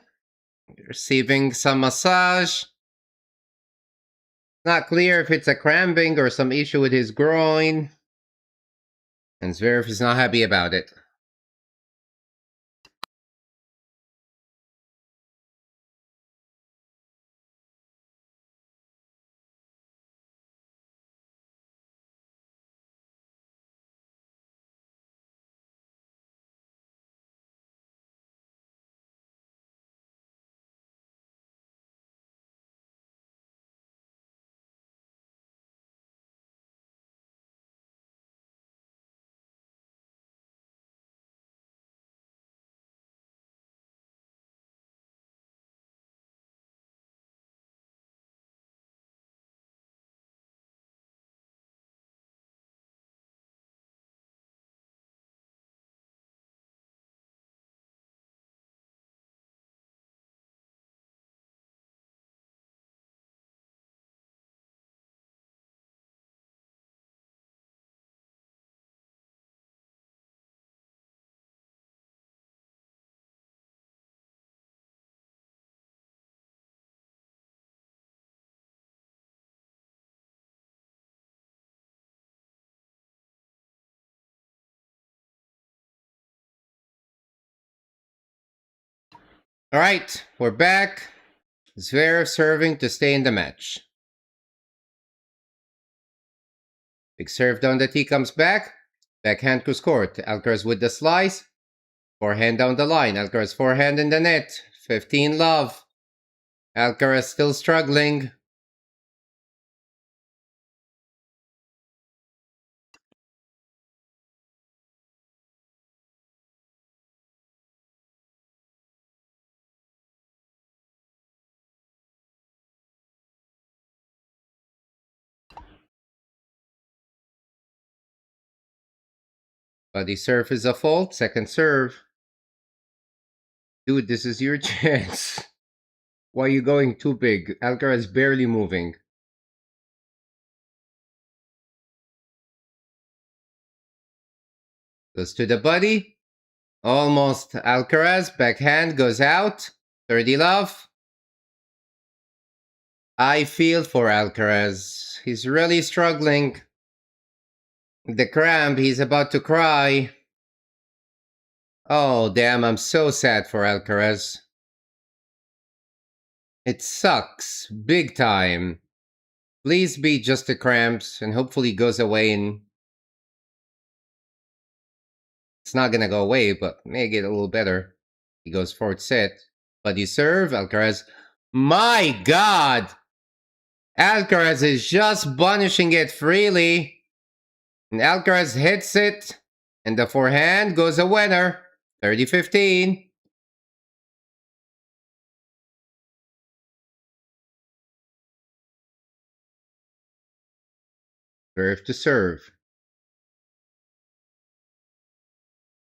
receiving some massage. Not clear if it's a cramping or some issue with his groin. And Zverev is not happy about it. All right, we're back. Zverev serving to stay in the match. Big serve down the tee comes back. Backhand cross court. Alcaraz with the slice. Forehand down the line. Alcaraz forehand in the net. 15 love. Alcaraz still struggling. Body serve is a fault. Second serve. Dude, this is your chance. Why are you going too big? Alcaraz barely moving. Goes to the body. Almost. Alcaraz. Backhand goes out. 30 love. I feel for Alcaraz. He's really struggling. The cramp. He's about to cry. Oh, damn. I'm so sad for Alcaraz. It sucks. Big time. Please be just the cramps and hopefully goes away and it's not gonna go away, but may get a little better. He goes fourth set. But you serve, Alcaraz. My God! Alcaraz is just punishing it freely. And Alcaraz hits it. And the forehand goes a winner. 30-15. Serve to serve.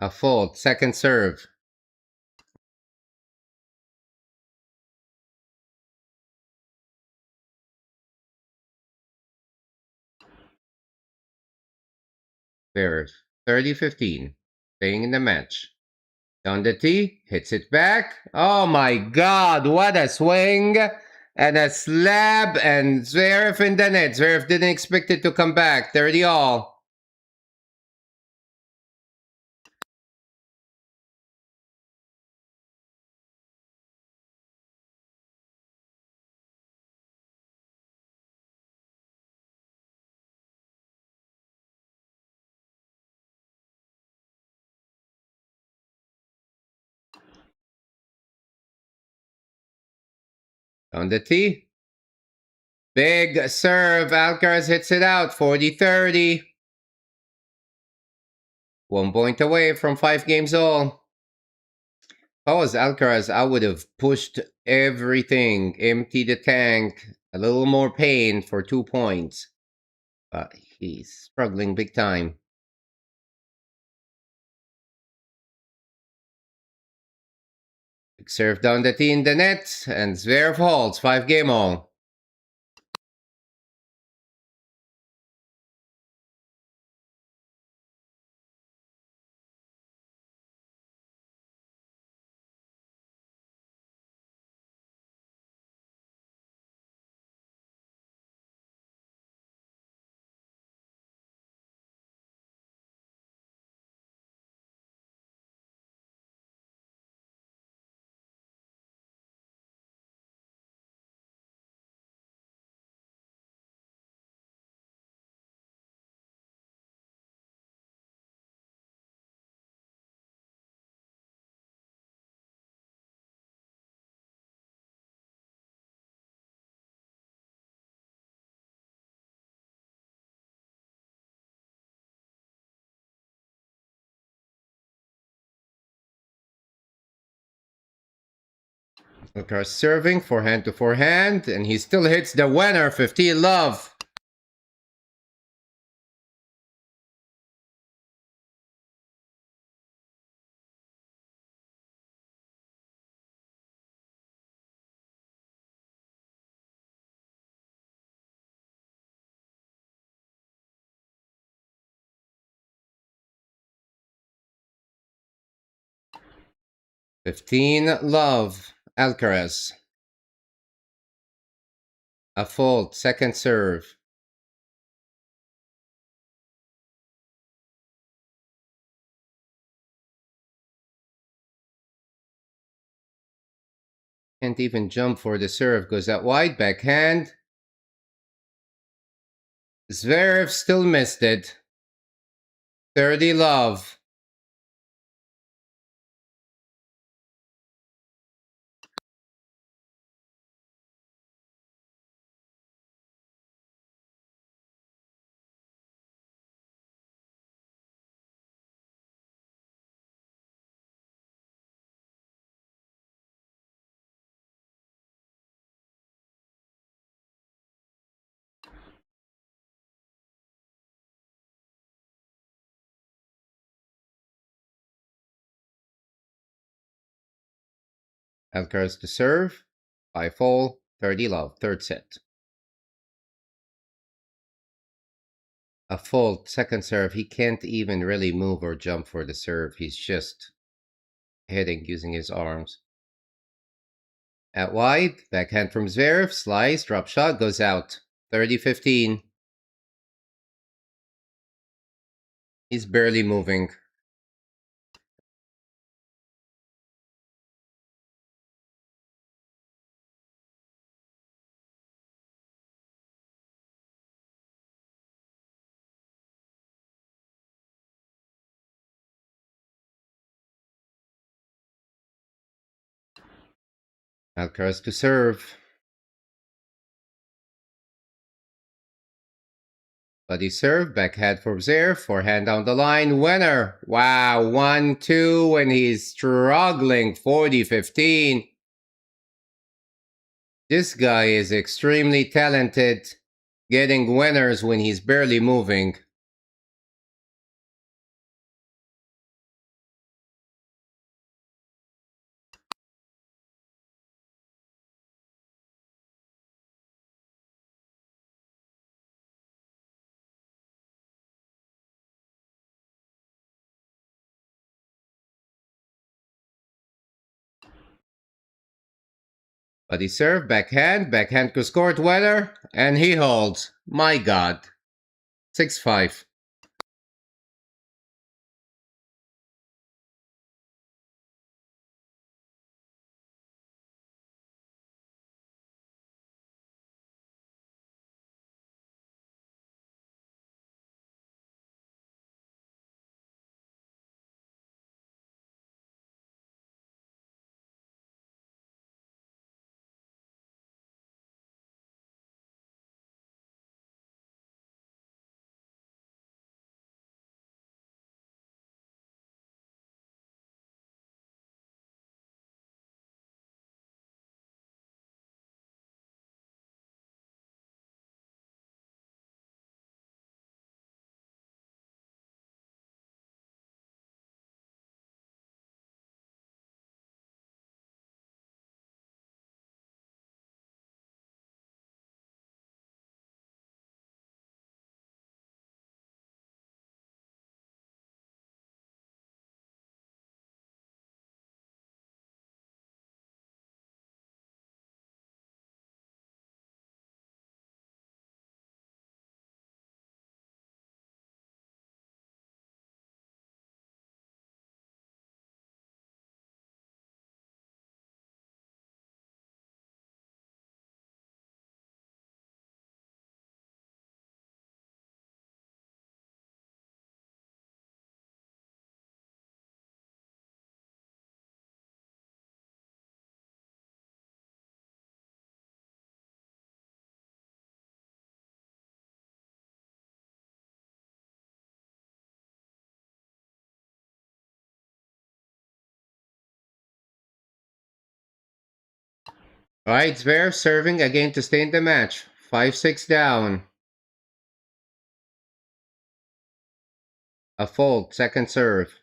A fault. Second serve. Zverev. 30-15. Staying in the match. Down the tee, hits it back. Oh my God, what a swing! And a slab, and Zverev in the net. Zverev didn't expect it to come back. 30 all. Down the tee. Big serve. Alcaraz hits it out. 40-30. 1 point away from 5 games all. If I was Alcaraz, I would have pushed everything, empty the tank, a little more pain for 2 points. But he's struggling big time. Big serve down the tee in the net, and Zverev holds 5 game all. Alcaraz serving forehand to forehand, and he still hits the winner, 15 love. $15 Alcaraz. A fault, second serve. Can't even jump for the serve, goes out wide, backhand. Zverev still missed it. 30 love. Alcaraz to serve. 5-all, 30 love, third set. A fault, second serve. He can't even really move or jump for the serve. He's just hitting using his arms. At wide, backhand from Zverev, slice, drop shot, goes out. 30-15. He's barely moving. Alcaraz to serve. But he served, backhand for Zverev, forehand down the line, winner. Wow, 1-2 and he's struggling, 40-15. This guy is extremely talented, getting winners when he's barely moving. But he served, backhand to score winner, and he holds. My God. 6-5. Alright, Zverev serving again to stay in the match. 5-6 down. A fault, second serve.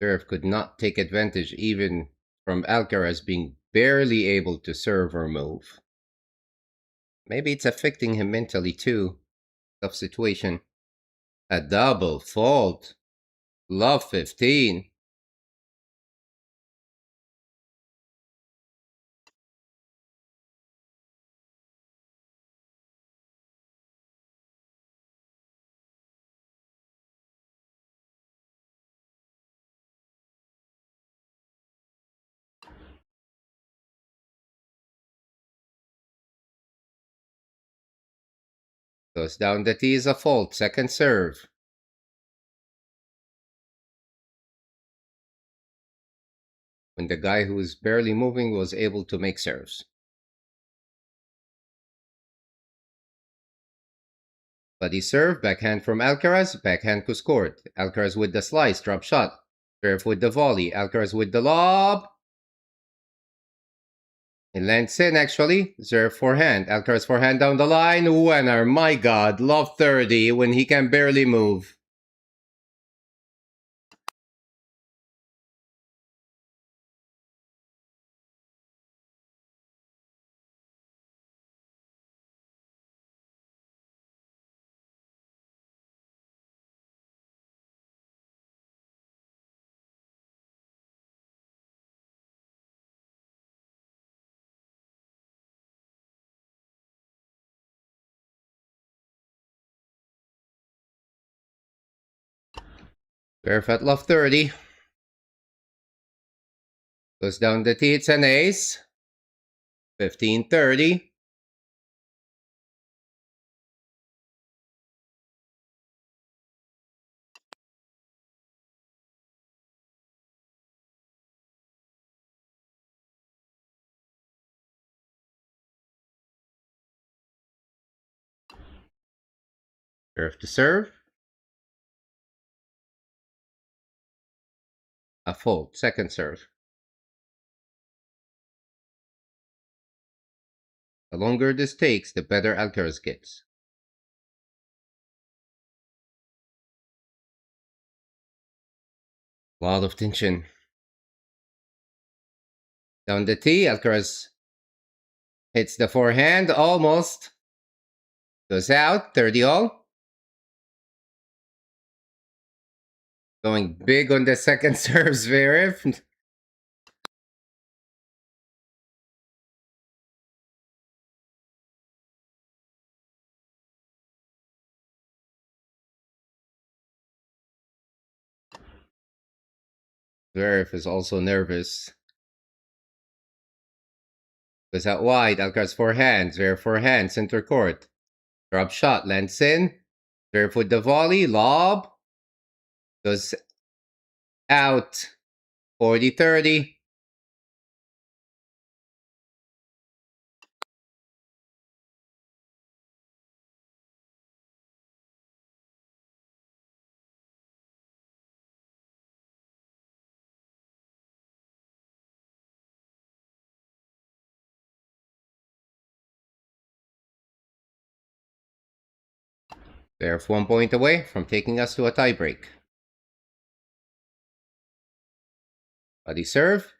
Zverev could not take advantage even from Alcaraz being barely able to serve or move. Maybe it's affecting him mentally too. Tough situation. A double fault. Love 15. Goes down the tee is a fault. Second serve. When the guy who was barely moving was able to make serves. But he served, backhand from Alcaraz, backhand to scored. Alcaraz with the slice, drop shot. Zverev with the volley, Alcaraz with the lob. It lands in actually. Zverev forehand, Alcaraz forehand down the line. Winner, my god, love 30 when he can barely move. Zverev at love 30. Goes down the tee, it's an ace. 15-30. Zverev to serve. A fault, second serve. The longer this takes, the better Alcaraz gets. A lot of tension. Down the tee, Alcaraz hits the forehand, almost. Goes out, 30 all. Going big on the second serve, Zverev. Zverev is also nervous. Goes out wide, Alcaraz forehand, Zverev forehand, center court. Drop shot, lands in. Zverev with the volley, lob. Goes out, 40-30. Zverev 1 point away from taking us to a tiebreak. Buddy serve.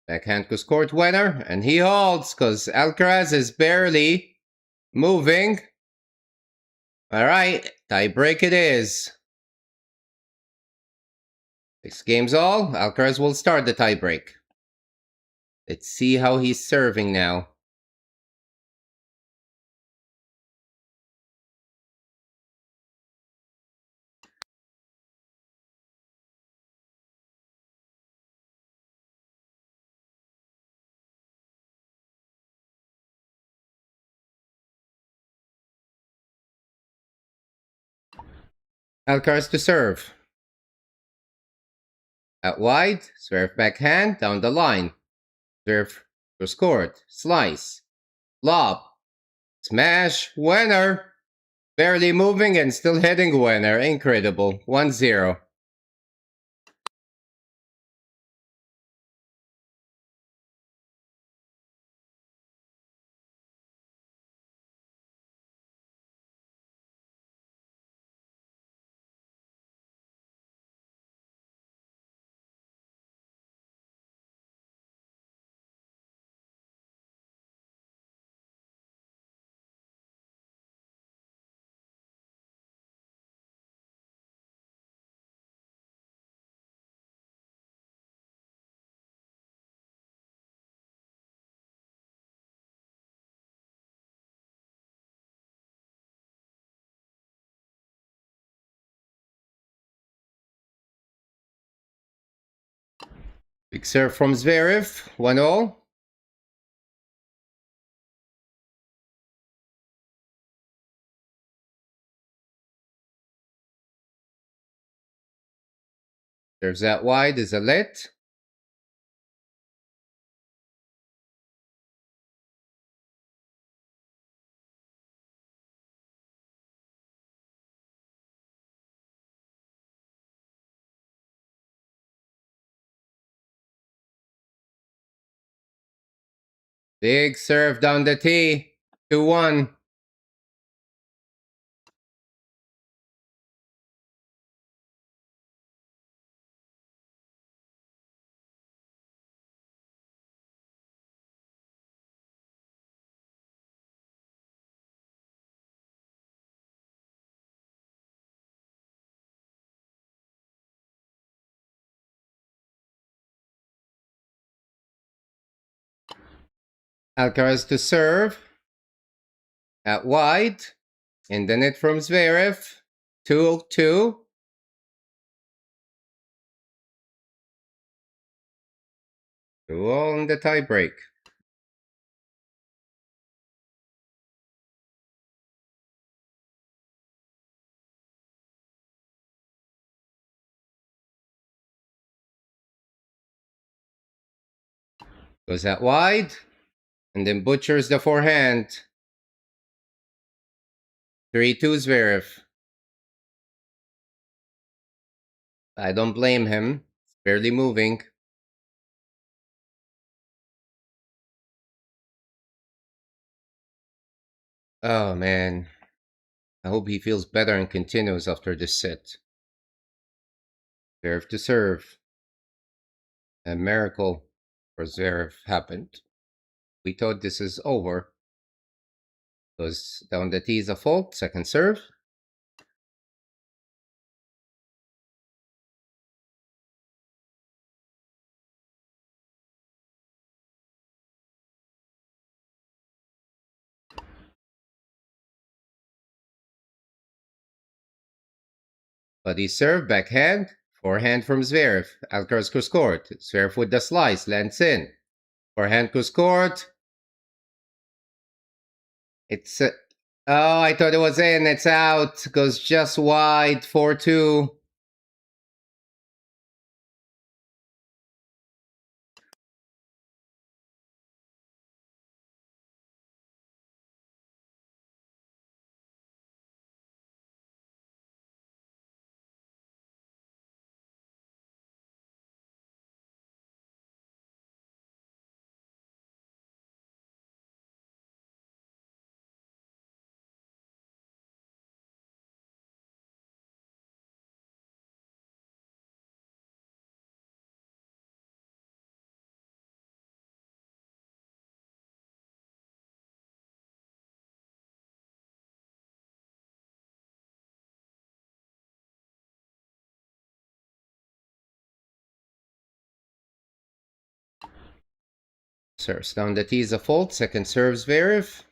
Backhand to court winner, and he holds because Alcaraz is barely moving. All right, tiebreak it is. 6 games all. Alcaraz will start the tiebreak. Let's see how he's serving now. Alcaraz to serve. Out wide, Zverev backhand, down the line. Zverev to court, slice, lob, smash, winner. Barely moving and still hitting winner. Incredible. 1-0. Big serve from Zverev, 1-0. Serves that wide is a let. Big serve down the tee, 2-1. Alcaraz to serve. At wide. In the net from Zverev. 2-2. On the tie break. Goes out wide. And then butchers the forehand. 3-2 Zverev. I don't blame him. It's barely moving. Oh man. I hope he feels better and continues after this set. Zverev to serve. A miracle for Zverev happened. We thought this is over. Goes down the tee is a fault. Second serve. But he served backhand. Forehand from Zverev. Alcaraz could score it. Zverev with the slice. Lands in. Forehand could score it. It's oh, I thought it was in. It's out. Goes just wide. 4-2. Serves down the tee is a fault. Second serves Zverev.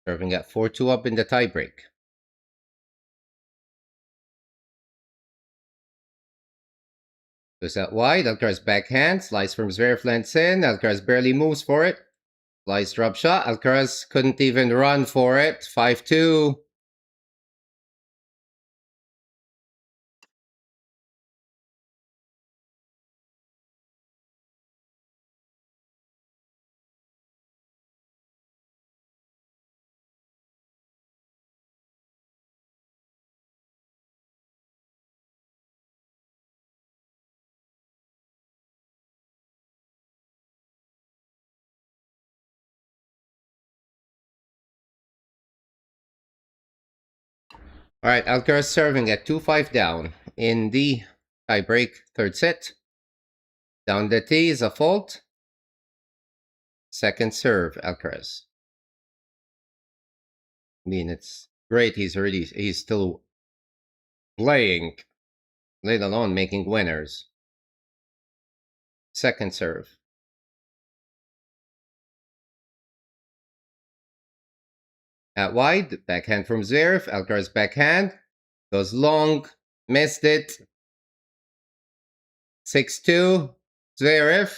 Serving at 4-2 up in the tiebreak. Goes out wide. Alcaraz backhand. Slice from Zverev lands in. Alcaraz barely moves for it. Slice drop shot. Alcaraz couldn't even run for it. 5-2. All right, Alcaraz serving at 2-5 down in the tiebreak third set. Down the tee is a fault. Second serve, Alcaraz. I mean, it's great he's still playing, let alone making winners. Second serve. At wide, backhand from Zverev. Alcaraz backhand. Goes long, missed it. 6-2, Zverev.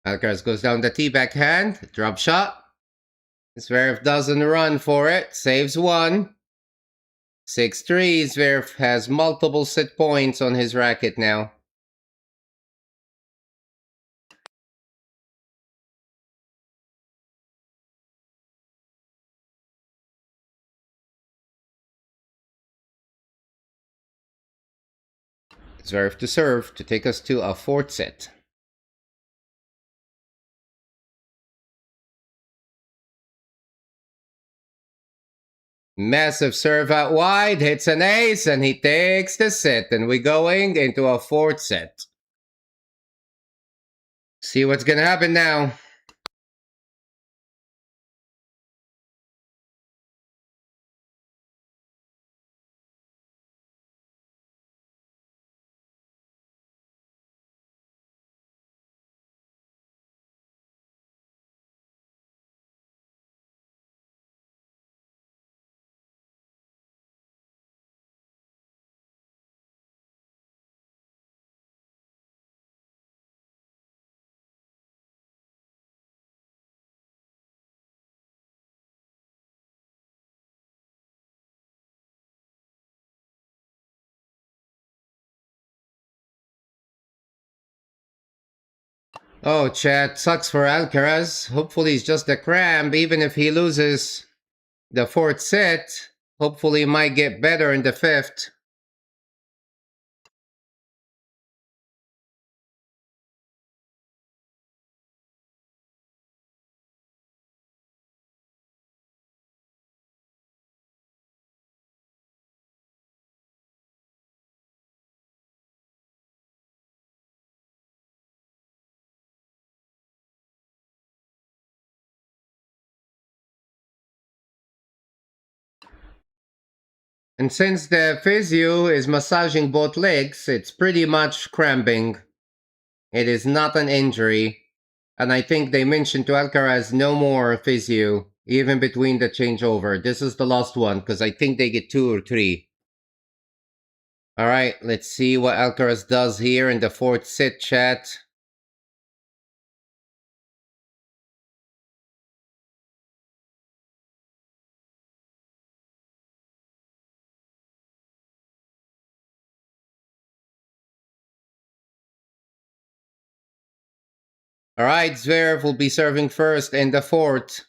Alcaraz goes down the tee backhand, drop shot. Zverev doesn't run for it, saves one. 6-3, Zverev has multiple set points on his racket now. Zverev to serve to take us to a fourth set. Massive serve out wide, hits an ace, and he takes the set. And we're going into a fourth set. See what's gonna happen now. Oh, chat, sucks for Alcaraz. Hopefully he's just a cramp, even if he loses the fourth set. Hopefully he might get better in the fifth. And since the physio is massaging both legs, it's pretty much cramping. It is not an injury. And I think they mentioned to Alcaraz no more physio, even between the changeover. This is the last one, because I think they get 2 or 3. Alright, let's see what Alcaraz does here in the fourth set, chat. Alright, Zverev will be serving first in the fourth.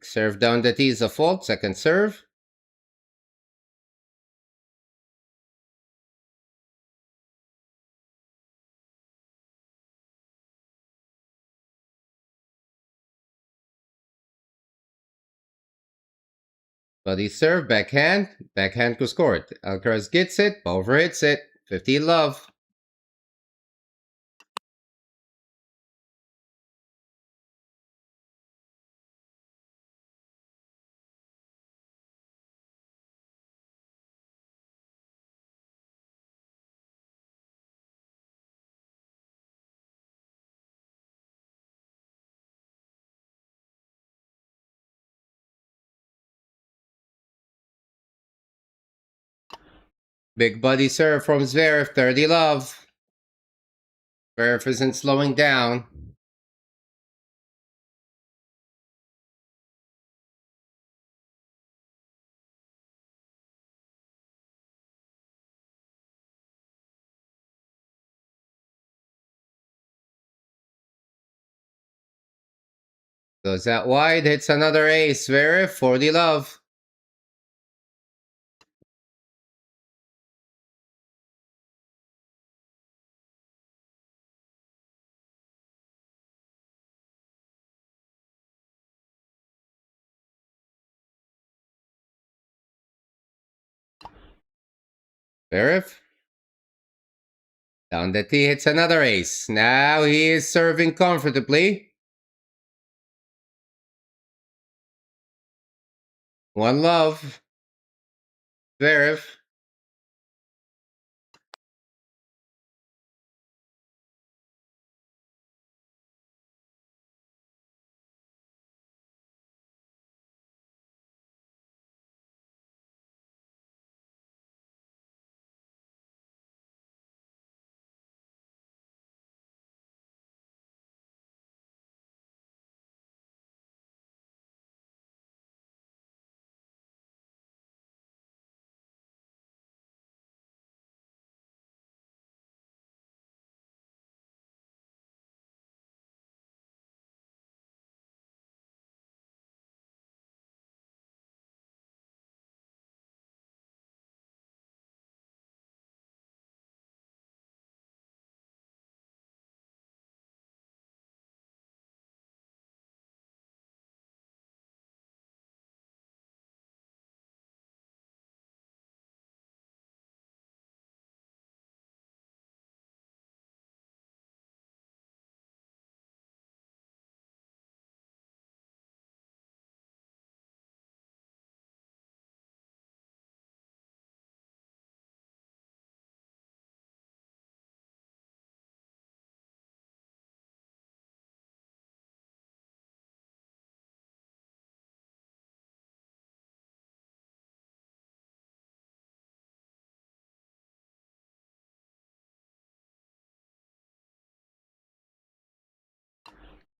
Serve down the tee is a fault, second serve. Buddy serve, backhand goes court. Alcaraz gets it, over hits it, 50 love. Big buddy serve from Zverev, 30 love. Zverev isn't slowing down. Goes out wide, hits another ace. Zverev, 40 love. Zverev. Down the tee, hits another ace. Now he is serving comfortably. One love. ZVEREV.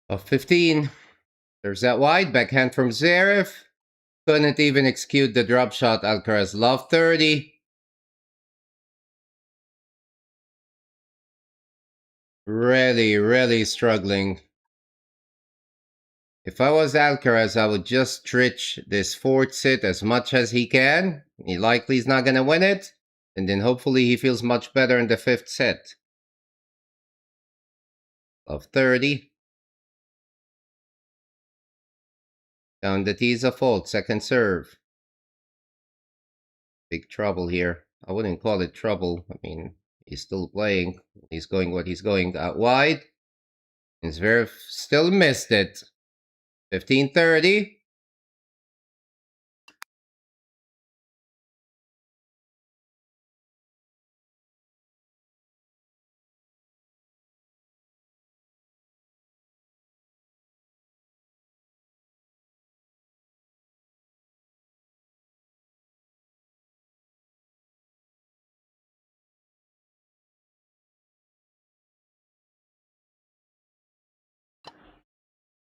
Of 15. There's that wide. Backhand from ZVEREV. Couldn't even execute the drop shot. ALCARAZ love 30. Really struggling. If I was ALCARAZ, I would just stretch this fourth set as much as he can. He likely is not going to win it. And then hopefully he feels much better in the fifth set. Love 30. Down the tee is a fault. Second serve. Big trouble here. I wouldn't call it trouble. I mean, he's still playing. He's going what he's going. Out wide. And ZVEREV still missed it. 15-30.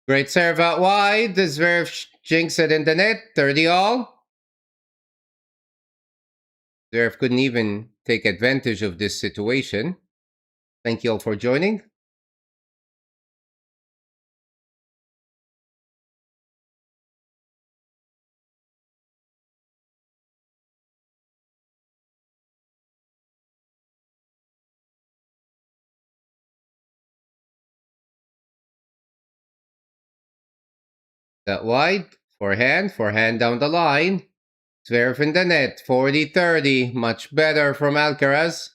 Great serve out wide. ZVEREV jinx it in the net. 30 all. ZVEREV couldn't even take advantage of this situation. Thank you all for joining. That wide. Forehand down the line. ZVEREV in the net. 40-30. Much better from ALCARAZ.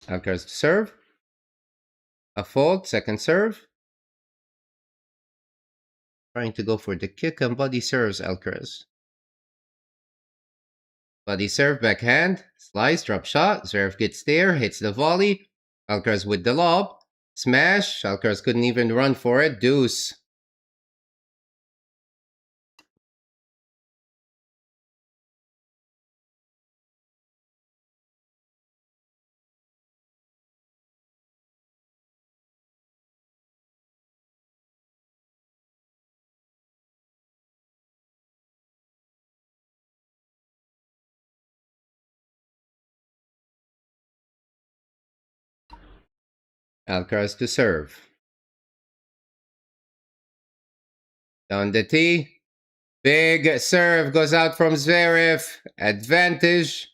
ALCARAZ to serve. A fault. Second serve. Trying to go for the kick and body serves ALCARAZ. Body serve, backhand, slice, drop shot. ZVEREV gets there, hits the volley. ALCARAZ with the lob. Smash. ALCARAZ couldn't even run for it. Deuce. ALCARAZ to serve. Down the tee. Big serve goes out from Zverev. Advantage.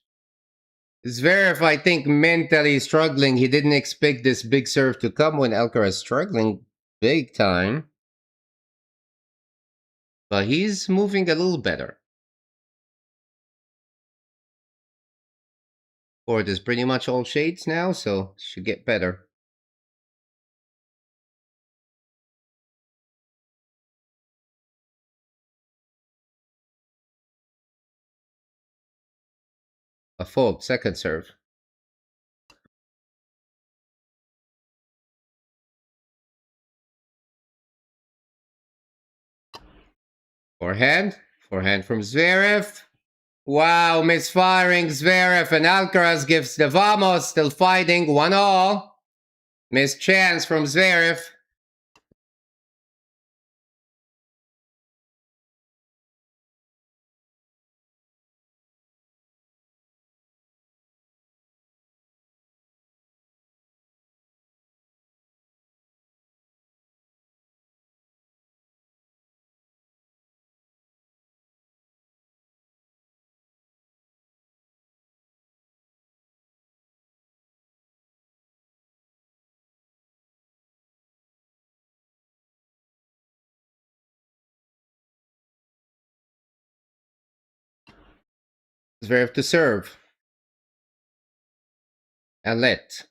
Zverev, I think, mentally struggling. He didn't expect this big serve to come when Alcaraz struggling big time. But he's moving a little better. Court is pretty much all shades now, so should get better. A fault, second serve. Forehand. Forehand from Zverev. Wow, misfiring Zverev and Alcaraz gives the vamos. Still fighting, 1-1. Missed chance from Zverev. Zverev to serve. And let.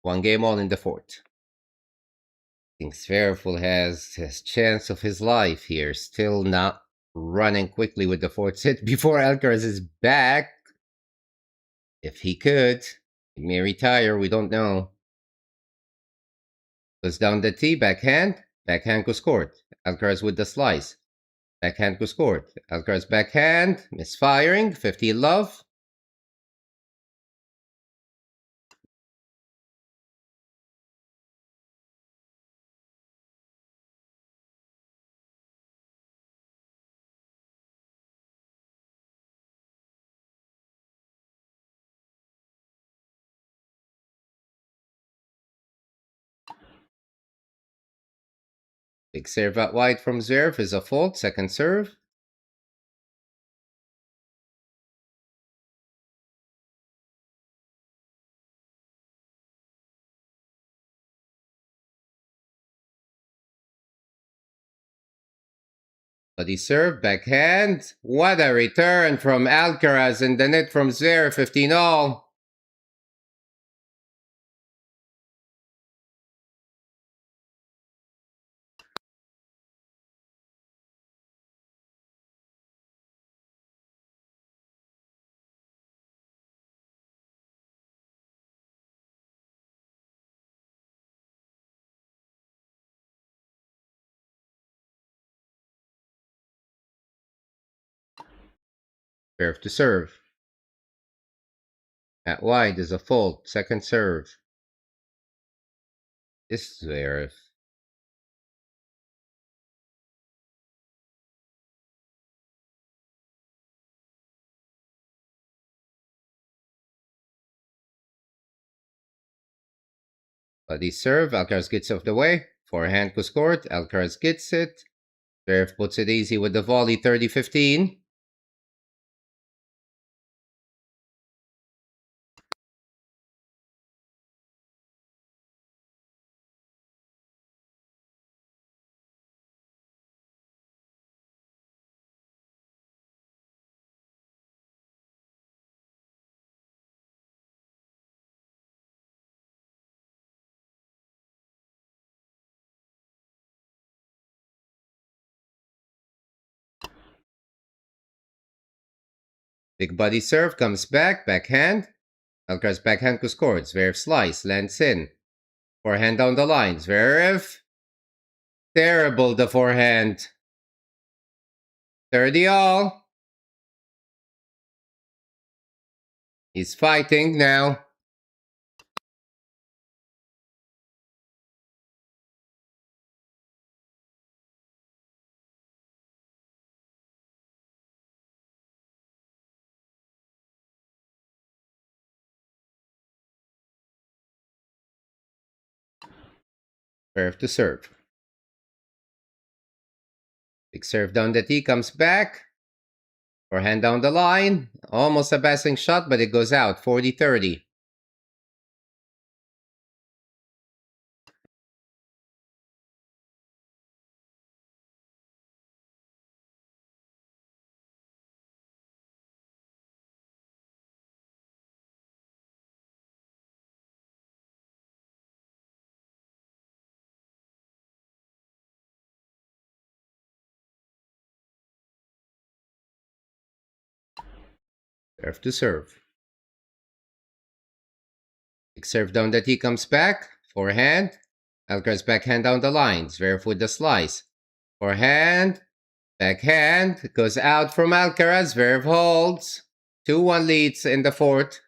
1-all in the fourth. I think Zverev has his chance of his life here. Still not running quickly with the fourth set before Alcaraz is back. If he could, he may retire. We don't know. Goes down the tee, backhand. Backhand goes court. Alcaraz with the slice. Backhand goes court. Alcaraz backhand. Misfiring. 50 love. Big serve out wide from Zverev is a fault. Second serve. Bloody serve, backhand. What a return from Alcaraz in the net from Zverev, 15-all. Zverev to serve. At wide is a fault. Second serve. This Zverev. Bloody serve. Alcaraz gets off the way. Forehand goes court. Alcaraz gets it. Zverev puts it easy with the volley, 30-15. Big body serve comes back. Backhand. Alcaraz backhand goes court. Zverev slice. Lands in. Forehand down the line. Zverev. Terrible, the forehand. 30-all. He's fighting now. Zverev to serve. Big serve down the tee, comes back. Forehand down the line. Almost a passing shot, but it goes out. 40-30. Serve to serve. Big serve down the tee, comes back. Forehand. Alcaraz backhand down the line. Zverev with the slice. Forehand. Backhand. Goes out from Alcaraz. Zverev holds. 2-1 leads in the fourth.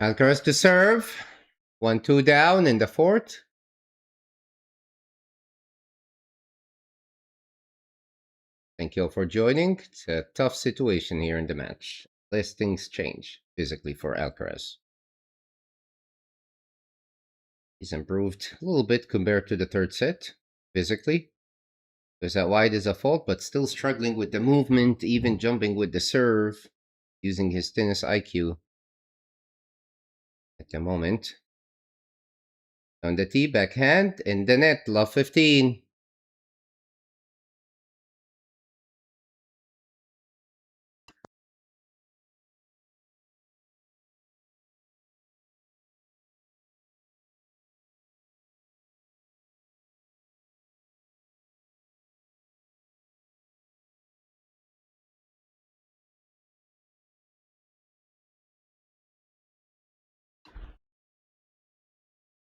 Alcaraz to serve. 1-2 down in the fourth. Thank you all for joining. It's a tough situation here in the match. Unless things change physically for Alcaraz. He's improved a little bit compared to the third set, physically. Goes out wide is a fault, but still struggling with the movement, even jumping with the serve, using his tennis IQ at the moment. On the tee, backhand, in the net, love 15.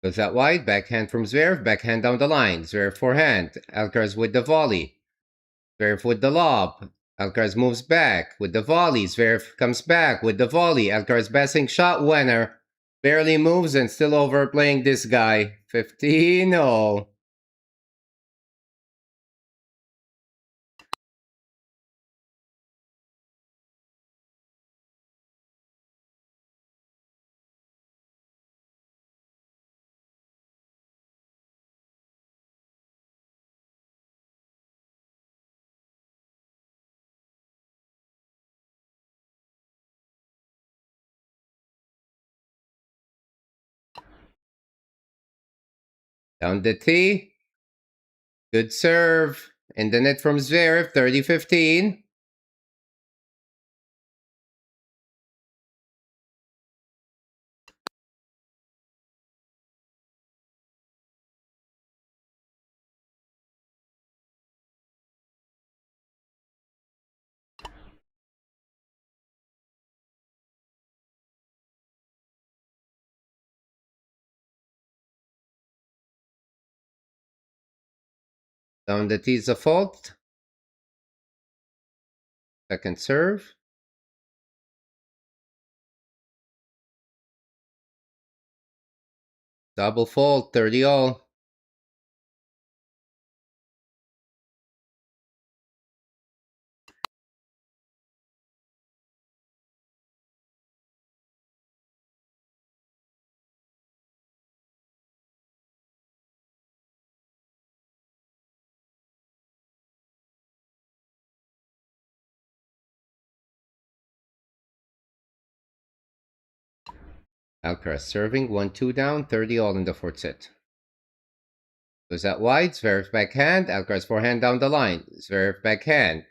Goes out wide, backhand from Zverev, backhand down the line. Zverev forehand, Alcaraz with the volley. Zverev with the lob. Alcaraz moves back with the volley. Zverev comes back with the volley. Alcaraz passing shot winner. Barely moves and still overplaying this guy. 15-0. Down the tee. Good serve. In the net from Zverev, 30-15. Down the tee is a fault. Second serve. Double fault, 30-all. Alcaraz serving 1-2 down, 30 all in the fourth set. Goes out wide, Zverev backhand, Alcaraz forehand down the line. Zverev backhand.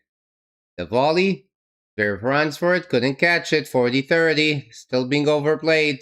The volley, Zverev runs for it, couldn't catch it, 40-30, still being overplayed.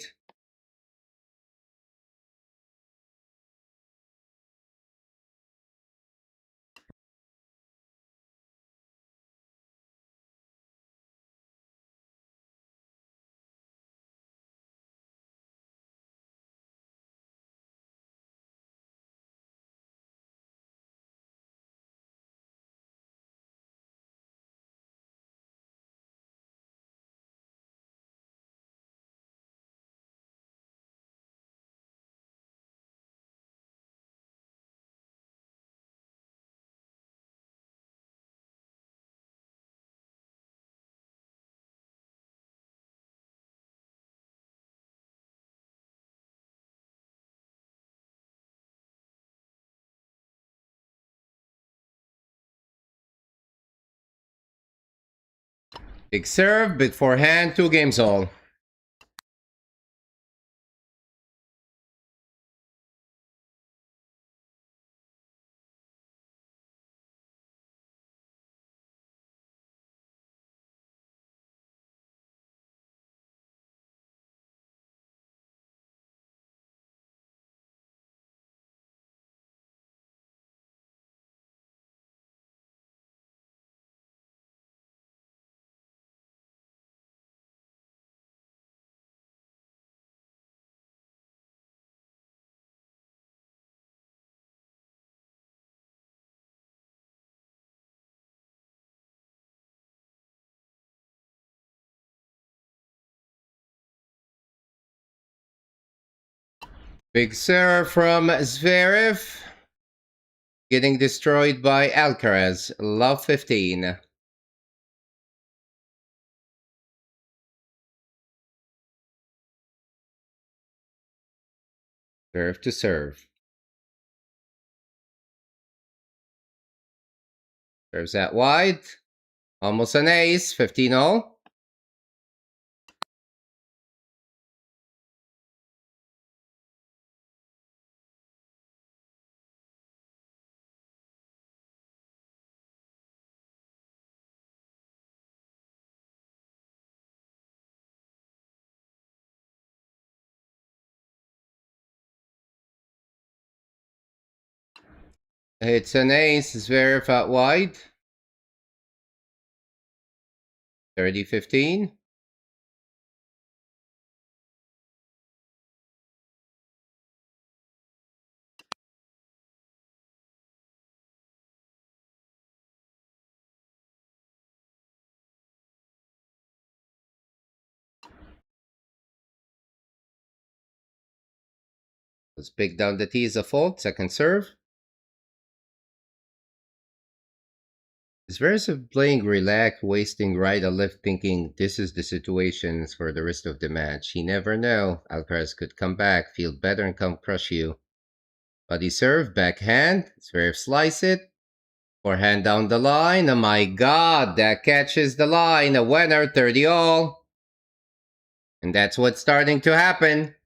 Big serve, big forehand, 2 games all. Big serve from Zverev. Getting destroyed by Alcaraz. Love 15. Zverev to serve. Serves that wide. Almost an ace. 15 all. It's an ace. Zverev out wide. 30-15. Let's pick down the tee as a fault. Second serve. Zverev playing relaxed, wasting right or left, thinking this is the situation for the rest of the match. You never know. Alcaraz could come back, feel better, and come crush you. But he served, backhand. Zverev slice it. Forehand down the line. Oh my god, that catches the line. A winner, 30 all. And that's what's starting to happen.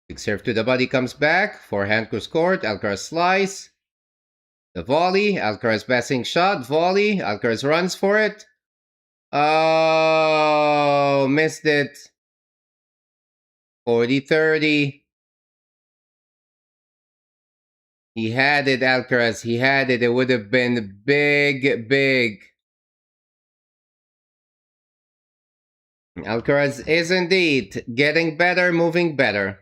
Big serve to the body comes back. Forehand goes court. Alcaraz slice. The volley. Alcaraz passing shot. Volley. Alcaraz runs for it. Oh, missed it. 40-30. He had it, Alcaraz. He had it. It would have been big, big. Alcaraz is indeed getting better, moving better.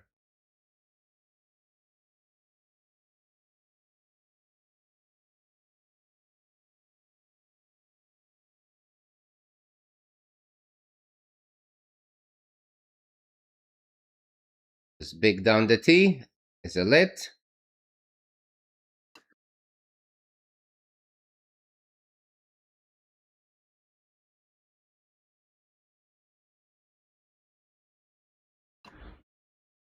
Just big down the tee. Is it lit?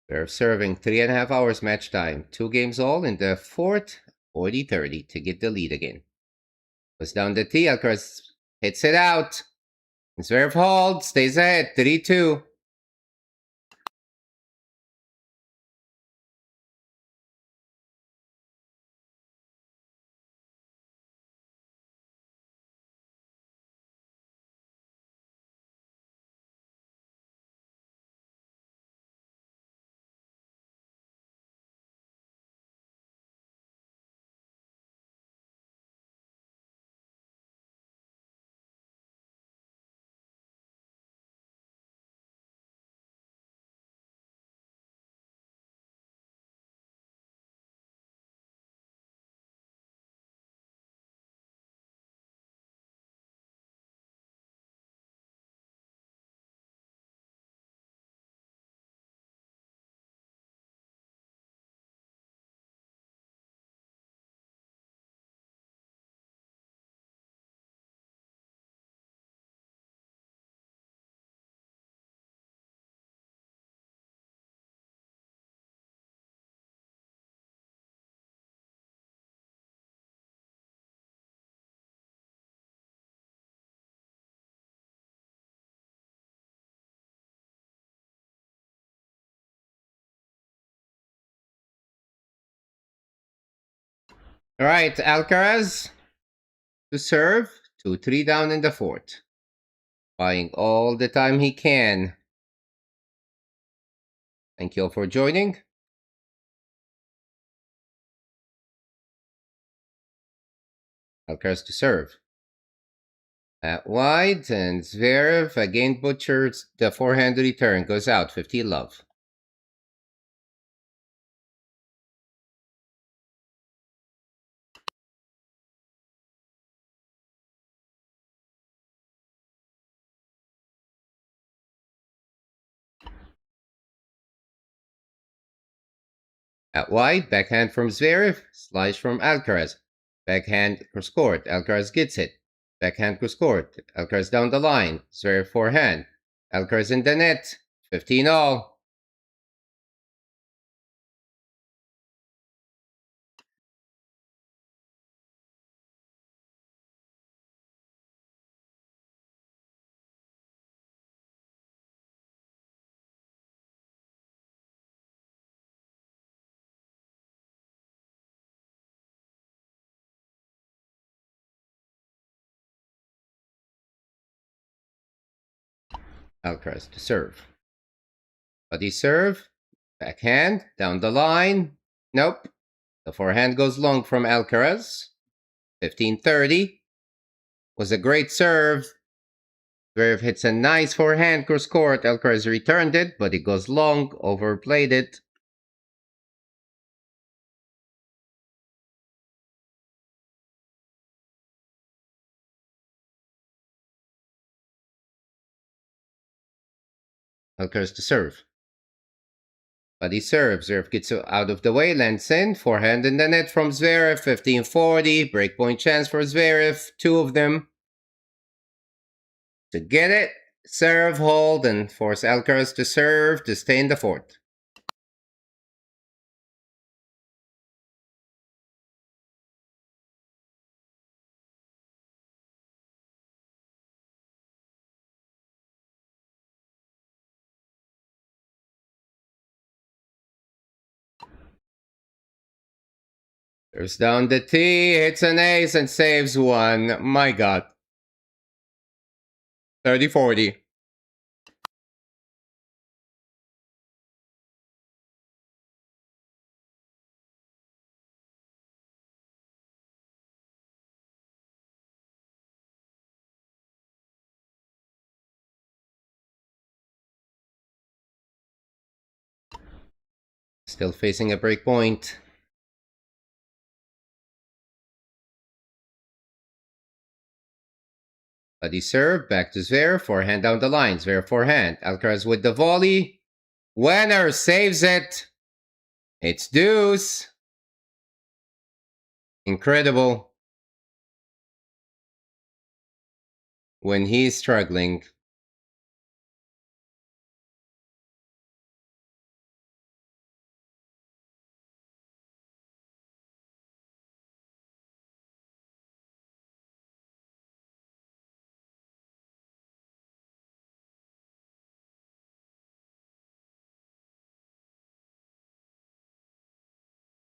They're serving 3.5 hours match time. 2 games all in the fourth, 40-30 to get the lead again. Goes down the tee. Alcaraz hits it out. Zverev holds, stays ahead, 3-2. All right, Alcaraz to serve. 2-3 down in the fourth. Buying all the time he can. Thank you all for joining. Alcaraz to serve. At wide, and Zverev again butchers the forehand return. Goes out, 50-love. At wide, backhand from Zverev, slice from Alcaraz. Backhand cross court, Alcaraz gets it. Backhand cross court, Alcaraz down the line. Zverev forehand. Alcaraz in the net, 15-all. Alcaraz to serve. Buddy serve, backhand, down the line. Nope. The forehand goes long from Alcaraz. 15-30. Was a great serve. Zverev hits a nice forehand cross court. Alcaraz returned it, but it goes long, overplayed it. Alcaraz to serve. But he serves. Zverev gets out of the way, lands in. Forehand in the net from Zverev. 15-40. Breakpoint chance for Zverev. 2 of them. To get it, serve, hold, and force Alcaraz to serve to stay in the fourth. Serves down the tee, hits an ace, and saves one. My God. 30-40. Still facing a break point. Buddy serve, back to Zverev, forehand down the line. Zverev forehand. Alcaraz with the volley. Winner saves it. It's deuce. Incredible. When he's struggling.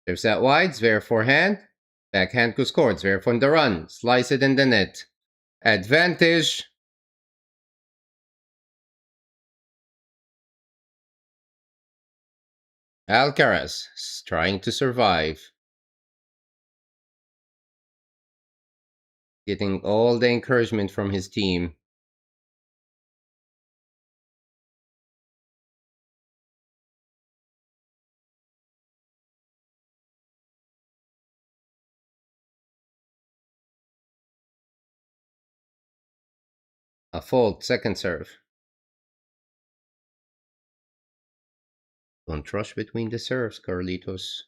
There's that wide. Zverev forehand. Backhand to score. Zverev on the run. Slice it in the net. Advantage. Alcaraz is trying to survive. Getting all the encouragement from his team. A fault, second serve. Don't rush between the serves, Carlitos.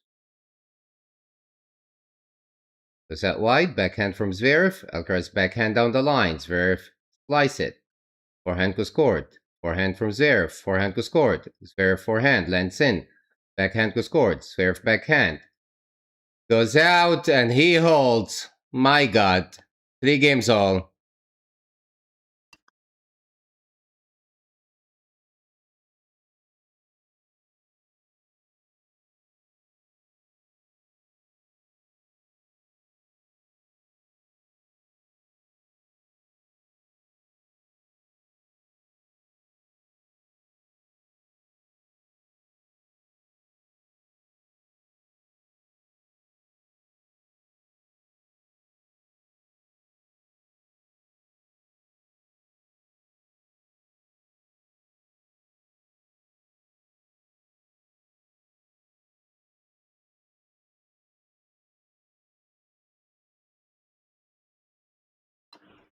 Goes that wide, backhand from Zverev. Alcaraz backhand down the line. Zverev slice it. Forehand goes scored. Forehand from Zverev. Forehand goes scored. Zverev forehand lands in. Backhand goes scored. Zverev backhand. Goes out and he holds. My God. 3 games all.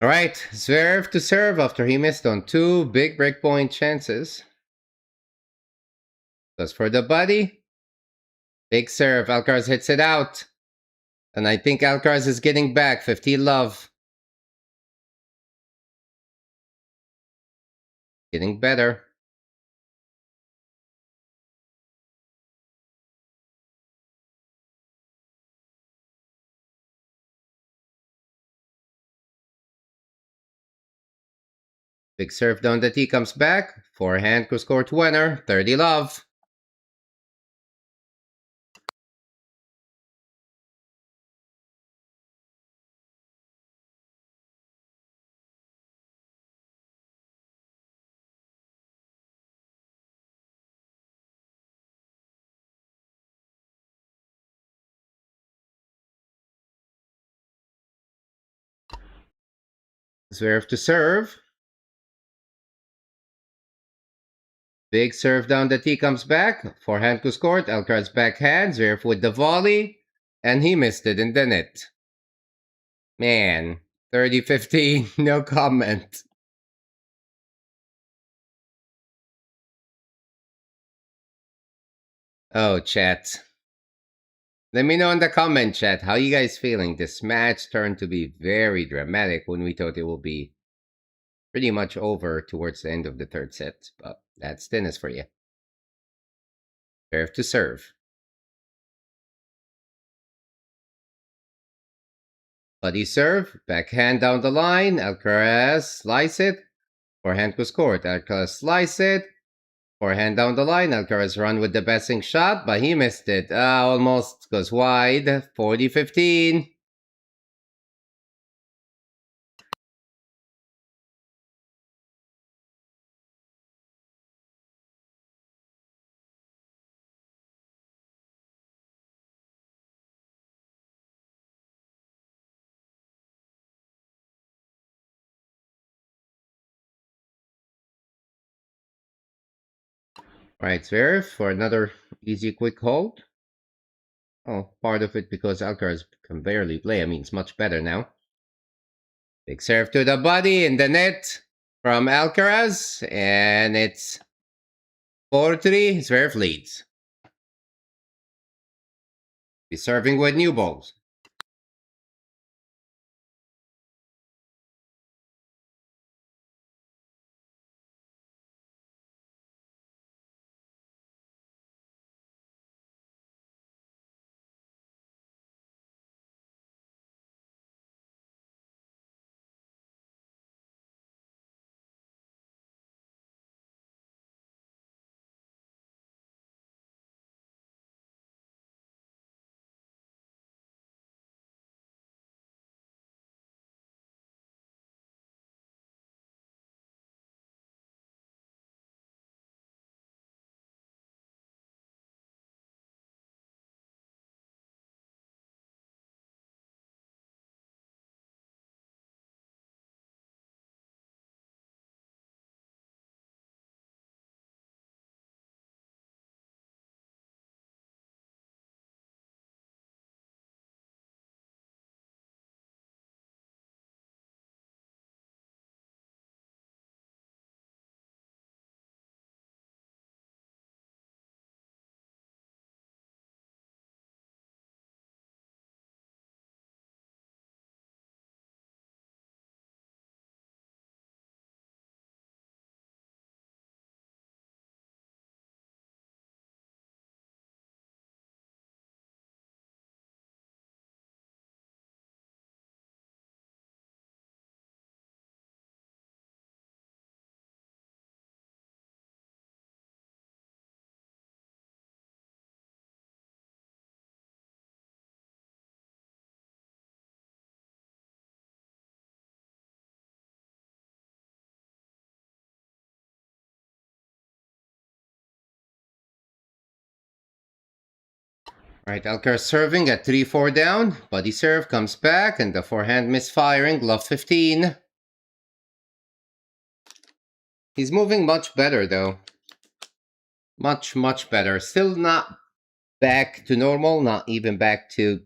All right, Zverev to serve after he missed on 2 big breakpoint chances. Goes for the body. Big serve. Alcaraz hits it out. And I think Alcaraz is getting back. 50 love. Getting better. Big serve down the tee comes back. Forehand could score winner. 30 love. Zverev to serve. Big serve down the tee comes back. Forehand to score. Alcaraz backhand. Zverev with the volley. And he missed it in the net. Man, 30-15. No comment. Oh, chat. Let me know in the comment chat how you guys feeling. This match turned to be very dramatic when we thought it will be pretty much over towards the end of the third set. But that's tennis for you. Serve to serve. Buddy serve. Backhand down the line. Alcaraz slice it. Forehand to score. Alcaraz slice it. Forehand down the line. Alcaraz run with the passing shot, but he missed it. Almost goes wide. 40-15. Right, Zverev for another easy quick hold. Oh, part of it because Alcaraz can barely play. I mean, it's much better now. Big serve to the body in the net from Alcaraz, and it's 4-3. Zverev leads. Be serving with new balls. All right, Alcaraz serving at 3-4 down. Body serve comes back, and the forehand misfiring. Love 15. He's moving much better, though. Much, much better. Still not back to normal, not even back to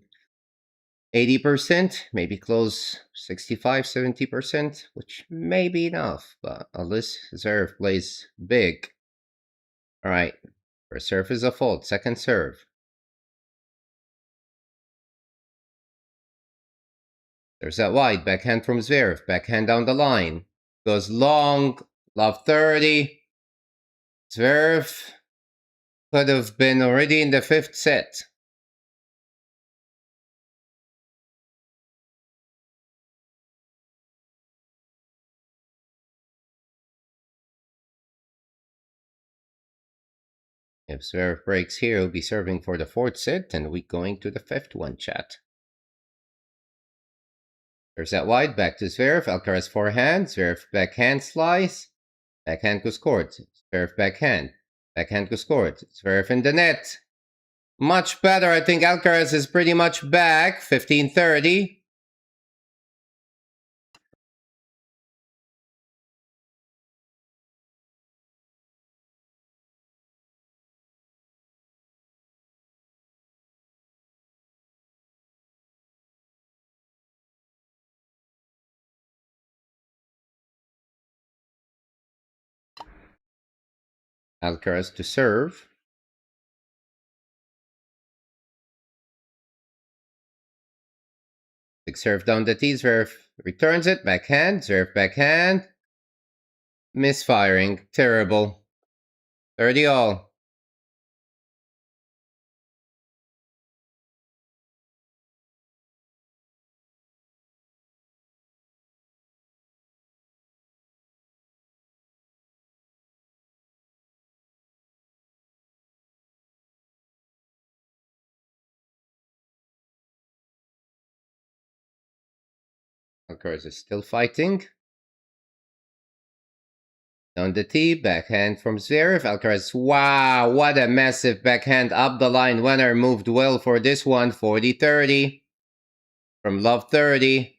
80%, maybe close 65, 70%, which may be enough, but unless Zverev plays big. All right, first serve is a fault, second serve. There's that wide backhand from Zverev, backhand down the line. Goes long, love 30. Zverev could have been already in the fifth set. If Zverev breaks here, he'll be serving for the fourth set, and we're going to the fifth one, chat. There's that wide, back to Zverev, Alcaraz forehand, Zverev backhand slice, backhand goes court, Zverev backhand goes court, Zverev in the net. Much better, I think Alcaraz is pretty much back, 15-30. Alcaraz to serve. Big serve down the tee, Zverev returns it, backhand, Zverev backhand. Misfiring, terrible. 30 all. Alcaraz is still fighting. Down the tee, backhand from Zverev. Alcaraz, wow, what a massive backhand up the line. Winner moved well for this one, 40-30. From love 30.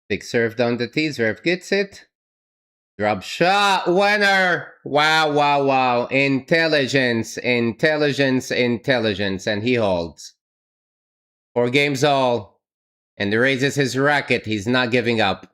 Big serve down the T. Zverev gets it. Drop shot, winner! Wow, wow, wow. Intelligence, intelligence, intelligence. And he holds. 4 games all. And he raises his racket. He's not giving up.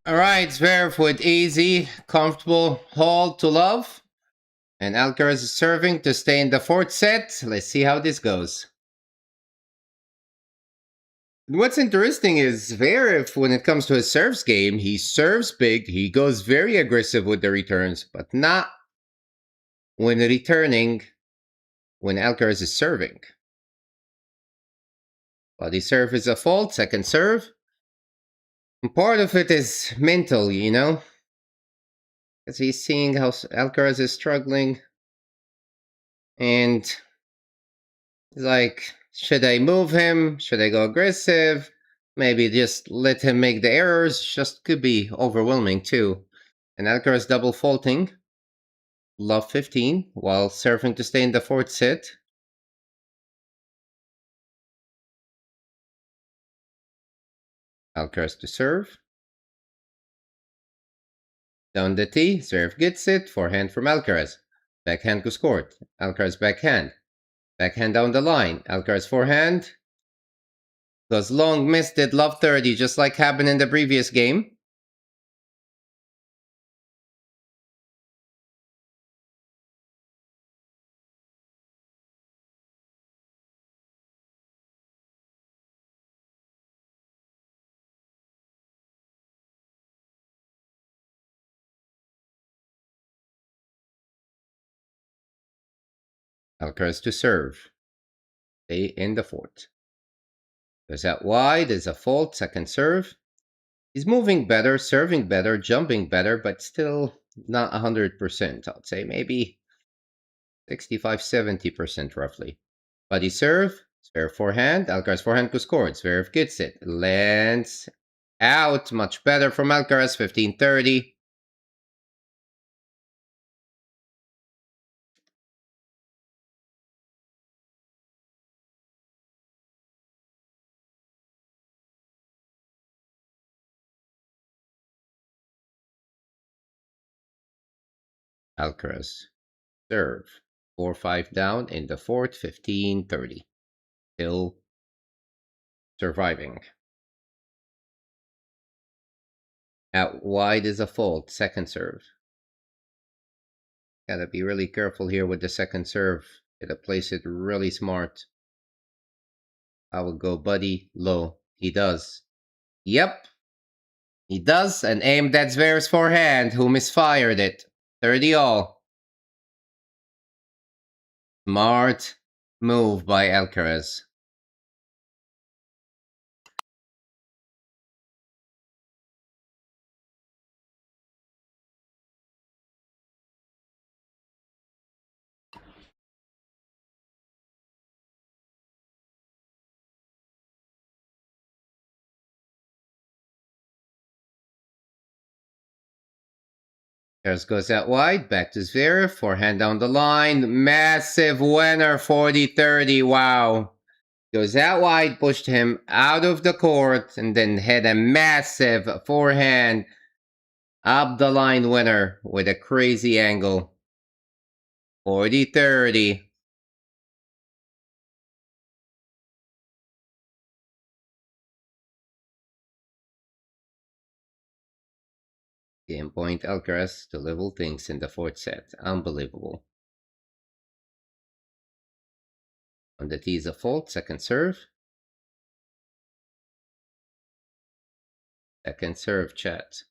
All right, Zverev with easy, comfortable hold to love. And Alcaraz is serving to stay in the 4th set. Let's see how this goes. What's interesting is Zverev, when it comes to his serves game, he serves big, he goes very aggressive with the returns, but not when returning when Alcaraz is serving. Body serve is a fault, second serve. And part of it is mental, you know? Because he's seeing how Alcaraz is struggling. And he's like, should I move him? Should I go aggressive? Maybe just let him make the errors. Just could be overwhelming too. And Alcaraz double faulting. love 15 while serving to stay in the fourth set. Alcaraz to serve. Down the tee, Zverev gets it, forehand from Alcaraz. Backhand goes court. Alcaraz backhand. Backhand down the line. Alcaraz forehand. Goes long, missed it, love 30, just like happened in the previous game. Alcaraz to serve. Stay in the fourth. Goes out wide, is a fault, second serve. He's moving better, serving better, jumping better, but still not 100%. I'd say maybe 65, 70% roughly. Body serve, Zverev forehand, Alcaraz forehand goes court. Zverev gets it, lands out, much better from Alcaraz, 15-30. Alcaraz serve. 4-5 down in the fourth, 15-30. Still surviving. Out wide is a fault, second serve. Gotta be really careful here with the second serve. Gotta place it really smart. I would go buddy low. He does. Yep. He does, and aimed at Zverev's forehand, who misfired it. 30 all. Smart move by Alcaraz. Alcaraz goes out wide, back to Zverev, forehand down the line. Massive winner, 40-30, wow. Goes out wide, pushed him out of the court, and then hit a massive forehand up the line winner with a crazy angle. 40-30. Game point Alcaraz to level things in the fourth set. Unbelievable. On the tee is a fault, second serve. Second serve, chat.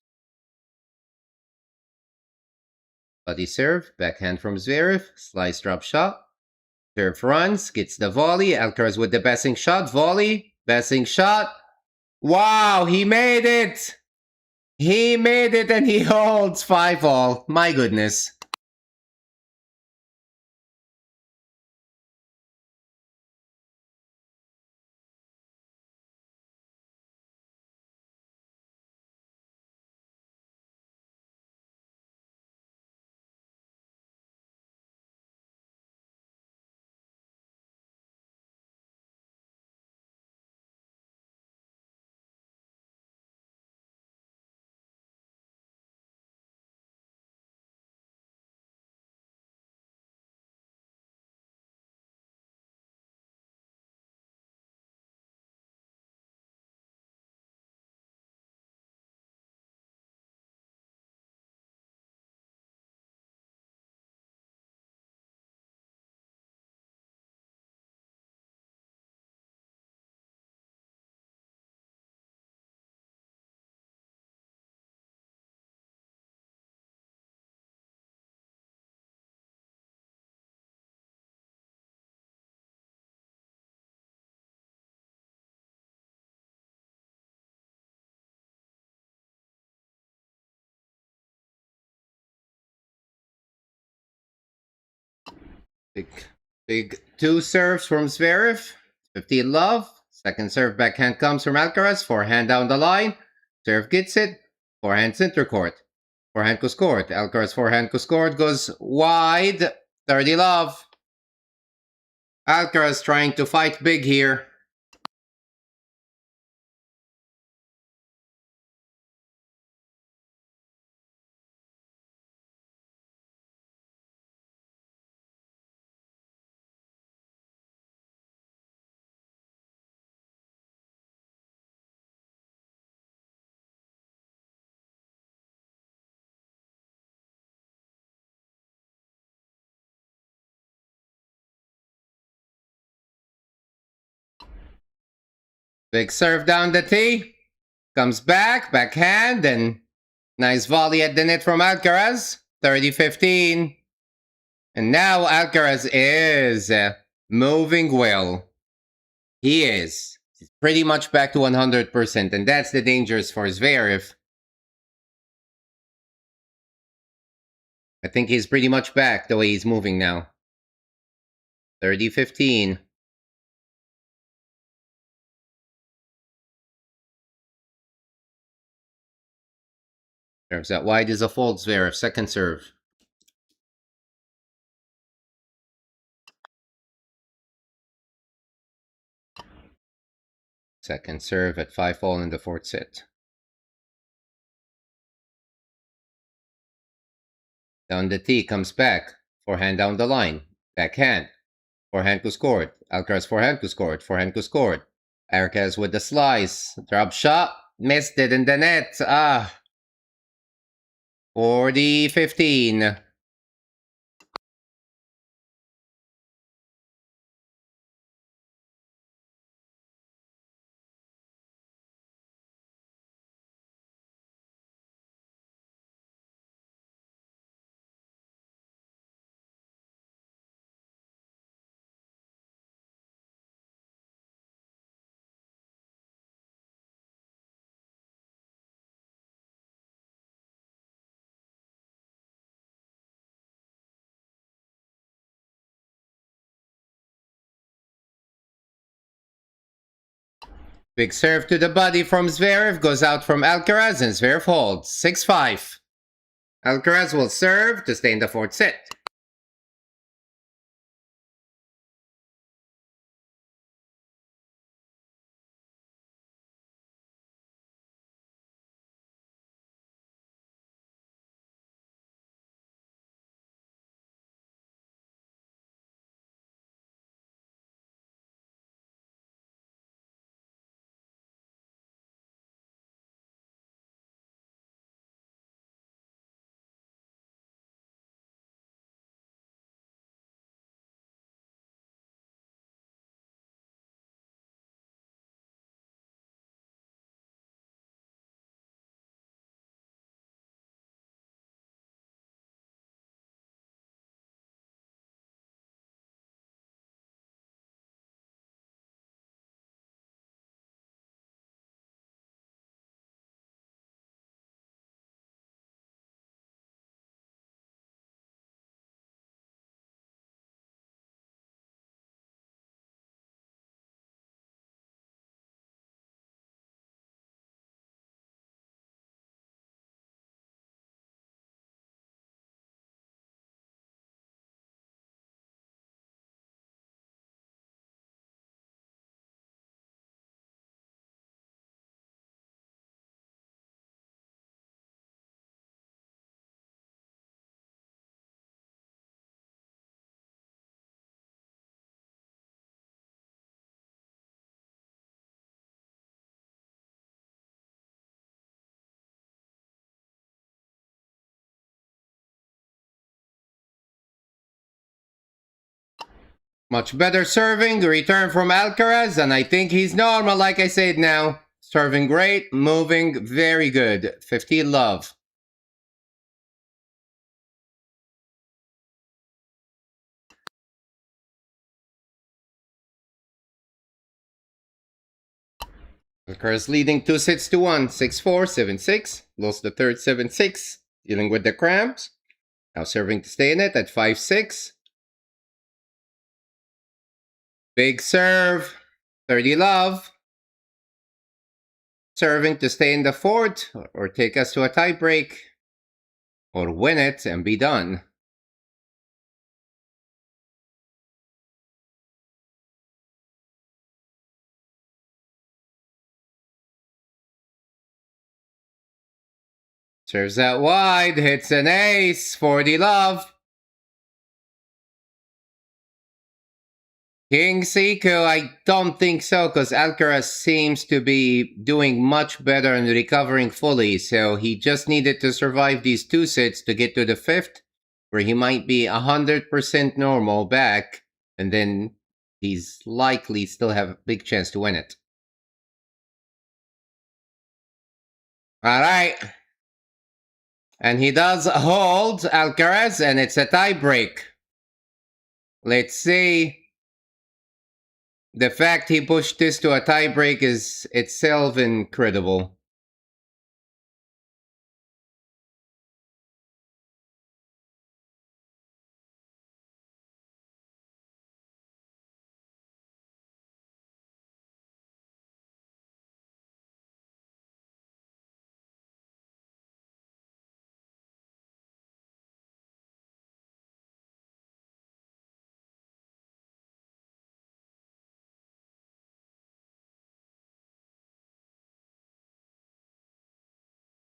Body serve, backhand from Zverev, slice drop shot. Zverev runs, gets the volley. Alcaraz with the passing shot, volley, passing shot. Wow, he made it! He made it and he holds 5 all. My goodness. Big 2 serves from Zverev. 15 love. Second serve backhand comes from Alcaraz. Forehand down the line. Serve gets it. Forehand center court. Forehand goes court. Alcaraz forehand goes court goes wide. 30 love. Alcaraz trying to fight big here. Big serve down the tee. Comes back, backhand, and nice volley at the net from Alcaraz. 30-15. And now Alcaraz is moving well. He is. He's pretty much back to 100%, and that's the dangers for ZVEREV. I think he's pretty much back the way he's moving now. 30-15. Serves out wide is a fault, ZVEREV. Second serve. Second serve at 5-all in the fourth set. Down the tee, comes back. Forehand down the line. Backhand. Forehand goes court. Alcaraz forehand goes court. Forehand goes court. Alcaraz with the slice. Drop shot. Missed it in the net. 40-15. Big serve to the body from ZVEREV, goes out from Alcaraz, and ZVEREV holds. 6-5. Alcaraz will serve to stay in the fourth set. Much better serving, return from Alcaraz, and I think he's normal, like I said now. Serving great, moving very good. 15 love. Alcaraz leading 2-1, 6-4, 7-6. Lost the third 7-6. Dealing with the cramps. Now serving to stay in it at 5-6. Big serve. 30 love. Serving to stay in the fourth or take us to a tie break. or win it and be done. Serves out wide, hits an ace for the love. King Seiko, I don't think so, because Alcaraz seems to be doing much better and recovering fully, so he just needed to survive these 2 sets to get to the 5th, where he might be 100% normal back, and then he's likely still have a big chance to win it. Alright. And he does hold Alcaraz, and it's a tie break. Let's see. The fact he pushed this to a tiebreak is itself incredible.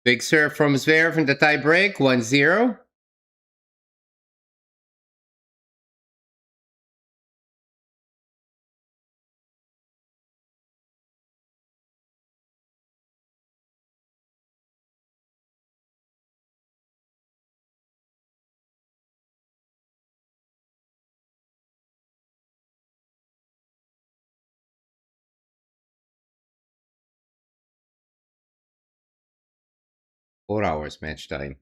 Big serve from Zverev in the tiebreak, 1-0. Four hours match time.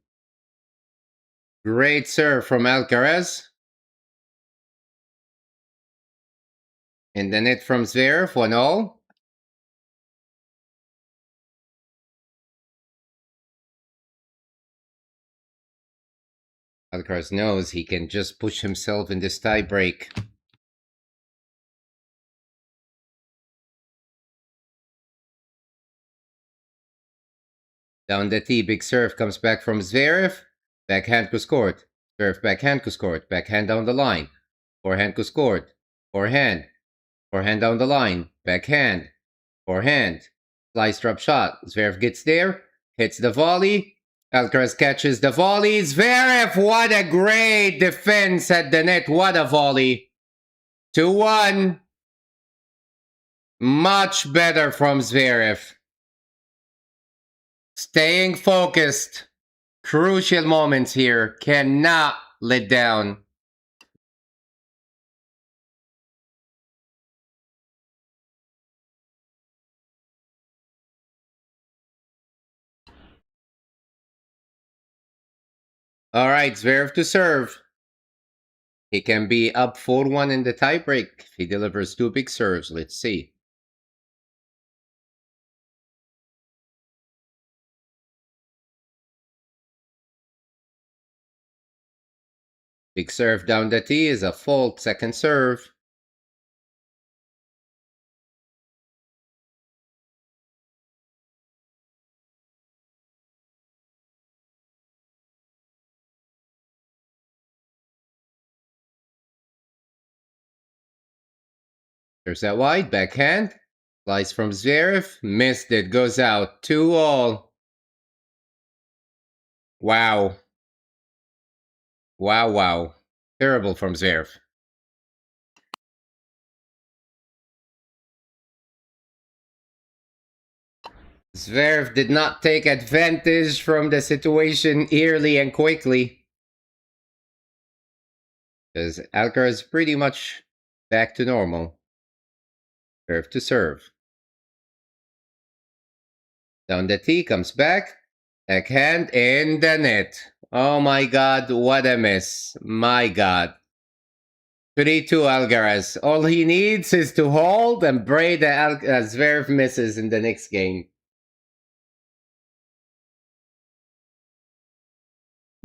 Great serve from Alcaraz. In the net from Zverev, 1-0. Alcaraz knows he can just push himself in this tiebreak. Down the tee, big serve comes back from Zverev. Backhand to court. Zverev backhand to court. Backhand down the line. Forehand to court. Forehand. Forehand down the line. Backhand. Forehand. Slice drop shot. Zverev gets there. Hits the volley. Alcaraz catches the volley. Zverev, what a great defense at the net. What a volley. 2-1. Much better from Zverev. Staying focused. Crucial moments here. Cannot let down. All right, Zverev to serve. He can be up 4-1 in the tiebreak if he delivers 2 big serves. Let's see. Big serve down the tee is a fault second serve. There's that wide backhand. Slice from Zverev. Missed it. Goes out. 2-all. Wow. Wow, wow. Terrible from Zverev. Zverev did not take advantage from the situation early and quickly. Because Alcaraz is pretty much back to normal. Serve to serve. Down the tee, comes back. Backhand in the net. Oh my god, what a miss. My god. 3-2 Alcaraz. All he needs is to hold and pray that Zverev misses in the next game.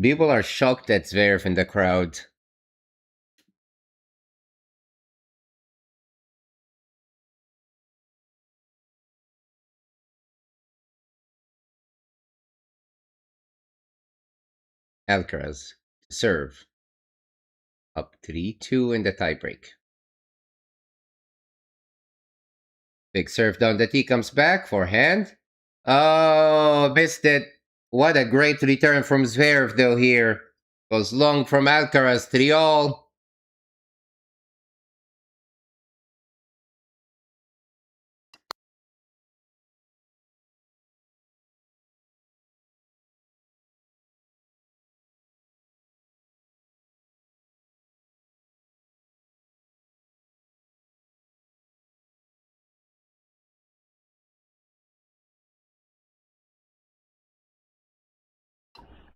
People are shocked at Zverev in the crowd. Alcaraz to serve. Up 3-2 in the tiebreak. Big serve down the tee, comes back, forehand. Oh, missed it. What a great return from Zverev though here. Goes long from Alcaraz, 3-all.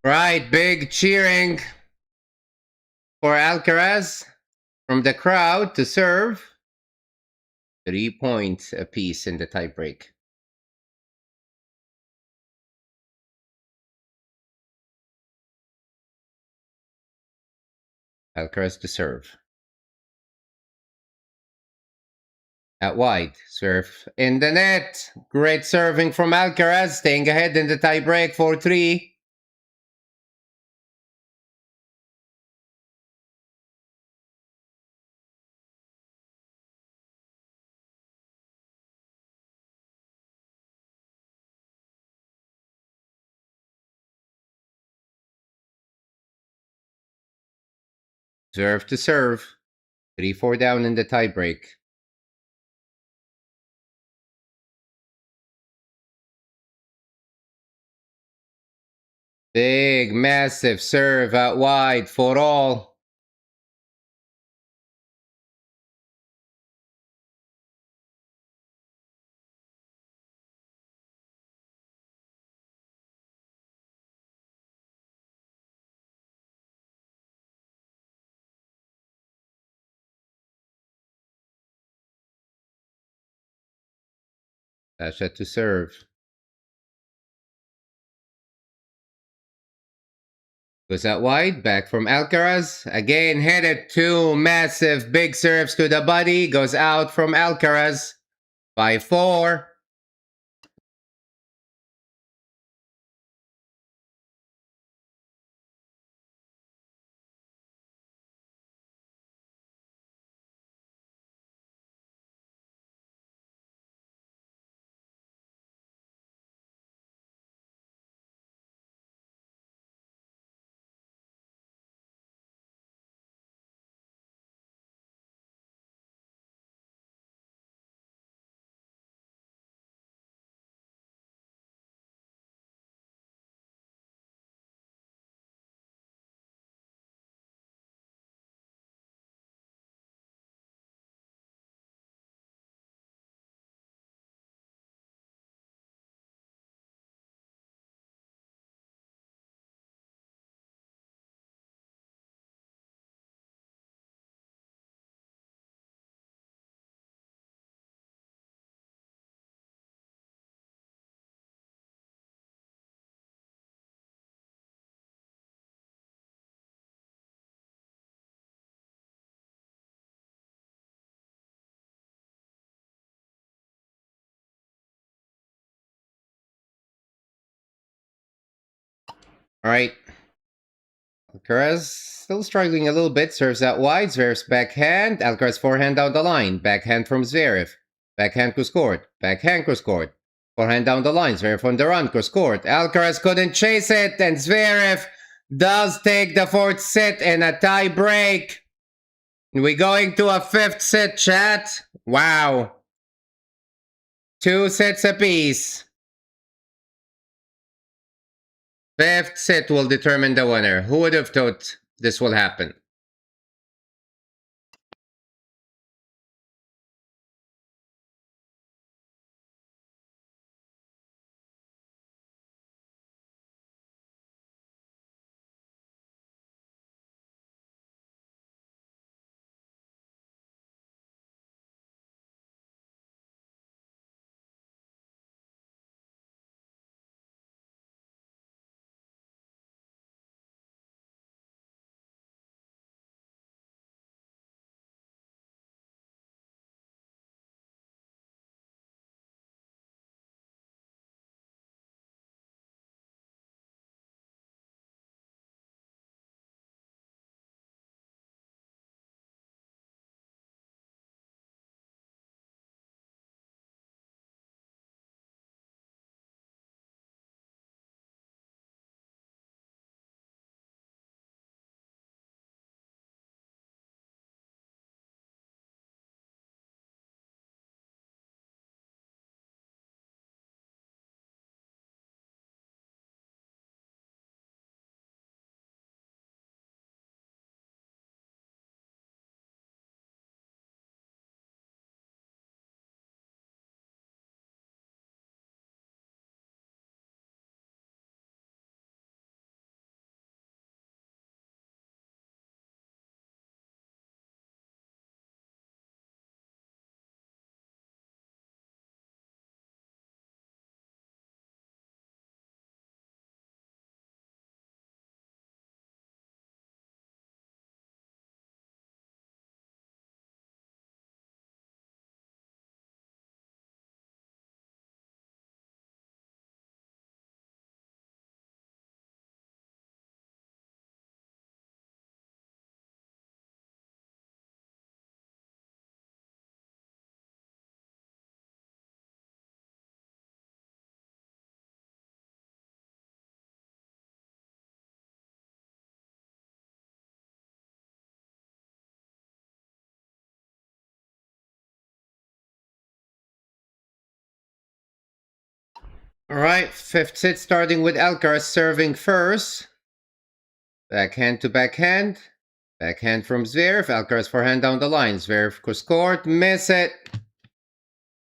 Right, big cheering for Alcaraz from the crowd to serve. 3 points apiece in the tiebreak. Alcaraz to serve. At wide, serve in the net. Great serving from Alcaraz, staying ahead in the tiebreak 4-3. Serve to serve. 3-4 down in the tiebreak. Big, massive serve out wide for all. Sasha to serve. Goes out wide, back from Alcaraz. Again, headed 2 massive big serves to the body. Goes out from Alcaraz. 5-4. All right. Alcaraz still struggling a little bit. Serves out wide. Zverev's backhand. Alcaraz forehand down the line. Backhand from Zverev. Backhand cross court. Backhand cross court. Forehand down the line. Zverev on the run. Cross court. Alcaraz couldn't chase it. And Zverev does take the 4th set in a tie break. We're going to a 5th set, chat. Wow. 2 sets apiece. 5th set will determine the winner. Who would have thought this will happen? All right, fifth set starting with Alcaraz serving first. Backhand to backhand. Backhand from Zverev. Alcaraz forehand down the line. Zverev cross court. Miss it.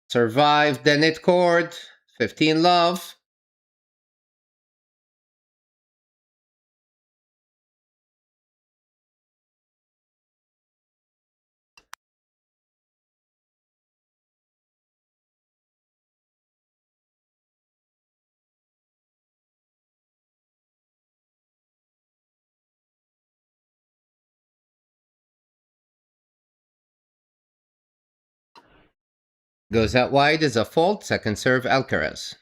Survived the net court. 15 love. Goes out wide is a fault. Second serve Alcaraz.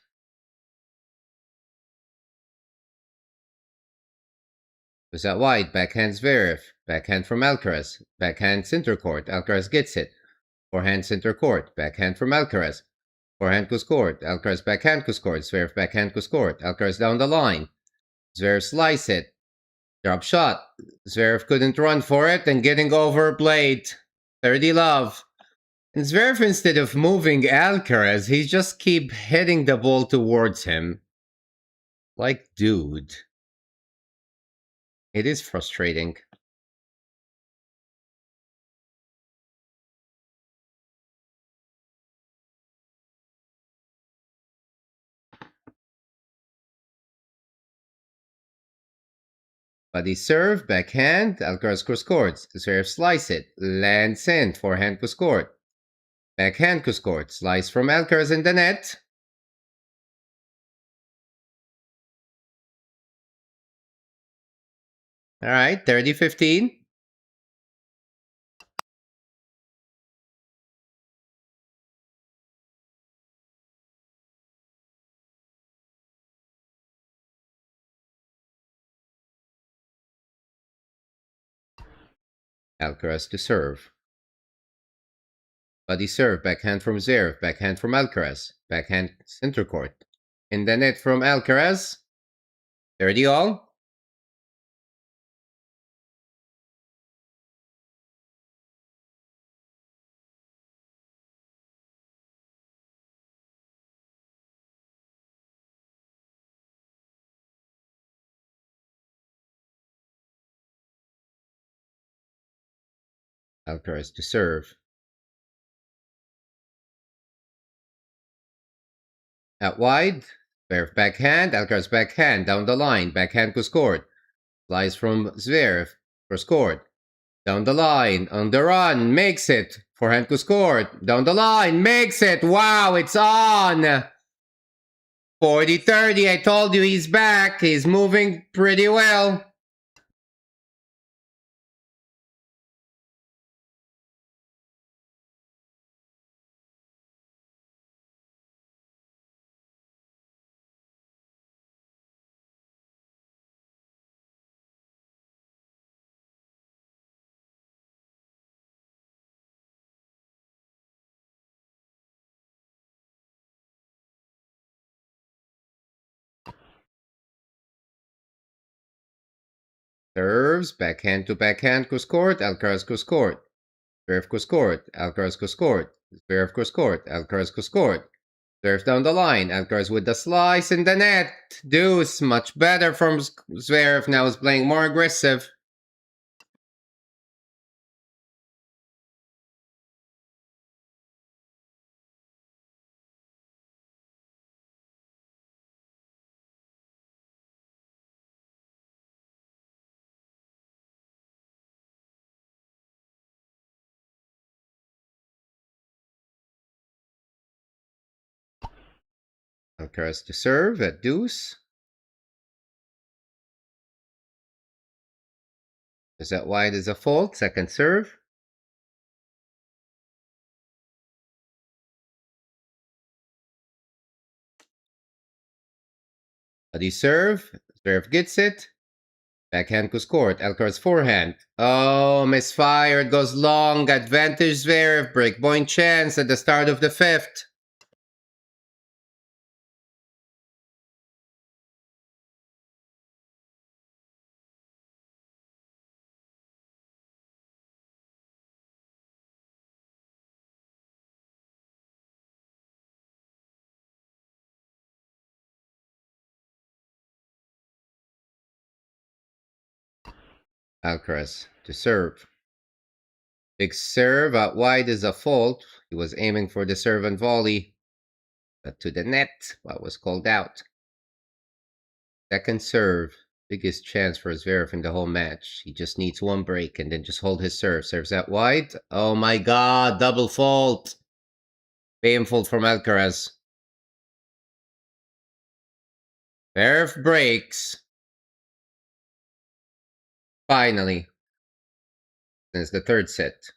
Goes out wide. Backhand Zverev. Backhand from Alcaraz. Backhand center court. Alcaraz gets it. Forehand center court. Backhand from Alcaraz. Forehand goes court. Alcaraz backhand goes court. Zverev backhand goes court. Alcaraz down the line. Zverev slice it. Drop shot. Zverev couldn't run for it and getting overplayed. 30 love. And Zverev, instead of moving Alcaraz, he just keep hitting the ball towards him. Like, dude. It is frustrating. Body serve, backhand, Alcaraz cross court. Zverev slice it, lands in, forehand cross court. Backhand cross court, slice from Alcaraz in the net. All right, 30-15. Alcaraz to serve. Body serve, backhand from Zverev, backhand from Alcaraz, backhand center court. In the net from Alcaraz. 30 all. Alcaraz to serve. Out wide, Zverev backhand, Alcaraz backhand, down the line, backhand goes court. Slice from Zverev, cross court. Down the line, on the run, makes it. Forehand goes court. Down the line, makes it. Wow, it's on. 40-30, I told you he's back. He's moving pretty well. Serves, backhand to backhand, goes court, Alcaraz goes court. Zverev goes court, Alcaraz goes court. Zverev goes court, Alcaraz goes court. Zverev down the line, Alcaraz with the slice in the net. Deuce, much better from Zverev, now is playing more aggressive. Alcaraz to serve at deuce. Is that wide as a fault? Second serve. Body serve. Zverev gets it. Backhand goes court. Alcaraz forehand. Oh, misfired. Goes long. Advantage Zverev. Breakpoint chance at the start of the fifth. Alcaraz to serve. Big serve out wide is a fault. He was aiming for the serve and volley, but to the net, but was called out. Second serve, biggest chance for Zverev in the whole match. He just needs one break and then just hold his serve. Serves out wide. Oh my god, double fault. Painful from Alcaraz. Zverev breaks. Finally. Since the third set.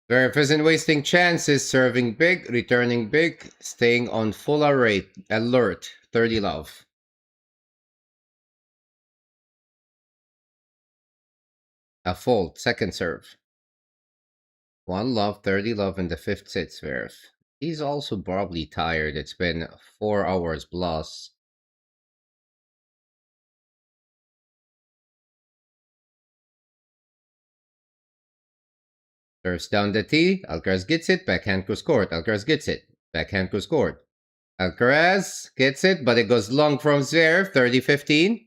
Zverev isn't wasting chances, serving big, returning big, staying on full alert. 30 love. A fault, second serve. 1 love, 30 love in the fifth set, Zverev. He's also probably tired. It's been 4 hours plus. Serves down the tee. Alcaraz gets it. Backhand cross court. Alcaraz gets it. Backhand cross court. Alcaraz gets it, but it goes long from Zverev. 30-15.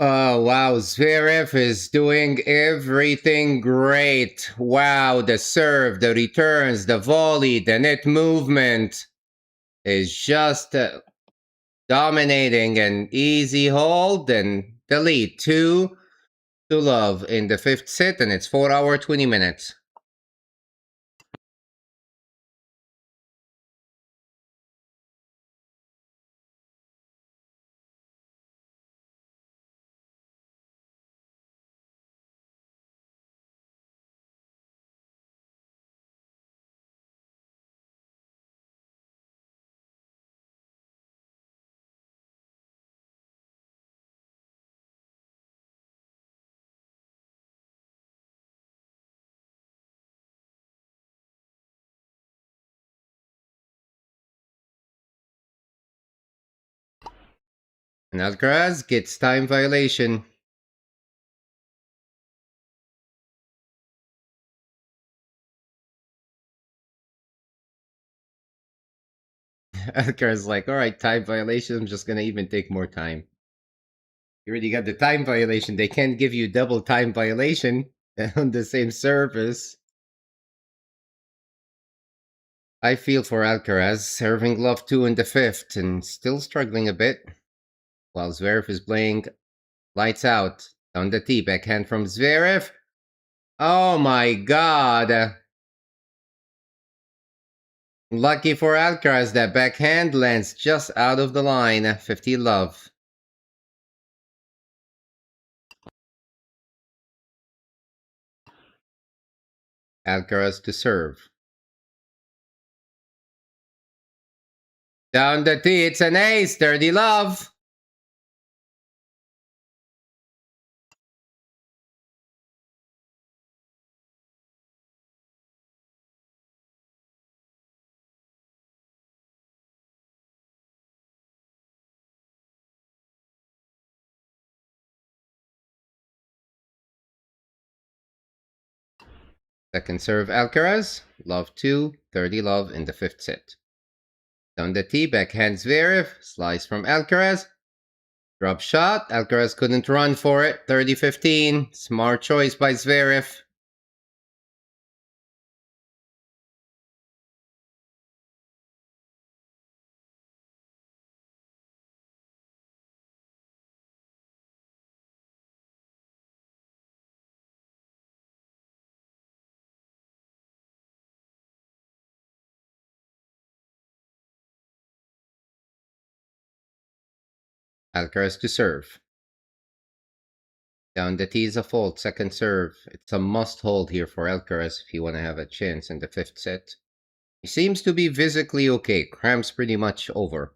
Oh, wow. Zverev is doing everything great. Wow. The serve, the returns, the volley, the net movement is just dominating. An easy hold and the lead. 2 to love in the fifth set, and it's 4 hour 20 minutes. And Alcaraz gets time violation. Alcaraz like, all right, time violation. I'm just gonna even take more time. You already got the time violation. They can't give you double time violation on the same surface. I feel for Alcaraz, serving love 2 in the fifth and still struggling a bit, while Zverev is playing lights out. On the tee, backhand from Zverev. Oh my god. Lucky for Alcaraz, that backhand lands just out of the line. 50 love. Alcaraz to serve. Down the tee, it's an ace. 30 love. Second serve, Alcaraz. Love 2, 30 love in the fifth set. Down the tee, backhand Zverev. Slice from Alcaraz. Drop shot. Alcaraz couldn't run for it. 30-15. Smart choice by Zverev. Alcaraz to serve. Down the tee is a fault. Second serve. It's a must hold here for Alcaraz if you want to have a chance in the fifth set. He seems to be physically okay. Cramps pretty much over.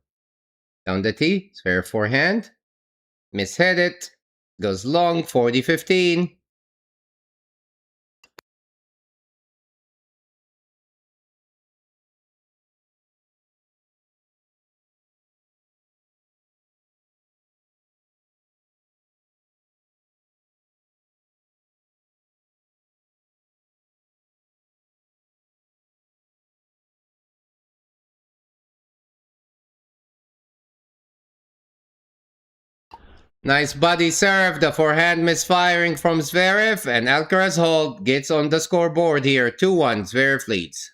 Down the tee. Spare forehand. Mishead it. Goes long. 40-15. Nice body serve. The forehand misfiring from Zverev. And Alcaraz hold gets on the scoreboard here. 2-1. Zverev leads.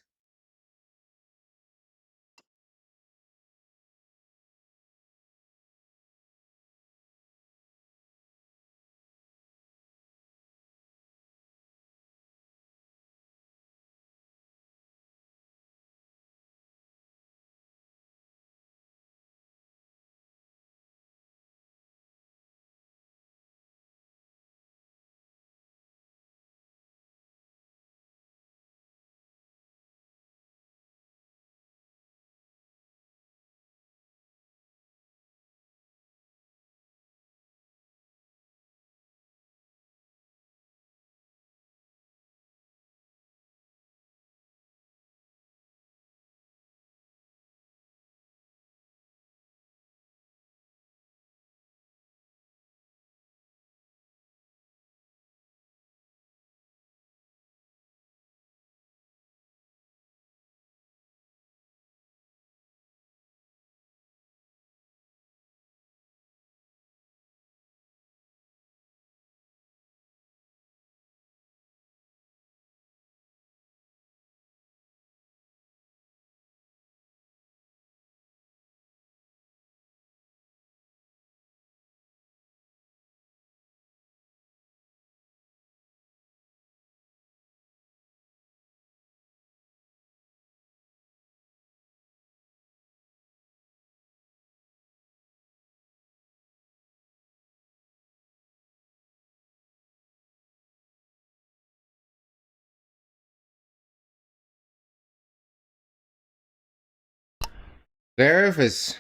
Zverev is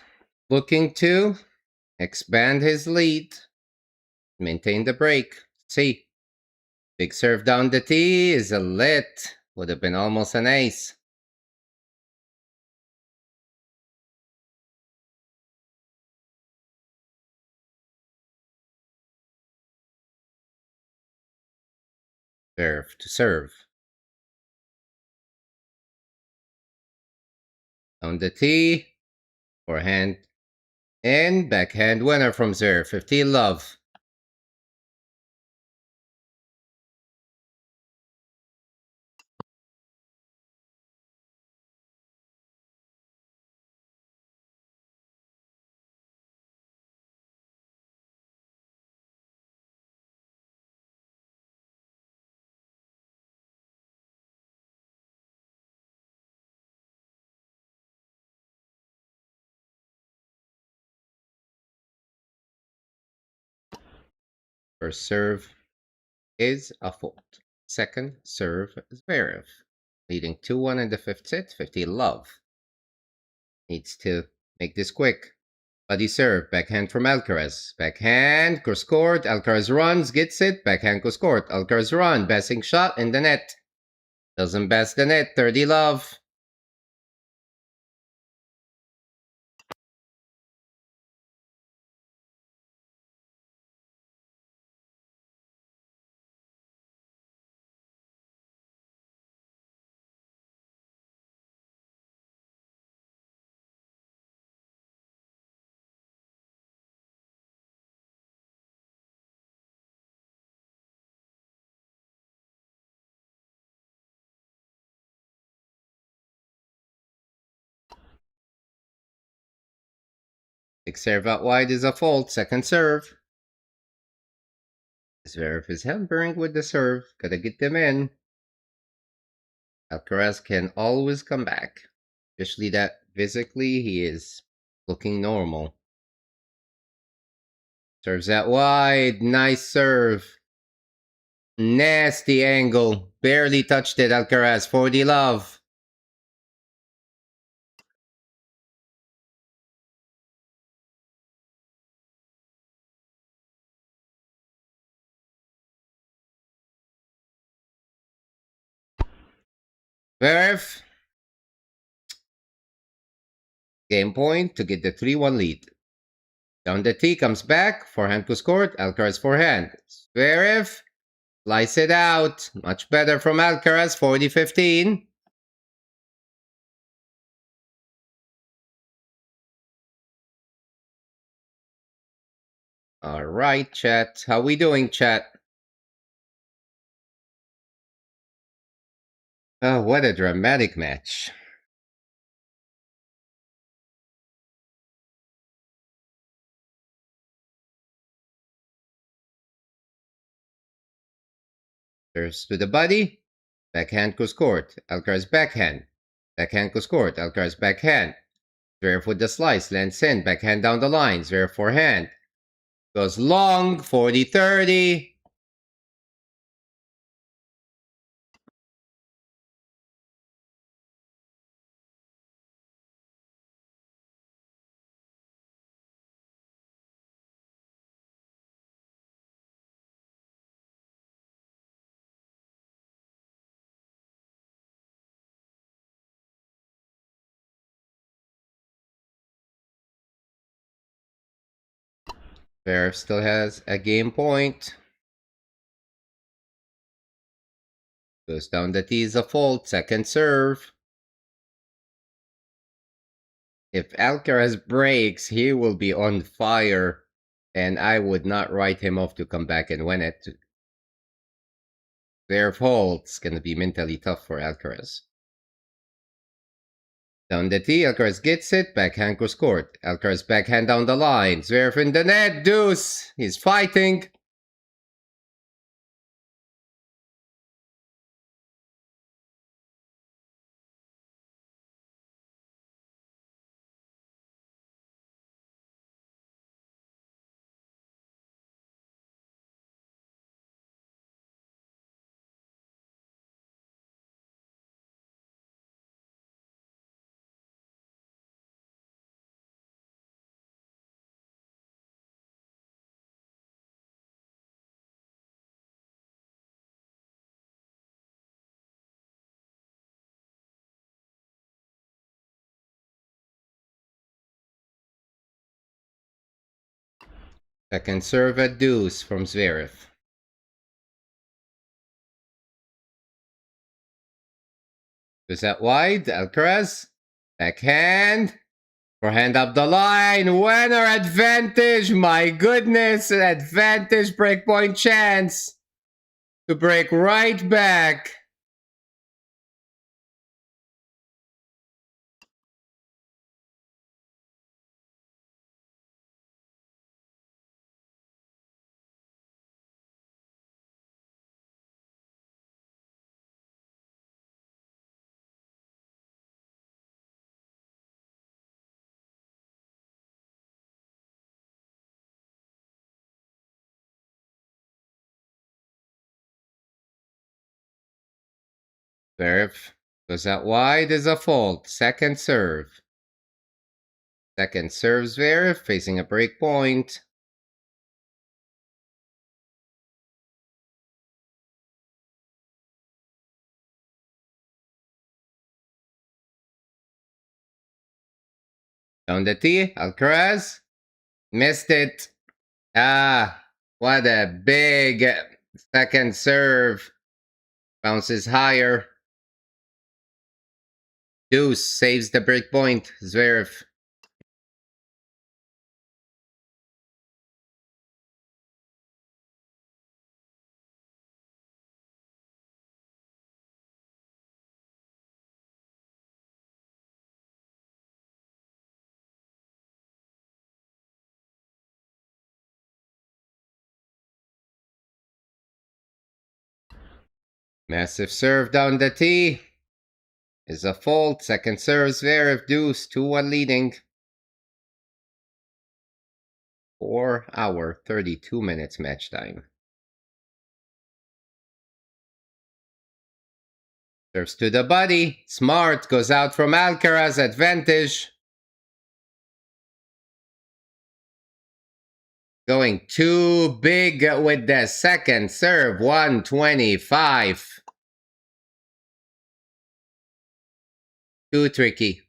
looking to expand his lead. Maintain the break. See. Big serve down the tee is a lit. Would have been almost an ace. Zverev to serve. On the tee, forehand and backhand winner from Zverev, 15 love. First serve is a fault. Second serve, Zverev. Leading 2-1 in the fifth set, 15 love. Needs to make this quick. Buddy serve, backhand from Alcaraz. Backhand, scored. Alcaraz runs, gets it. Backhand scored. Alcaraz run, passing shot in the net. Doesn't pass the net, 30 love. Six serve out wide is a fault. Second serve. Zverev is hampering with the serve. Gotta get them in. Alcaraz can always come back. Especially that physically he is looking normal. Serves out wide. Nice serve. Nasty angle. Barely touched it, Alcaraz. 40 love. Zverev. Game point to get the 3-1 lead. Down the tee, comes back. Forehand to scored. Alcaraz forehand. Zverev. Slice it out. Much better from Alcaraz. 40-15. All right, chat. How we doing, chat? Oh, what a dramatic match. Serves to the body. Backhand scored. Alcaraz backhand. Backhand scored. Alcaraz backhand. Zverev with the slice. Lands in. Backhand down the line. Zverev forehand. Goes long. 40-30. Zverev still has a game point. Goes down the tee is a fault. Second serve. If Alcaraz breaks, he will be on fire. And I would not write him off to come back and win it. Zverev holds. Gonna be mentally tough for Alcaraz. Down the tee, Alcaraz gets it. Backhand scored. Alcaraz backhand down the line. Zverev in the net. Deuce. He's fighting. Second serve at deuce from Zverev. Is that wide? Alcaraz. Backhand. Forehand up the line. Winner advantage. My goodness. Advantage breakpoint chance to break right back. Zverev goes out wide is a fault. Second serve. Second serve Zverev facing a break point. Down the tee, Alcaraz. Missed it. Ah, what a big second serve. Bounces higher. Deuce saves the break point. Zverev. Massive serve down the tee. Is a fault. Second serve Zverev. Deuce. 2-1 leading. 4 hour 32 minutes match time. Serves to the body. Smart goes out from Alcaraz. Advantage. Going too big with the second serve. 125. Too tricky.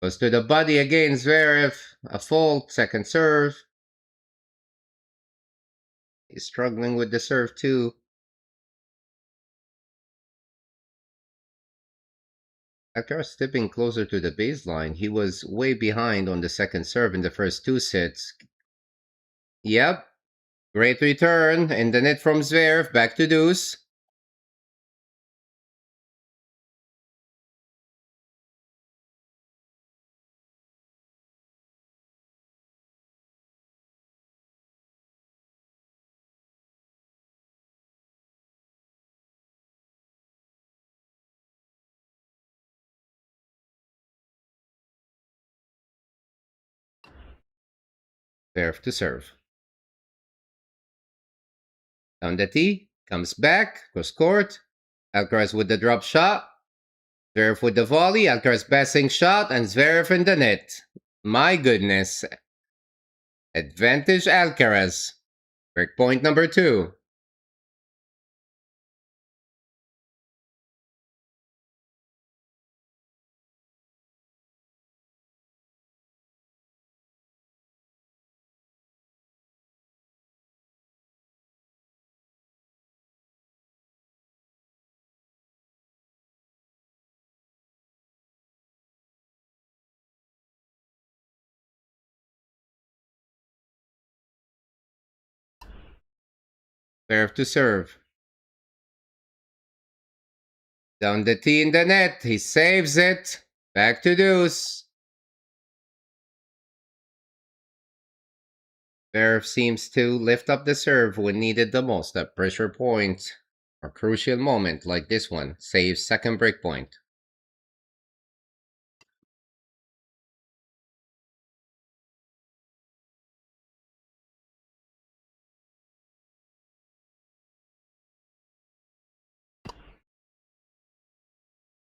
Goes to the body again. Zverev. A fault. Second serve. He's struggling with the serve too. Alcaraz tipping closer to the baseline. He was way behind on the second serve in the first 2 sets. Yep. Great return. And the net from Zverev. Back to deuce. Zverev to serve. Down the tee. Comes back. Cross court. Alcaraz with the drop shot. Zverev with the volley. Alcaraz passing shot. And Zverev in the net. My goodness. Advantage Alcaraz. Break point number 2. Zverev to serve. Down the tee in the net. He saves it. Back to deuce. Zverev seems to lift up the serve when needed the most at pressure point. A crucial moment like this one saves second break point.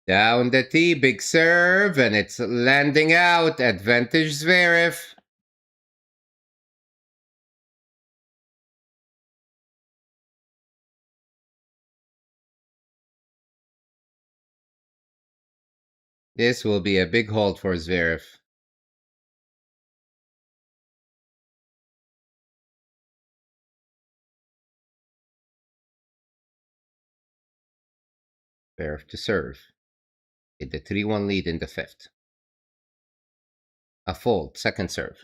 Down the tee, big serve, and it's landing out. Advantage Zverev. This will be a big hold for Zverev. Zverev to serve. Hit the 3-1 lead in the fifth. A fold, second serve.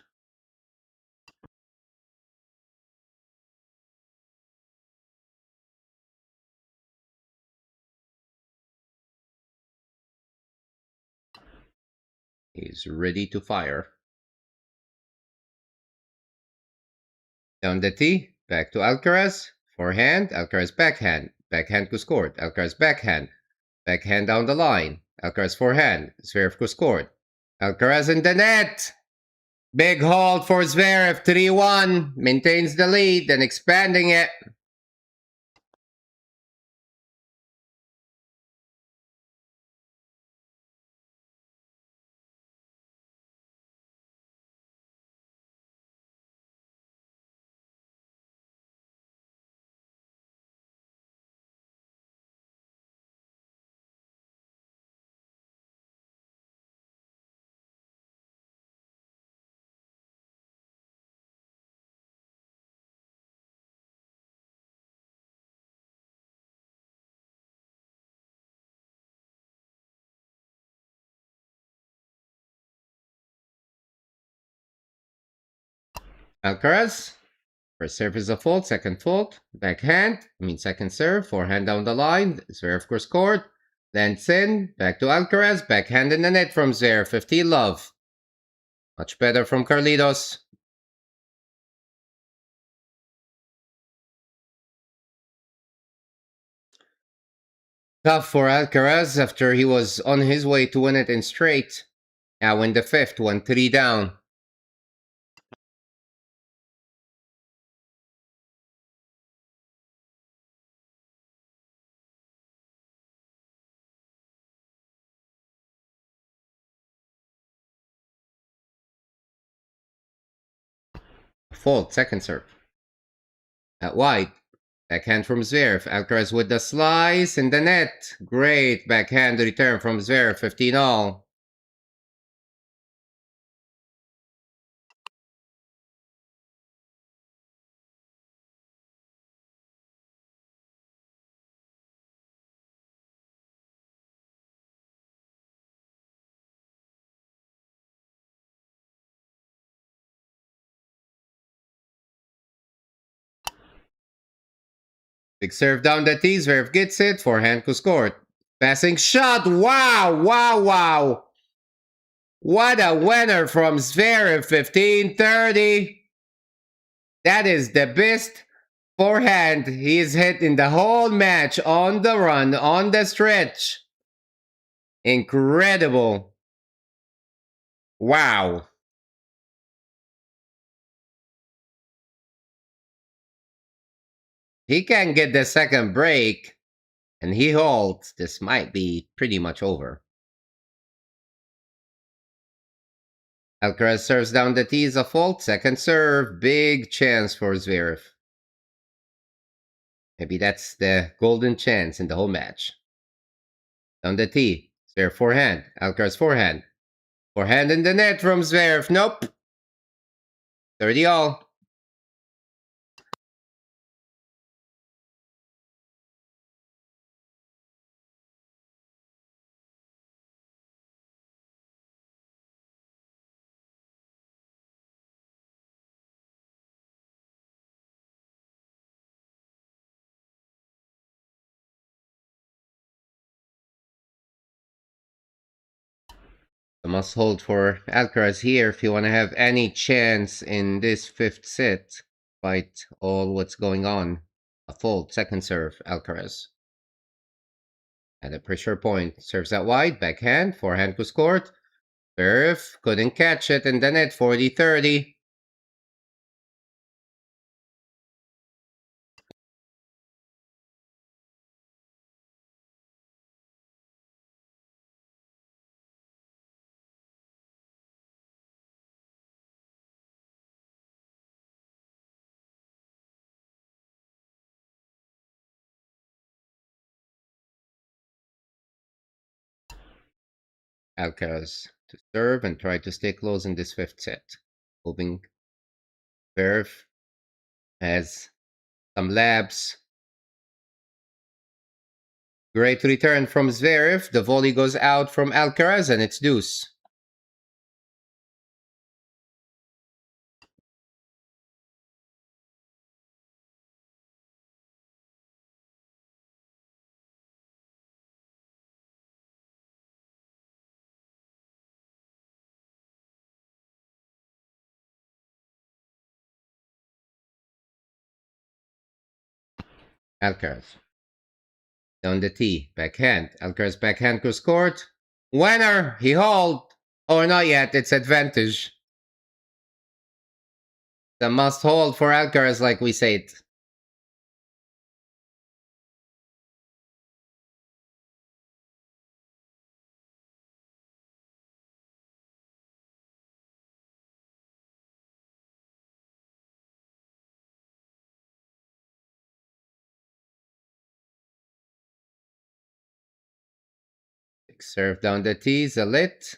He's ready to fire. Down the tee, back to Alcaraz. Forehand, Alcaraz backhand. Backhand could score. Alcaraz backhand. Backhand down the line. Alcaraz forehand. Zverev could score. Alcaraz in the net. Big hold for Zverev, 3-1. Maintains the lead and expanding it. Alcaraz. First serve is a fault, second fault. Second serve, forehand down the line. Zverev course court. Then in, back to Alcaraz. Backhand in the net from Zverev, 15 love. Much better from Carlitos. Tough for Alcaraz after he was on his way to win it in straight. Now in the fifth, 1-3 down. Fault, second serve. At wide. Backhand from Zverev. Alcaraz with the slice in the net. Great backhand return from Zverev, 15 all. Big serve down the tee. Zverev gets it. Forehand could score. Passing shot. Wow, wow, wow. What a winner from Zverev, 15-30. That is the best forehand he's hit in the whole match, on the run, on the stretch. Incredible. Wow. He can get the second break and he holds. This might be pretty much over. Alcaraz serves down the tee is a fault. Second serve. Big chance for Zverev. Maybe that's the golden chance in the whole match. Down the tee. Zverev forehand. Alcaraz forehand. Forehand in the net from Zverev. Nope. 30 all. A must hold for Alcaraz here if you want to have any chance in this fifth set, despite all what's going on. A fold, second serve, Alcaraz. At a pressure point, serves out wide, backhand, forehand to scored. Serve, couldn't catch it in the net, 40-30. Alcaraz to serve and try to stay close in this fifth set. Hoping Zverev has some labs. Great return from Zverev. The volley goes out from Alcaraz and it's deuce. Alcaraz. Down the tee. Backhand. Alcaraz backhand goes court. Winner. He hauled. Or not yet. It's advantage. The must hold for Alcaraz, like we said. Serve down the tee. Zalit.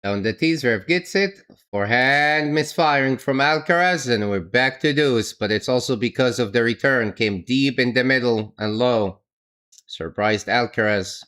Down the tee. Zverev gets it. Forehand misfiring from Alcaraz, and we're back to deuce. But it's also because of the return. Came deep in the middle and low. Surprised Alcaraz.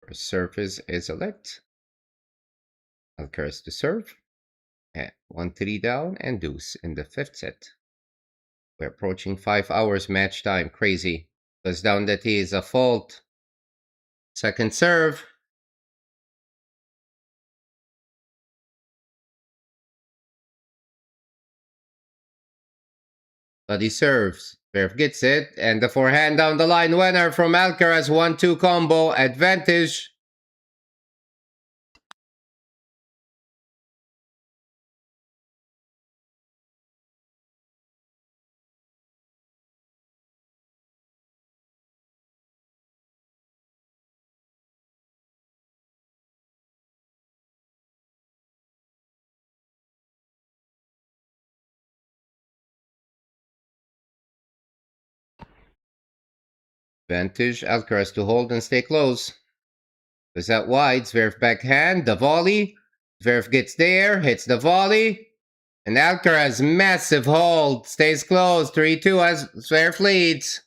First surface is elect. Alcaraz to serve. At 1-3 down and deuce in the fifth set. We're approaching 5 hours match time. Crazy. Goes down the tee is a fault. Second serve. But he serves. Zverev gets it. And the forehand down the line winner from Alcaraz. 1-2 combo. Advantage. Advantage. Alcaraz to hold and stay close. Goes out wide. Zverev backhand. The volley. Zverev gets there. Hits the volley. And Alcaraz, massive hold. Stays close. 3-2 as Zverev leads.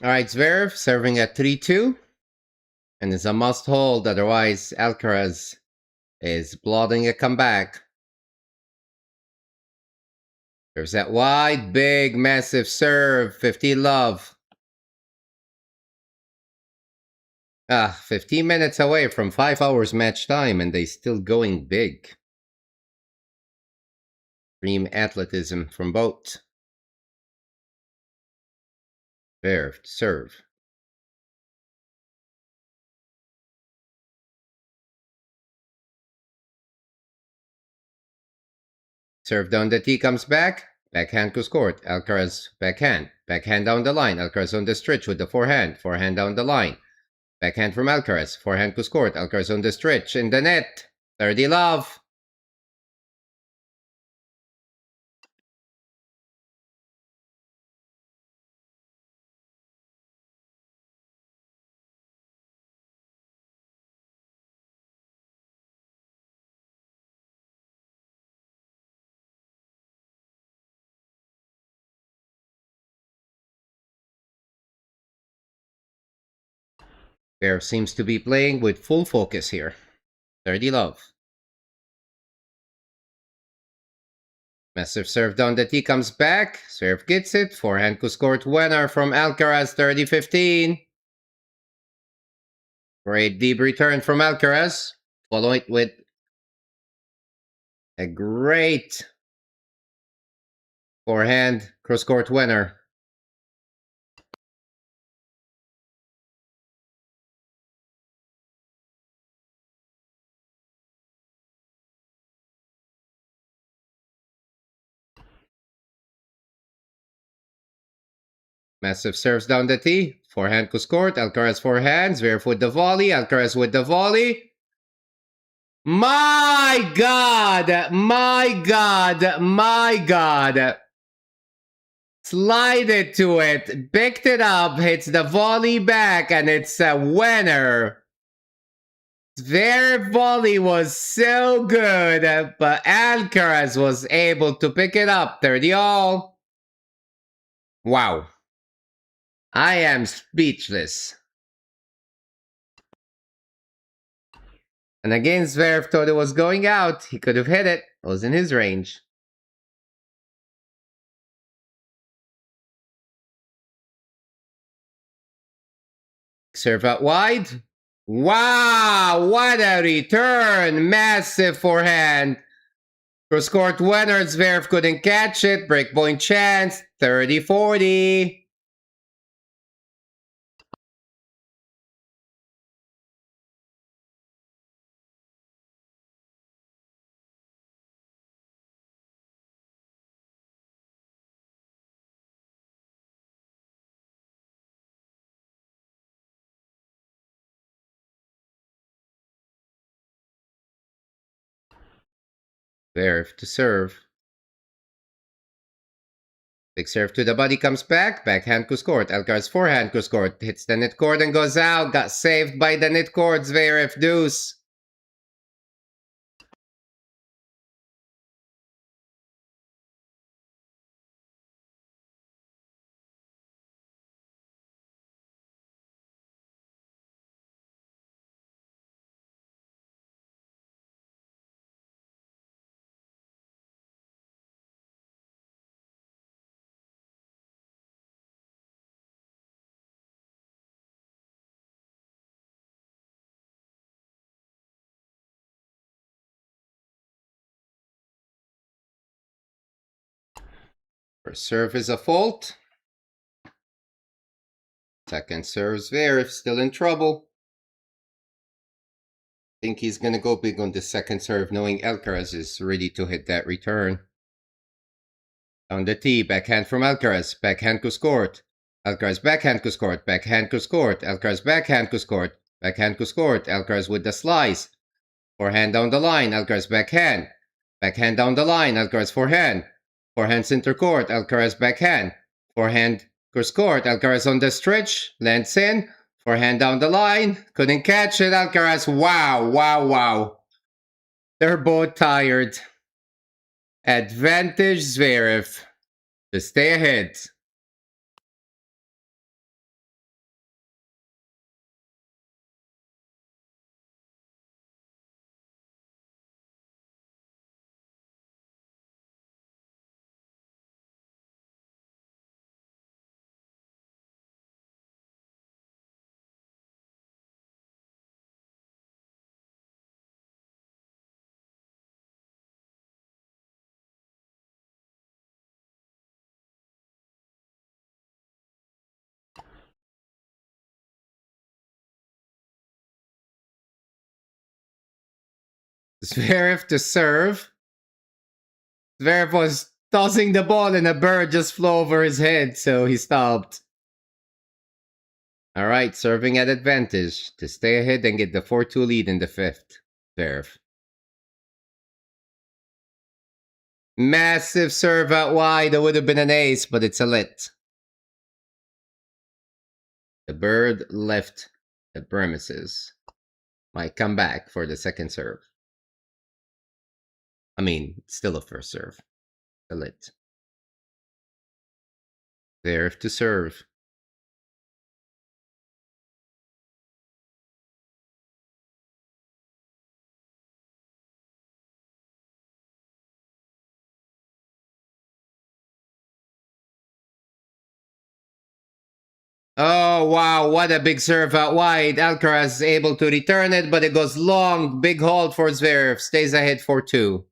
All right, Zverev serving at 3-2. And it's a must hold, otherwise Alcaraz is plotting a comeback. There's that wide, big, massive serve. 15 love. 15 minutes away from 5 hours match time, and they still going big. Extreme athleticism from both. Zverev to serve. Serve down the tee comes back. Backhand goes court. Alcaraz backhand. Backhand down the line. Alcaraz on the stretch with the forehand. Forehand down the line. Backhand from Alcaraz. Forehand goes court. Alcaraz on the stretch. In the net. 30 love. Zverev seems to be playing with full focus here. 30 love. Massive serve down the tee comes back. Zverev gets it. Forehand goes court winner from Alcaraz. 30-15. Great deep return from Alcaraz. Follow it with a great forehand cross-court winner. Massive serves down the tee. Forehand goes court. Alcaraz forehand. Zverev with the volley. Alcaraz with the volley. My God! My God! My God! Slide it to it. Picked it up. Hits the volley back. And it's a winner. Their volley was so good, but Alcaraz was able to pick it up. 30 all. Wow. I am speechless. And again, Zverev thought it was going out. He could have hit it. It was in his range. Serve out wide. Wow, what a return. Massive forehand. Cross-court winner. Zverev couldn't catch it. Breakpoint chance. 30-40. Zverev to serve. Big serve to the body comes back. Backhand goes court. Alcaraz forehand goes court. Hits the net cord and goes out. Got saved by the net cord. Zverev deuce. First serve is a fault. Second serve, Zverev still in trouble. Think he's gonna go big on the second serve, knowing Alcaraz is ready to hit that return. On the tee, backhand from Alcaraz. Backhand goes court. Alcaraz backhand goes court. Backhand goes court. Alcaraz backhand goes court. Backhand goes court. Alcaraz with the slice. Forehand down the line. Alcaraz backhand. Backhand down the line. Alcaraz forehand. Forehand center court. Alcaraz backhand. Forehand goes court. Alcaraz on the stretch. Lands in. Forehand down the line. Couldn't catch it. Alcaraz. Wow, wow, wow. They're both tired. Advantage Zverev to stay ahead. Zverev to serve. Zverev was tossing the ball and a bird just flew over his head, so he stopped. All right, serving at advantage to stay ahead and get the 4-2 lead in the fifth. Zverev. Massive serve out wide. That would have been an ace, but it's a lit. The bird left the premises. Might come back for the second serve. I mean, still a first serve. A lit. Zverev to serve. Oh, wow, what a big serve out wide. Alcaraz is able to return it, but it goes long. Big hold for Zverev. Stays ahead 4-2.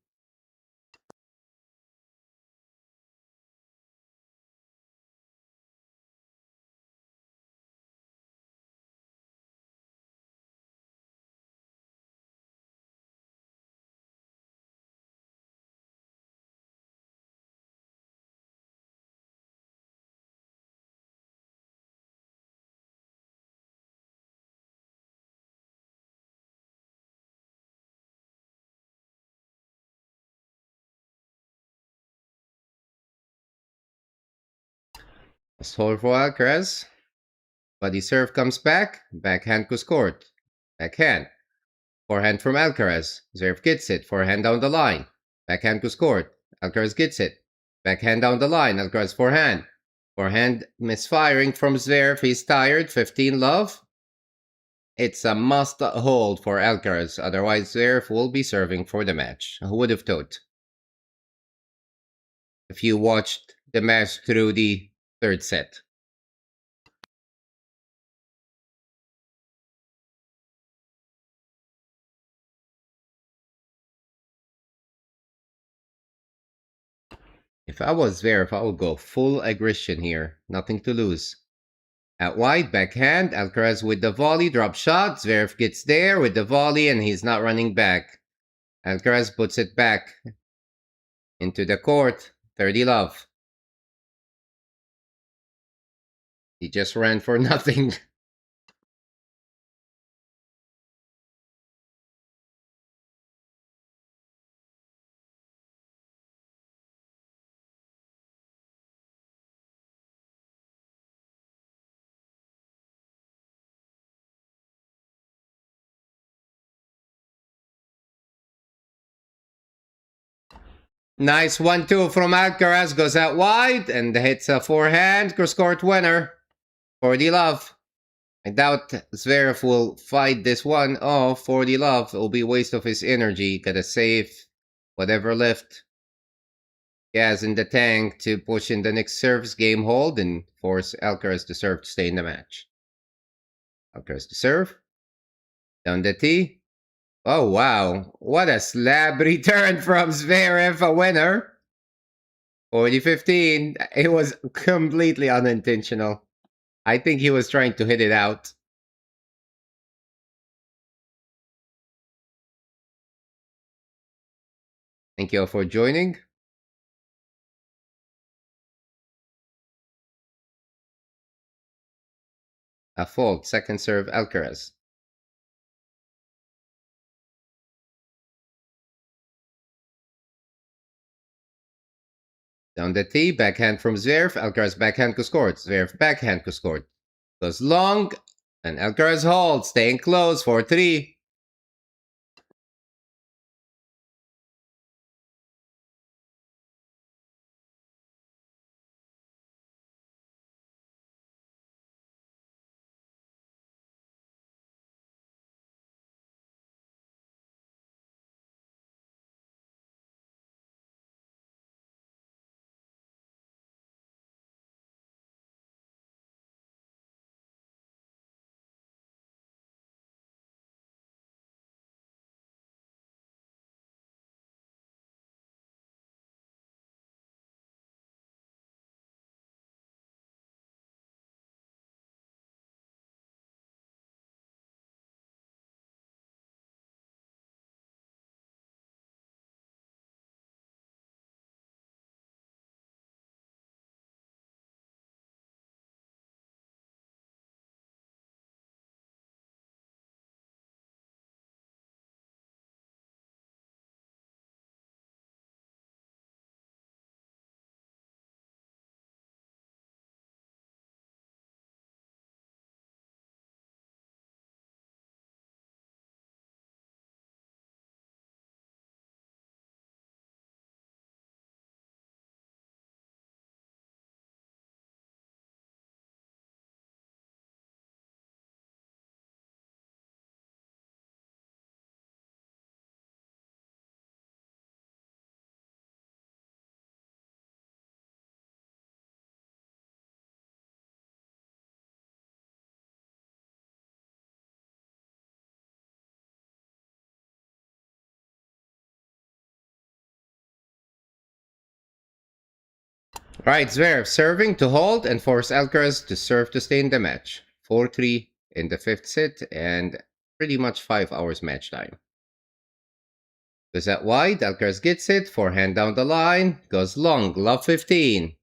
Last hold for Alcaraz. Body serve comes back. Backhand to court. Backhand. Forehand from Alcaraz. Zverev gets it. Forehand down the line. Backhand to court. Alcaraz gets it. Backhand down the line. Alcaraz forehand. Forehand misfiring from Zverev. He's tired. 15 love. It's a must hold for Alcaraz. Otherwise, Zverev will be serving for the match. Who would have thought? If you watched the match through the third set. If I was Zverev, I would go full aggression here. Nothing to lose. At wide, backhand, Alcaraz with the volley, drop shot. Zverev gets there with the volley and he's not running back. Alcaraz puts it back into the court. 30 love. He just ran for nothing. Nice 1-2 from Alcaraz. Goes out wide and hits a forehand. Cross-court winner. 40 love. I doubt Zverev will fight this one off. 40 love. It'll be a waste of his energy. Gotta save whatever left gas in the tank to push in the next service game hold and force Alcaraz to serve to stay in the match. Alcaraz to serve. Down the tee. Oh, wow. What a slab return from Zverev, a winner. 40-15. It was completely unintentional. I think he was trying to hit it out. Thank you all for joining. A fault. Second serve, Alcaraz. Down the tee, backhand from Zverev. Alcaraz backhand to score. Zverev backhand to score. Goes long, and Alcaraz holds, staying close for 3. Right, Zverev serving to hold and force Alcaraz to serve to stay in the match. 4-3 in the fifth set and pretty much 5 hours match time. Goes out wide, Alcaraz gets it, forehand down the line, goes long, love 15.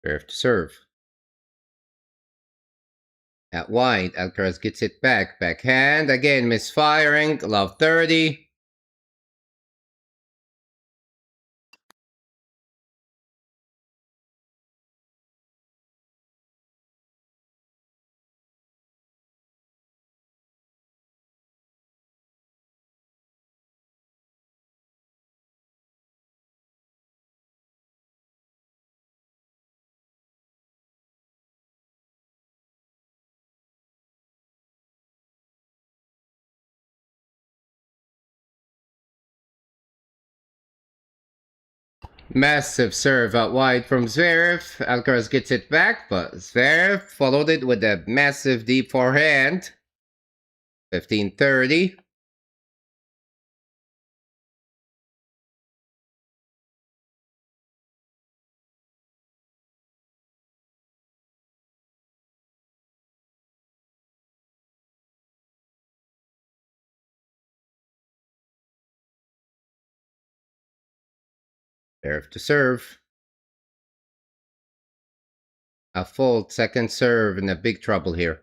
Zverev to serve. At wide, Alcaraz gets it back, backhand, again misfiring, love 30. Massive serve out wide from Zverev. Alcaraz gets it back, but Zverev followed it with a massive deep forehand. 15-30. Zverev to serve. A full second serve and a big trouble here.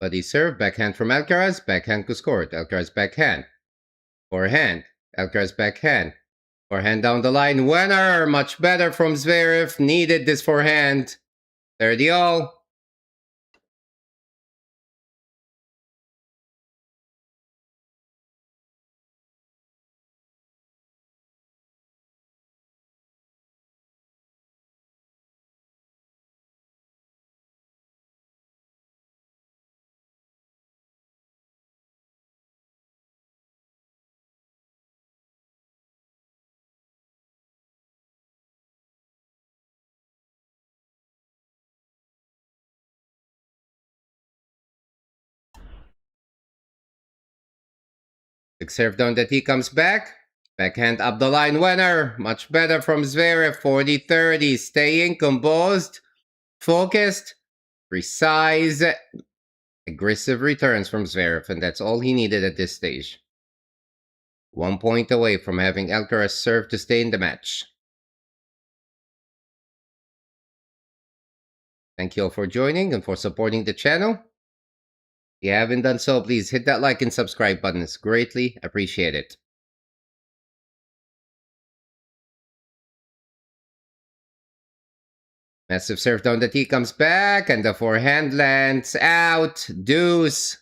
But he served backhand from Alcaraz, backhand to score it. Alcaraz backhand. Forehand. Alcaraz backhand. Forehand down the line. Winner! Much better from Zverev. Needed this forehand. 30 all. Big serve down that he comes back. Backhand up the line winner. Much better from Zverev. 40-30. Staying composed, focused, precise, aggressive returns from Zverev. And that's all he needed at this stage. 1 point away from having Alcaraz serve to stay in the match. Thank you all for joining and for supporting the channel. If you haven't done so, please hit that like and subscribe button. It's greatly appreciated. Massive serve down the tee comes back, and the forehand lands out. Deuce.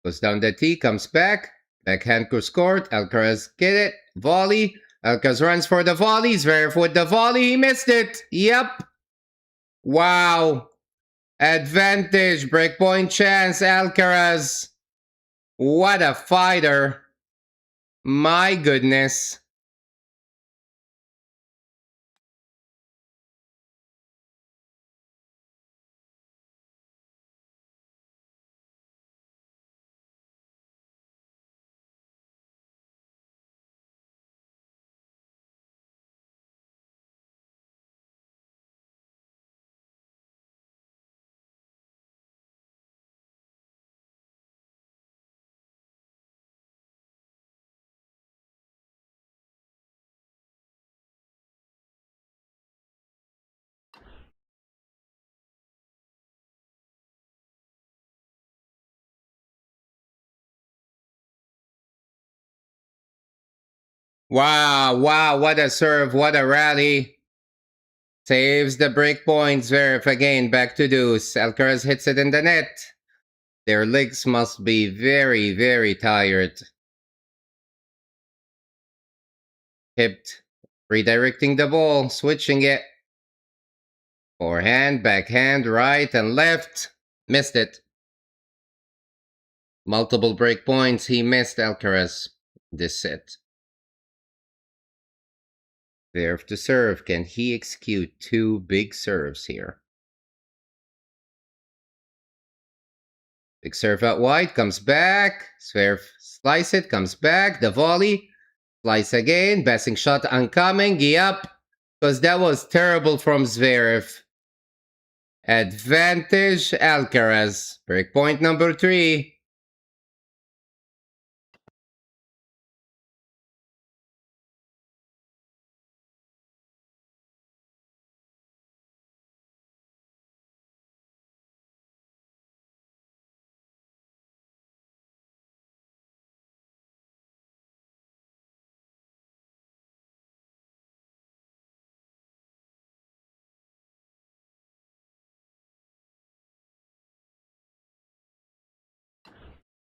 Goes down the tee, comes back. Backhand to scored. Alcaraz get it. Volley. Alcaraz runs for the volley. Zverev with the volley. He missed it. Yep. Wow. Advantage. Breakpoint chance. Alcaraz. What a fighter. My goodness. Wow, wow, what a serve, what a rally. Saves the break point. Zverev again, back to deuce. Alcaraz hits it in the net. Their legs must be very, very tired. Hipped, redirecting the ball, switching it. Forehand, backhand, right and left. Missed it. Multiple break points. He missed Alcaraz this set. Zverev to serve. Can he execute two big serves here? Big serve out wide, comes back. Zverev slice it, comes back. The volley, slice again. Passing shot oncoming. Yup, because that was terrible from Zverev. Advantage Alcaraz. Break point number 3.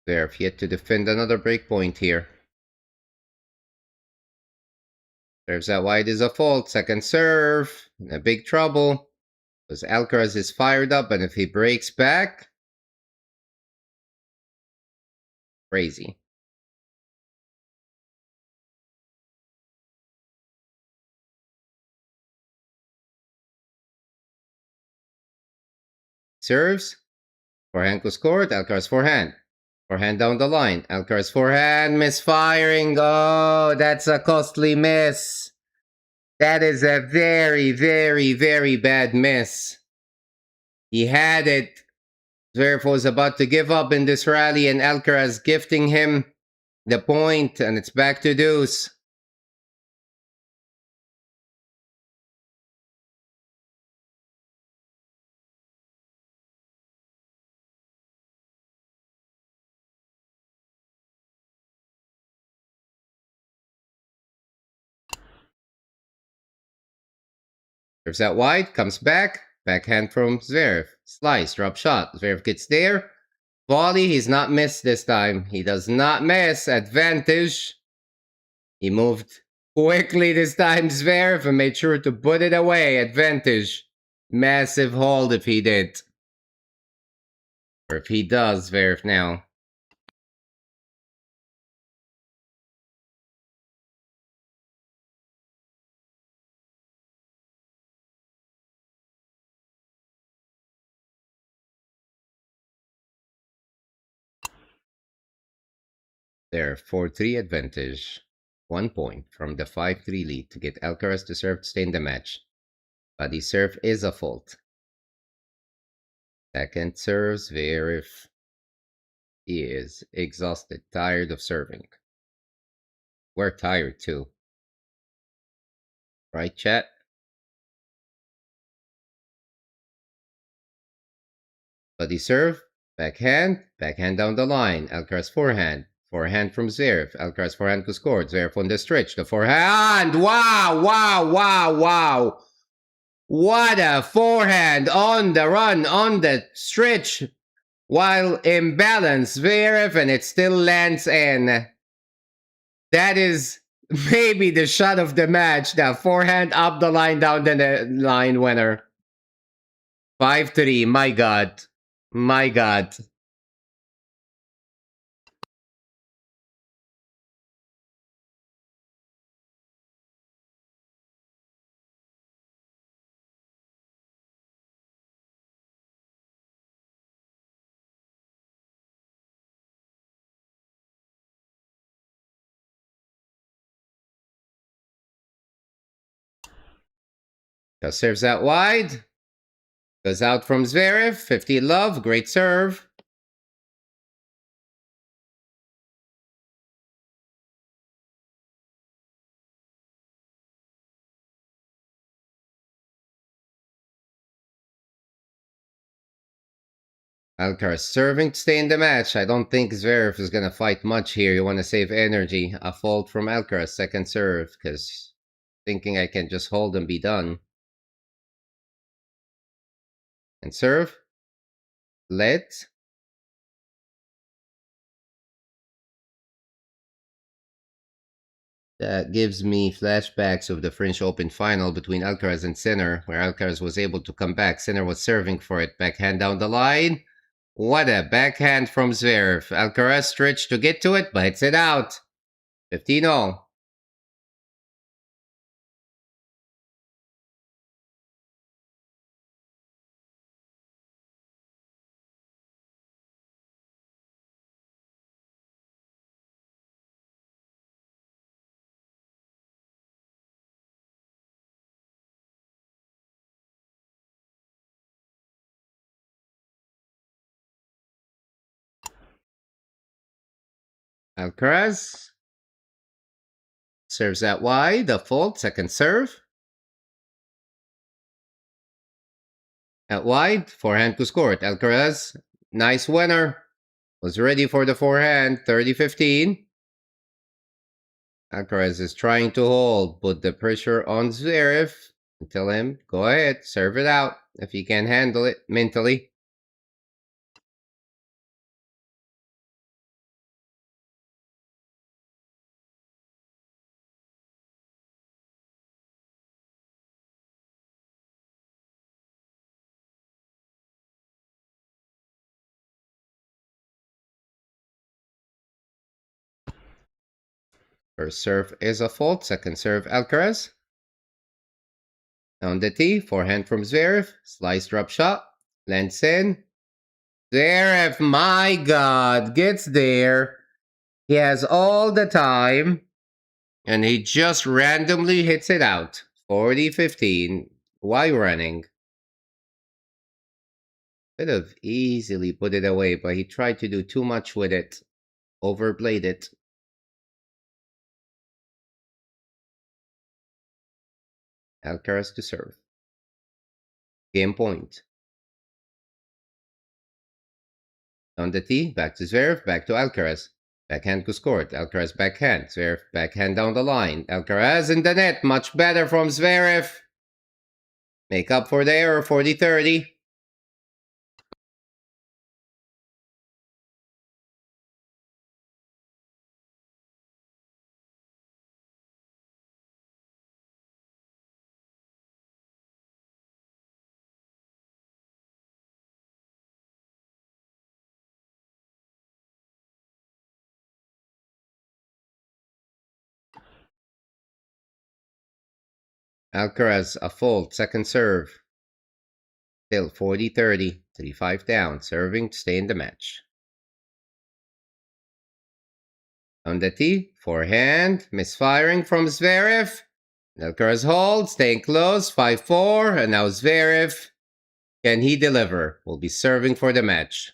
Zverev yet to defend another break point here. Serves out wide is a fault. Second serve. In a big trouble. Because Alcaraz is fired up, and if he breaks back, crazy. Serves. Forehand to scored. Alcaraz forehand. Forehand down the line. Alcaraz forehand. Misfiring. Oh, that's a costly miss. That is a very, very, very bad miss. He had it. Zverev was about to give up in this rally, and Alcaraz gifting him the point, and it's back to deuce. Serves out wide, comes back. Backhand from Zverev. Slice, drop shot. Zverev gets there. Volley, he's not missed this time. He does not miss. Advantage. He moved quickly this time, Zverev, and made sure to put it away. Advantage. Massive hold if he did. Or if he does, Zverev now. There, 4-3 advantage. 1 point from the 5-3 lead to get Alcaraz to serve to stay in the match. But his serve is a fault. Second serves, Zverev. He is exhausted, tired of serving. We're tired too. Right, chat? But he serve, backhand down the line. Alcaraz forehand. Forehand from Zverev. Alcaraz forehand to score. Zverev on the stretch. The forehand. Wow, wow, wow, wow. What a forehand on the run, on the stretch. While imbalanced, Zverev, and it still lands in. That is maybe the shot of the match. The forehand up the line, down the line winner. 5-3. My God. My God. Just serves out wide. Goes out from Zverev. 50 love. Great serve. Alcaraz serving to stay in the match. I don't think Zverev is going to fight much here. You want to save energy. A fault from Alcaraz, second serve, because thinking I can just hold and be done. And serve. Let. That gives me flashbacks of the French Open final between Alcaraz and Sinner, where Alcaraz was able to come back. Sinner was serving for it. Backhand down the line. What a backhand from Zverev. Alcaraz stretched to get to it, but hits it out. 15-0. Alcaraz serves out wide. The fault, second serve. Out wide, forehand to score it. Alcaraz, nice winner. Was ready for the forehand, 30-15. Alcaraz is trying to hold, put the pressure on Zverev. Tell him, go ahead, serve it out if he can handle it mentally. First serve is a fault, second serve Alcaraz. On the tee, forehand from Zverev, slice drop shot, lands in. Zverev, my God, gets there. He has all the time, and he just randomly hits it out. 40-15. Why running? Could have easily put it away, but he tried to do too much with it. Overplayed it. Alcaraz to serve. Game point. On the tee, back to Zverev, back to Alcaraz. Backhand to score it. Alcaraz backhand. Zverev backhand down the line. Alcaraz in the net. Much better from Zverev. Make up for the error, 40-30. Alcaraz, a fault, second serve. Still 40-30, 3-5 down, serving to stay in the match. On the tee, forehand, misfiring from Zverev. Alcaraz holds, staying close, 5-4, and now Zverev. Can he deliver? Will be serving for the match.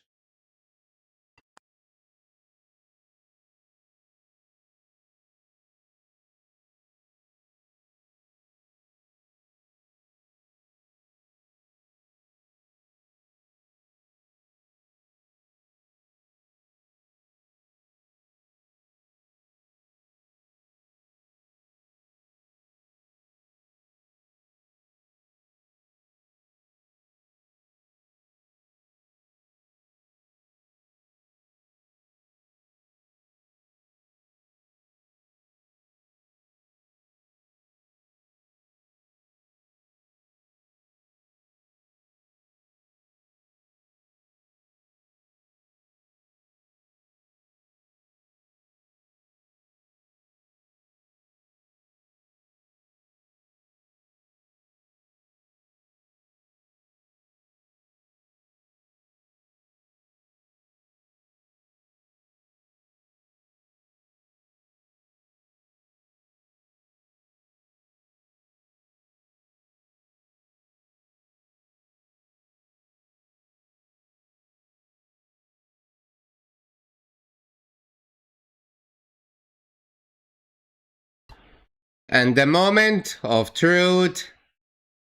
And the moment of truth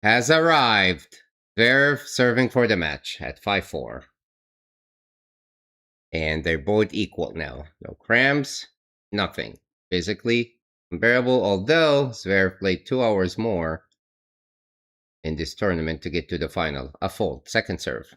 has arrived. Zverev serving for the match at 5-4. And they're both equal now. No cramps, nothing. Physically comparable, although Zverev played 2 hours more in this tournament to get to the final. A fault, second serve.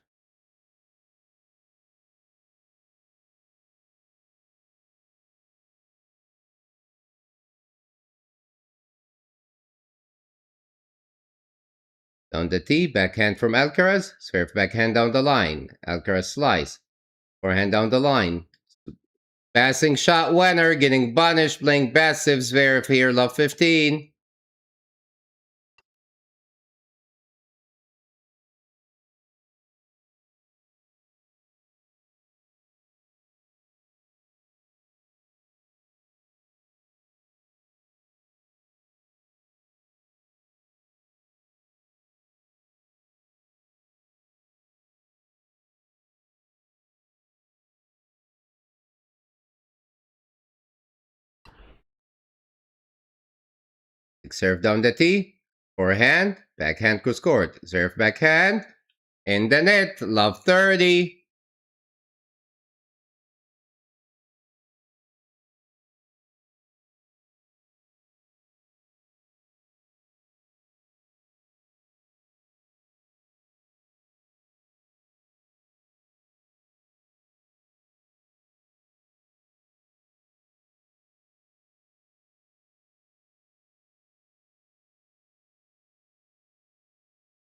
Down the tee, backhand from Alcaraz. Zverev backhand down the line. Alcaraz slice. Forehand down the line. Passing shot winner, getting punished, playing passive. Zverev here, love 15. Serve down the tee. Forehand, backhand cross court. Zverev backhand. In the net, love 30.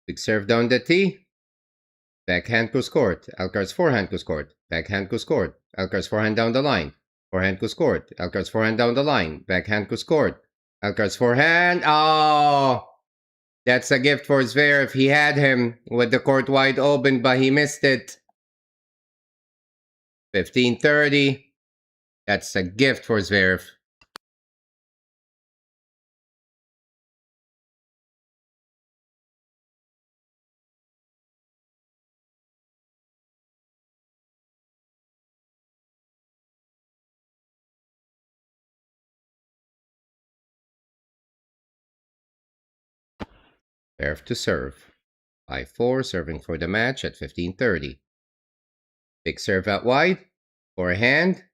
Big serve down the tee. Backhand cross court. Alcaraz forehand cross court. Backhand cross court. Alcaraz forehand down the line. Forehand cross court. Alcaraz forehand down the line. Backhand cross court. Alcaraz forehand. Oh! That's a gift for Zverev. He had him with the court wide open, but he missed it. 15-30. That's a gift for Zverev. Zverev to serve. 5-4, serving for the match at 15-30. Big serve out wide. Forehand.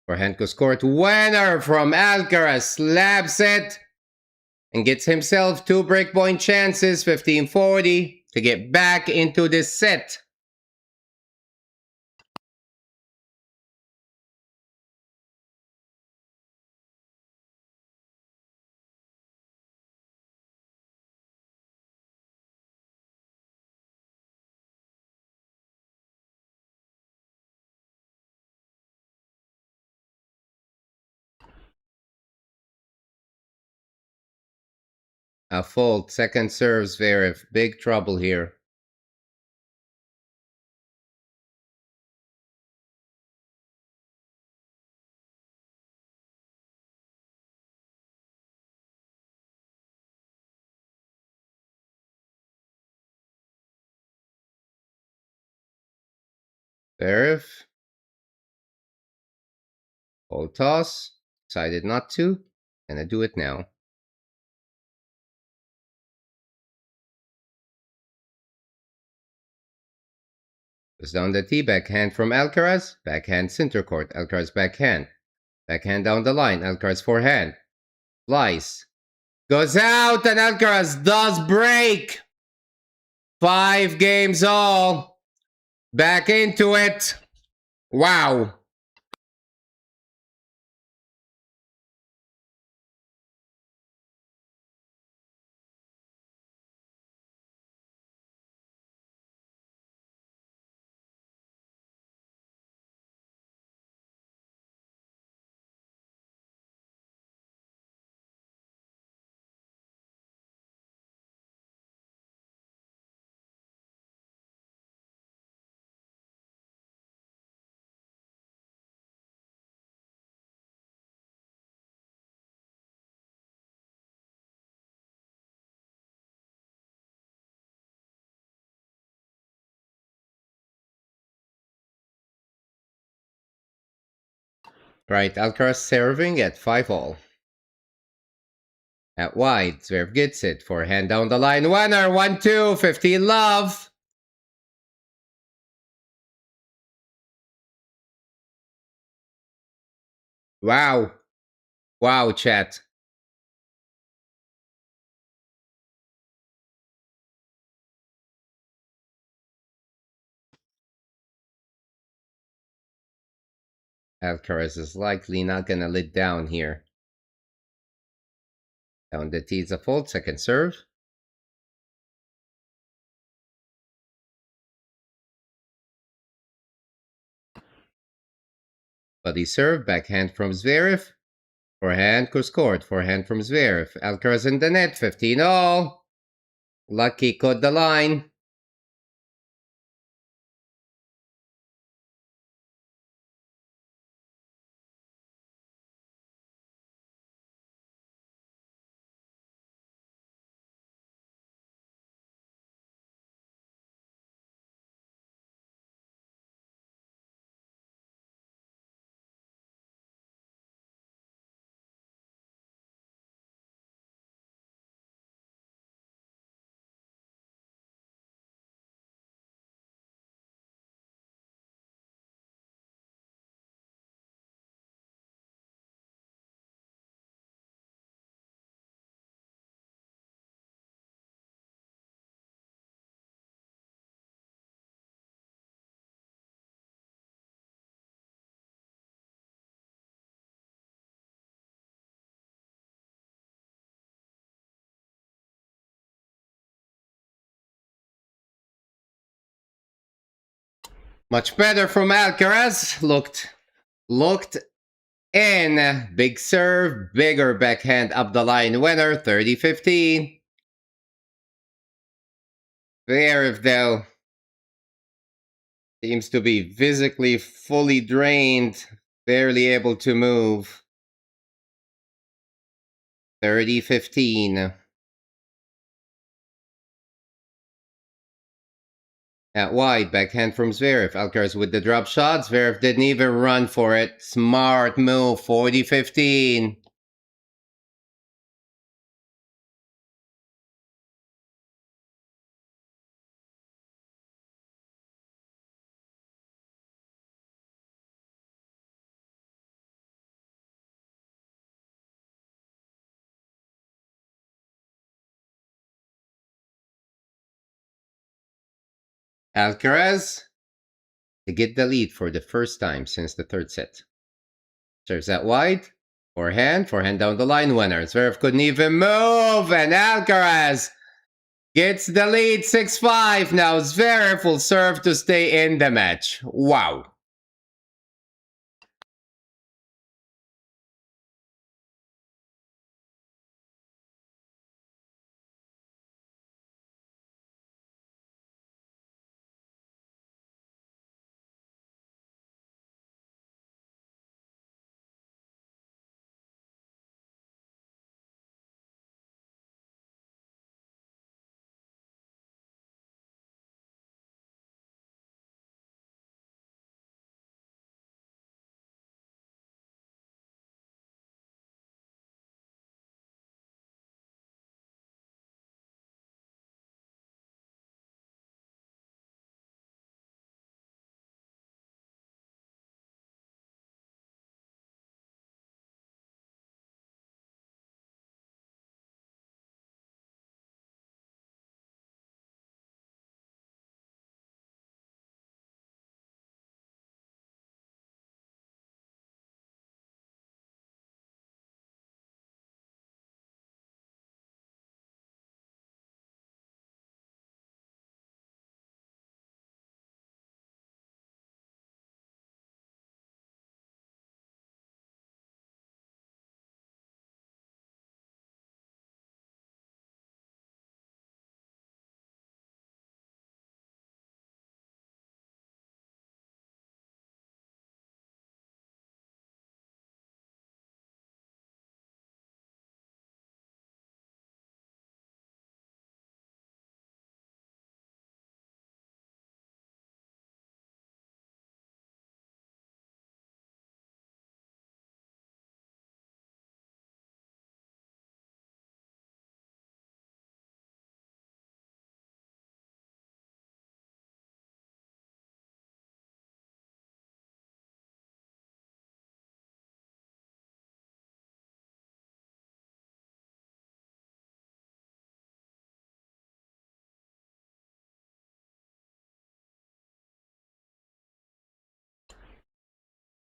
Forehand goes court. Winner from Alcaraz. Slabs it. And gets himself 2 breakpoint chances. 15-40 to get back into this set. A fault. Second serve, Zverev. Big trouble here. Zverev. Full toss. Decided not to. Gonna do it now. Goes down the tee, backhand from Alcaraz. Backhand center court. Alcaraz backhand. Backhand down the line. Alcaraz forehand. Slice. Goes out and Alcaraz does break. 5 games all. Back into it. Wow. Right, Alcaraz serving at 5-all. At wide, Zverev gets it. Forehand down the line. Winner, 1-2, 15 love. Wow. Wow, chat. Alcaraz is likely not gonna let down here. Down the T is a fault, second serve. Buddy serve, backhand from Zverev. Forehand scored, forehand from Zverev. Alcaraz in the net, 15 all. Lucky caught the line. Much better from Alcaraz. Looked in. Big serve, bigger backhand up the line winner, 30-15. Zverev, though, seems to be physically fully drained, barely able to move. 30-15. At wide, backhand from Zverev. Alcaraz with the drop shot. Zverev didn't even run for it. Smart move, 40-15. Alcaraz to get the lead for the first time since the third set. Serves that wide. Forehand down the line winner. Zverev couldn't even move, and Alcaraz gets the lead 6-5. Now Zverev will serve to stay in the match. Wow.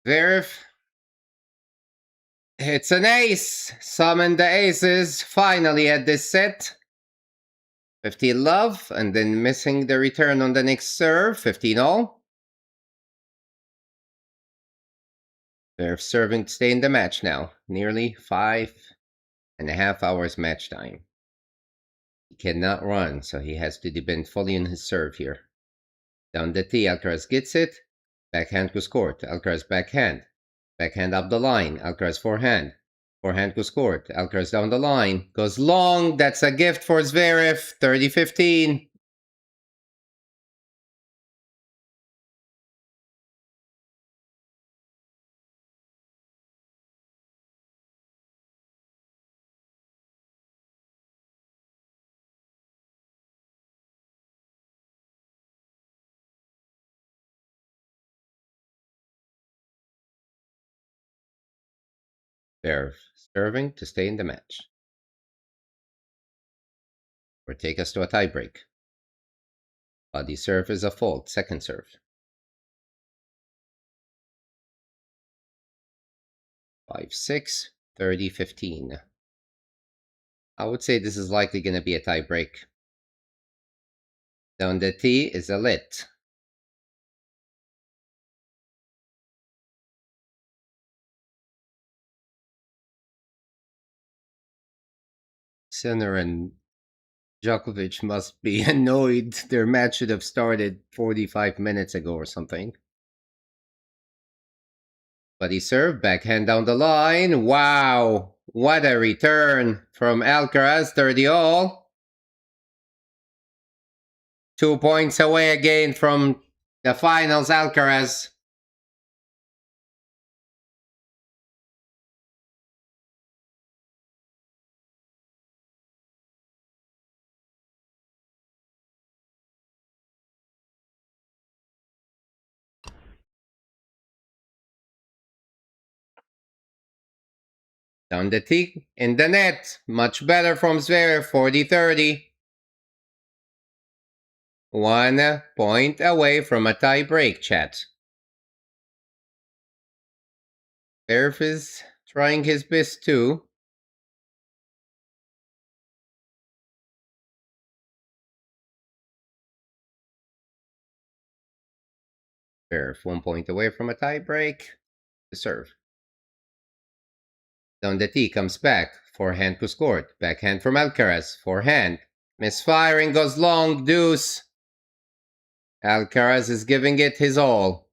ZVEREV, it's an ace. Summon the aces finally at this set. 15 love, and then missing the return on the next serve. 15 all. They're serving to stay in the match now. Nearly 5.5 hours match time. He cannot run, so he has to depend fully on his serve here. Down the tee, Alcaraz gets it. Backhand goes court. Alcaraz backhand. Backhand up the line. Alcaraz forehand. Forehand goes court. Alcaraz down the line. Goes long. That's a gift for ZVEREV. 30-15. ZVEREV serving to stay in the match. Or take us to a tiebreak. Body serve is a fault. Second serve. 5-6. 30-15. I would say this is likely going to be a tiebreak. Down the tee is a lit. Sinner and Djokovic must be annoyed. Their match should have started 45 minutes ago or something. But he served, backhand down the line. Wow, what a return from Alcaraz, 30 all. 2 points away again from the finals, Alcaraz. Down the tee, in the net. Much better from ZVEREV, 40-30. 1 point away from a tie break, chat. ZVEREV is trying his best too. ZVEREV 1 point away from a tie break. To serve. Down the tee, comes back. Forehand to scored. Backhand from Alcaraz. Forehand. Misfiring, goes long. Deuce. Alcaraz is giving it his all.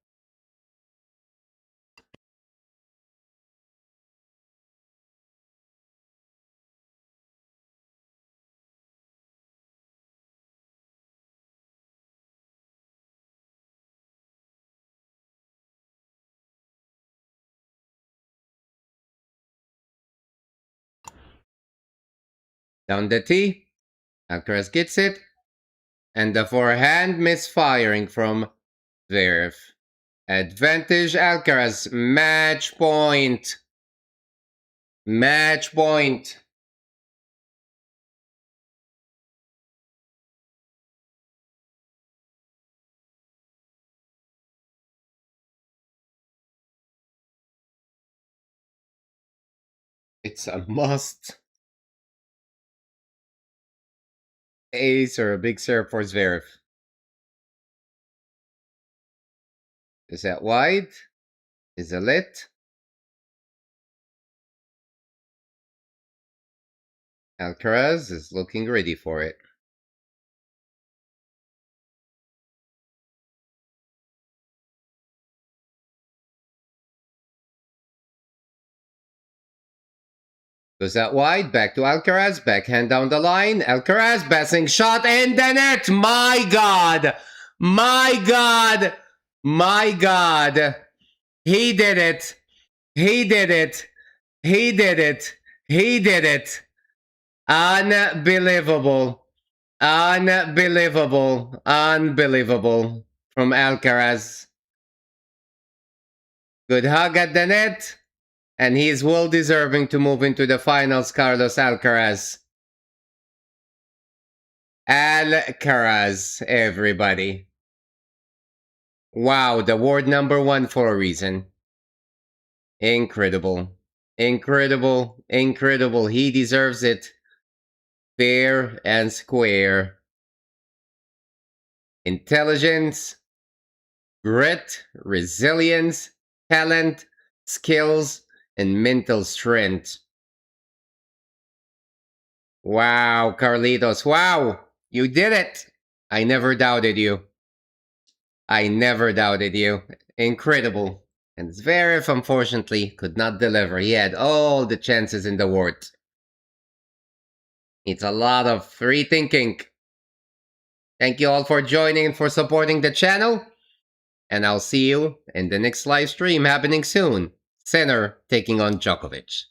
Down the tee. Alcaraz gets it. And the forehand misfiring from ZVEREV. Advantage Alcaraz. Match point. Match point. It's a must. Ace or a big serve for ZVEREV. Is that wide? Is it lit? Alcaraz is looking ready for it. Goes out wide, back to Alcaraz, backhand down the line. Alcaraz, passing shot in the net. My God. My God. My God. He did it. He did it. He did it. He did it. Unbelievable. Unbelievable. Unbelievable from Alcaraz. Good hug at the net. And he is well deserving to move into the finals, Carlos Alcaraz. Alcaraz, everybody. Wow, the world #1 for a reason. Incredible. Incredible. Incredible. He deserves it. Fair and square. Intelligence, grit, resilience, talent, skills, and mental strength. Wow, Carlitos. Wow. You did it. I never doubted you. I never doubted you. Incredible. And Zverev, unfortunately, could not deliver. He had all the chances in the world. It's a lot of rethinking. Thank you all for joining and for supporting the channel. And I'll see you in the next live stream happening soon. Sinner taking on Djokovic.